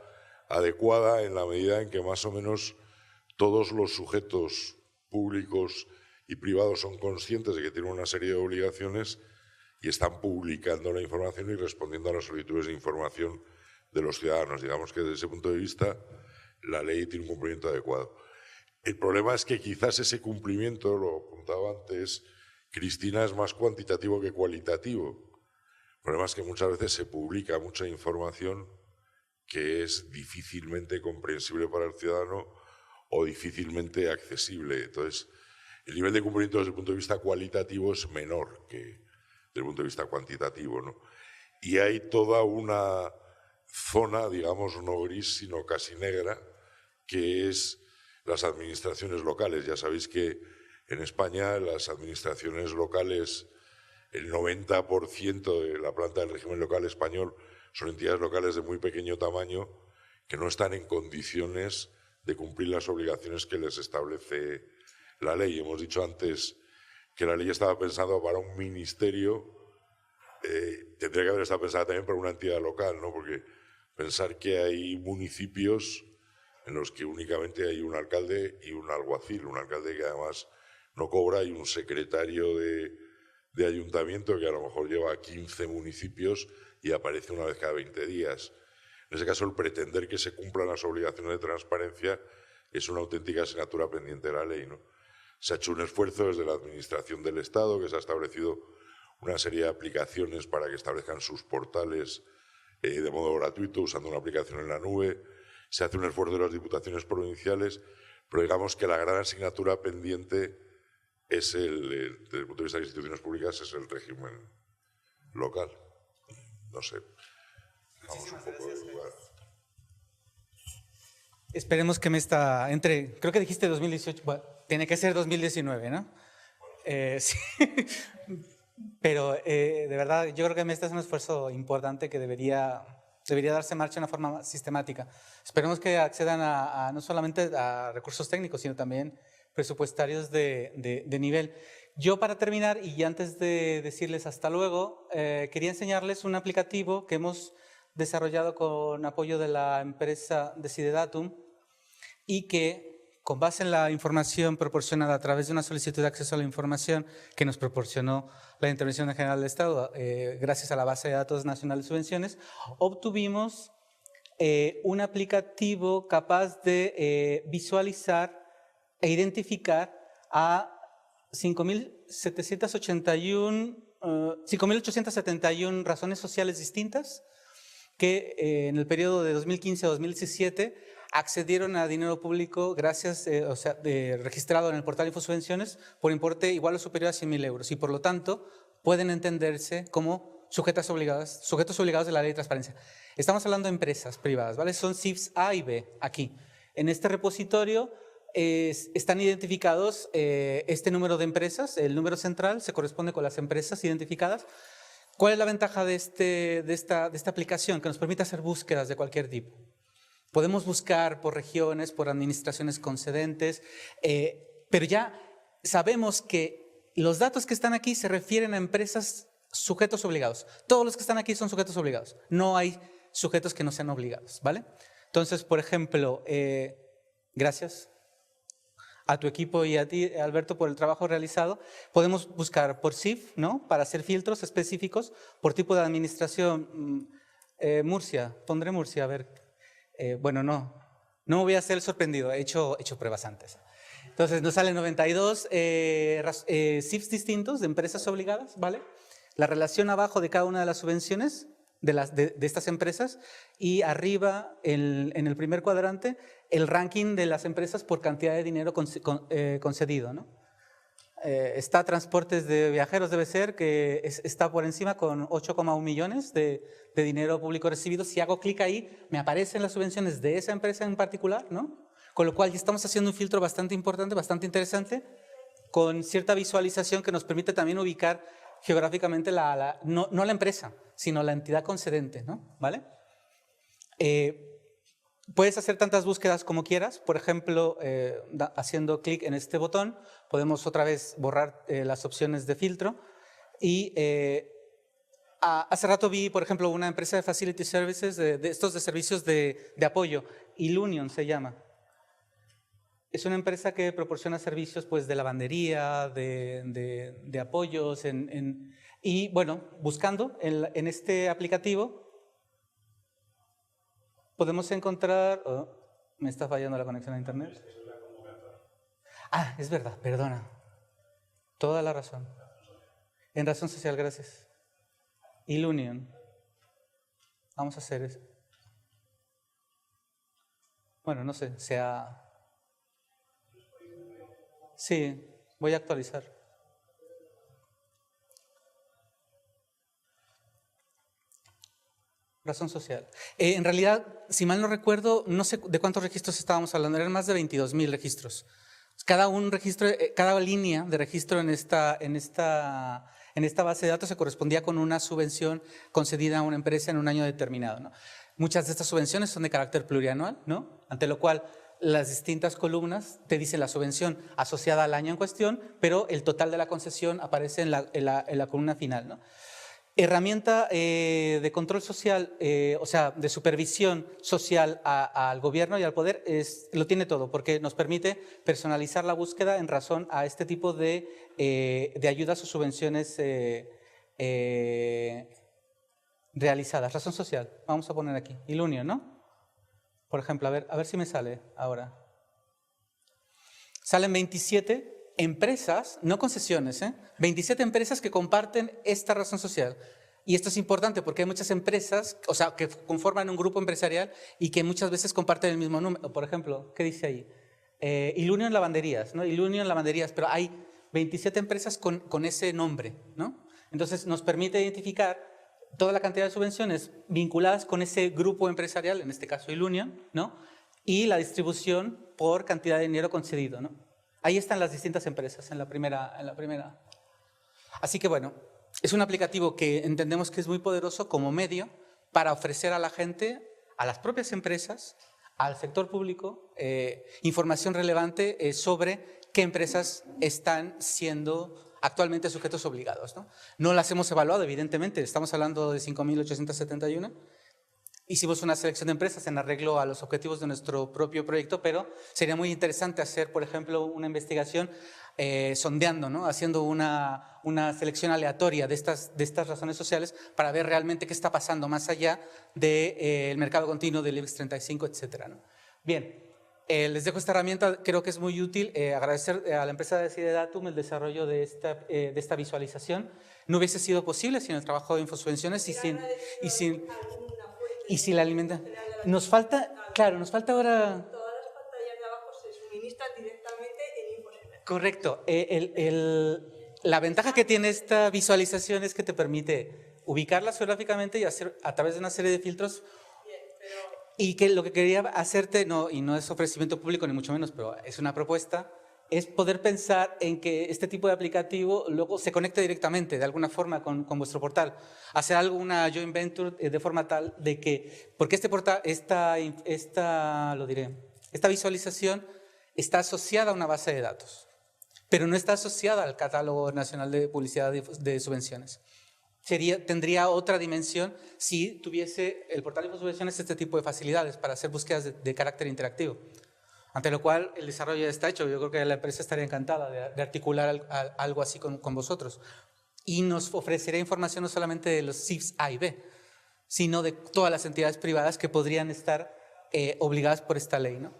adecuada en la medida en que más o menos todos los sujetos públicos y privados son conscientes de que tienen una serie de obligaciones y están publicando la información y respondiendo a las solicitudes de información de los ciudadanos. Digamos que desde ese punto de vista la ley tiene un cumplimiento adecuado. El problema es que quizás ese cumplimiento, lo apuntaba antes Cristina, es más cuantitativo que cualitativo. El problema es que muchas veces se publica mucha información que es difícilmente comprensible para el ciudadano o difícilmente accesible. Entonces, el nivel de cumplimiento desde el punto de vista cualitativo es menor que desde el punto de vista cuantitativo, ¿no? Y hay toda una zona, digamos, no gris, sino casi negra, que es las administraciones locales. Ya sabéis que en España las administraciones locales, el 90% de la planta del régimen local español son entidades locales de muy pequeño tamaño que no están en condiciones de cumplir las obligaciones que les establece la ley. Hemos dicho antes que la ley estaba pensada para un ministerio, tendría que haber estado pensada también para una entidad local, ¿no? Porque pensar que hay municipios en los que únicamente hay un alcalde y un alguacil, un alcalde que además no cobra, y un secretario de ayuntamiento que a lo mejor lleva 15 municipios y aparece una vez cada 20 días. En ese caso, el pretender que se cumplan las obligaciones de transparencia es una auténtica asignatura pendiente de la ley, ¿no? Se ha hecho un esfuerzo desde la Administración del Estado, que se ha establecido una serie de aplicaciones para que establezcan sus portales de modo gratuito, usando una aplicación en la nube. Se hace un esfuerzo de las diputaciones provinciales, pero digamos que la gran asignatura pendiente es desde el punto de vista de instituciones públicas, es el régimen local. No sé, vamos un poco de lugar. Esperemos que Mesta entre, creo que dijiste 2018, bueno, tiene que ser 2019, ¿no? Sí. Pero de verdad, yo creo que Mesta es un esfuerzo importante que debería darse marcha de una forma más sistemática. Esperemos que accedan no solamente a recursos técnicos, sino también presupuestarios de nivel. Yo, para terminar, y antes de decirles hasta luego, quería enseñarles un aplicativo que hemos desarrollado con apoyo de la empresa Decidedatum y que, con base en la información proporcionada a través de una solicitud de acceso a la información que nos proporcionó la Intervención General del Estado, gracias a la base de datos nacional de subvenciones, obtuvimos un aplicativo capaz de visualizar e identificar a 5.871 razones sociales distintas que en el periodo de 2015 a 2017 accedieron a dinero público gracias, registrado en el portal Infosubvenciones por importe igual o superior a 100.000 euros y por lo tanto pueden entenderse como sujetos obligados de la ley de transparencia. Estamos hablando de empresas privadas, ¿vale? Son CIFs A y B aquí. En este repositorio están identificados este número de empresas, el número central se corresponde con las empresas identificadas. ¿Cuál es la ventaja de esta aplicación? Que nos permite hacer búsquedas de cualquier tipo. Podemos buscar por regiones, por administraciones concedentes, pero ya sabemos que los datos que están aquí se refieren a empresas sujetos obligados. Todos los que están aquí son sujetos obligados. No hay sujetos que no sean obligados, ¿vale? Entonces, por ejemplo, gracias a tu equipo y a ti, Alberto, por el trabajo realizado. Podemos buscar por CIF, ¿no? Para hacer filtros específicos por tipo de administración. Murcia, pondré Murcia, a ver. Bueno, no me voy a hacer el sorprendido, he hecho pruebas antes. Entonces nos salen 92 CIFs distintos de empresas obligadas, ¿vale? La relación abajo de cada una de las subvenciones de estas empresas y arriba en el primer cuadrante el ranking de las empresas por cantidad de dinero concedido, ¿no? Está Transportes de Viajeros, debe ser, que está por encima con 8,1 millones de dinero público recibido. Si hago clic ahí, me aparecen las subvenciones de esa empresa en particular, ¿no? Con lo cual ya estamos haciendo un filtro bastante importante, bastante interesante, con cierta visualización que nos permite también ubicar geográficamente no la empresa, sino la entidad concedente, ¿no? ¿Vale? Puedes hacer tantas búsquedas como quieras. Por ejemplo, haciendo clic en este botón, podemos otra vez borrar las opciones de filtro. Y hace rato vi, por ejemplo, una empresa de Facility Services, de estos de servicios de apoyo, Ilunion se llama. Es una empresa que proporciona servicios pues, de lavandería, de apoyos. Y bueno, buscando en este aplicativo, podemos encontrar... Oh, me está fallando la conexión a internet. Ah, es verdad, perdona. Toda la razón. En razón social, gracias. Ilunion. Vamos a hacer eso. Bueno, no sé, Sí, voy a actualizar. Razón social. En realidad, si mal no recuerdo, no sé de cuántos registros estábamos hablando, eran más de 22.000 registros. Cada línea de registro en esta base de datos se correspondía con una subvención concedida a una empresa en un año determinado, ¿no? Muchas de estas subvenciones son de carácter plurianual, ¿no? Ante lo cual las distintas columnas te dicen la subvención asociada al año en cuestión, pero el total de la concesión aparece en la columna final, ¿no? Herramienta de control social, o sea, de supervisión social al gobierno y al poder, lo tiene todo, porque nos permite personalizar la búsqueda en razón a este tipo de ayudas o subvenciones realizadas. Razón social, vamos a poner aquí, Ilunion, ¿no? Por ejemplo, a ver si me sale ahora. Salen 27 empresas, no concesiones, 27 empresas que comparten esta razón social. Y esto es importante porque hay muchas empresas, o sea, que conforman un grupo empresarial y que muchas veces comparten el mismo número. Por ejemplo, ¿qué dice ahí? Ilunion Lavanderías, ¿no? Ilunion Lavanderías, pero hay 27 empresas con ese nombre, ¿no? Entonces nos permite identificar toda la cantidad de subvenciones vinculadas con ese grupo empresarial, en este caso Ilunion, ¿no? Y la distribución por cantidad de dinero concedido, ¿no? Ahí están las distintas empresas en la primera. Así que bueno, es un aplicativo que entendemos que es muy poderoso como medio para ofrecer a la gente, a las propias empresas, al sector público, información relevante sobre qué empresas están siendo actualmente sujetos obligados, ¿no? No las hemos evaluado, evidentemente, estamos hablando de 5.871. Hicimos una selección de empresas en arreglo a los objetivos de nuestro propio proyecto, pero sería muy interesante hacer, por ejemplo, una investigación sondeando, ¿no? Haciendo una selección aleatoria de estas razones sociales para ver realmente qué está pasando más allá del mercado continuo del IBEX 35, etcétera, ¿no? Bien, les dejo esta herramienta, creo que es muy útil. Agradecer a la empresa de Decidedatum el desarrollo de esta visualización. No hubiese sido posible sin el trabajo de Infosubvenciones y sin la alimentación. Nos falta, claro, nos falta ahora... Todas las pantallas de abajo se suministran directamente en Infosubvenciones. Correcto. La ventaja que tiene esta visualización es que te permite ubicarlas geográficamente y hacer a través de una serie de filtros. Y que lo que quería hacerte, y no es ofrecimiento público ni mucho menos, pero es una propuesta, es poder pensar en que este tipo de aplicativo luego se conecte directamente, de alguna forma, con vuestro portal. Hacer una joint venture de forma tal de que, porque este portal, esta visualización está asociada a una base de datos, pero no está asociada al Catálogo Nacional de Publicidad de Subvenciones. Tendría otra dimensión si tuviese el portal de Infosubvenciones este tipo de facilidades para hacer búsquedas de carácter interactivo. Ante lo cual el desarrollo ya está hecho. Yo creo que la empresa estaría encantada de articular algo así con vosotros. Y nos ofrecería información no solamente de los CIFs A y B, sino de todas las entidades privadas que podrían estar obligadas por esta ley, ¿no?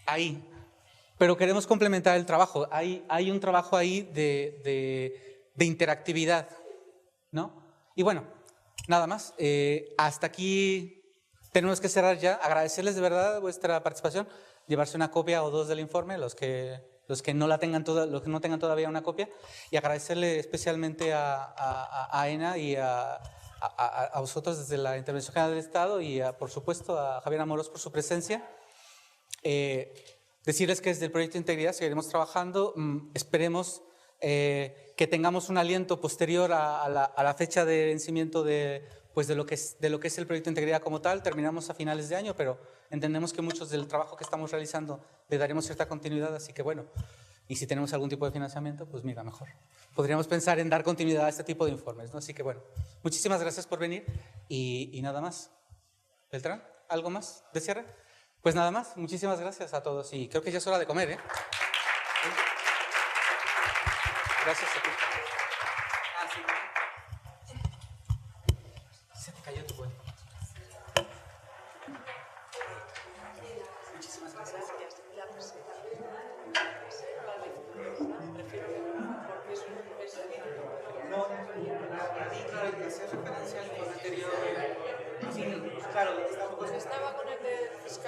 Ahí. Pero queremos complementar el trabajo. Hay un trabajo ahí de interactividad, ¿no? Y bueno, nada más. Hasta aquí tenemos que cerrar ya. Agradecerles de verdad vuestra participación, llevarse una copia o dos del informe, los que no tengan todavía una copia, y agradecerle especialmente a AENA y a vosotros desde la Intervención General del Estado y por supuesto a Javier Amorós por su presencia. Decirles que desde el Proyecto de Integridad seguiremos trabajando. Esperemos que tengamos un aliento posterior a la fecha de vencimiento de lo que es el Proyecto de Integridad como tal. Terminamos a finales de año, pero entendemos que muchos del trabajo que estamos realizando le daremos cierta continuidad, así que bueno, y si tenemos algún tipo de financiamiento, pues mira, mejor. Podríamos pensar en dar continuidad a este tipo de informes, ¿no? Así que bueno, muchísimas gracias por venir y nada más. Beltrán, ¿algo más de cierre? Pues nada más, muchísimas gracias a todos y creo que ya es hora de comer, ¿eh? Gracias a ti. Se te cayó tu cuenta. Muchísimas gracias. No, hacer referencia al anterior. Sí, claro, estaba con el de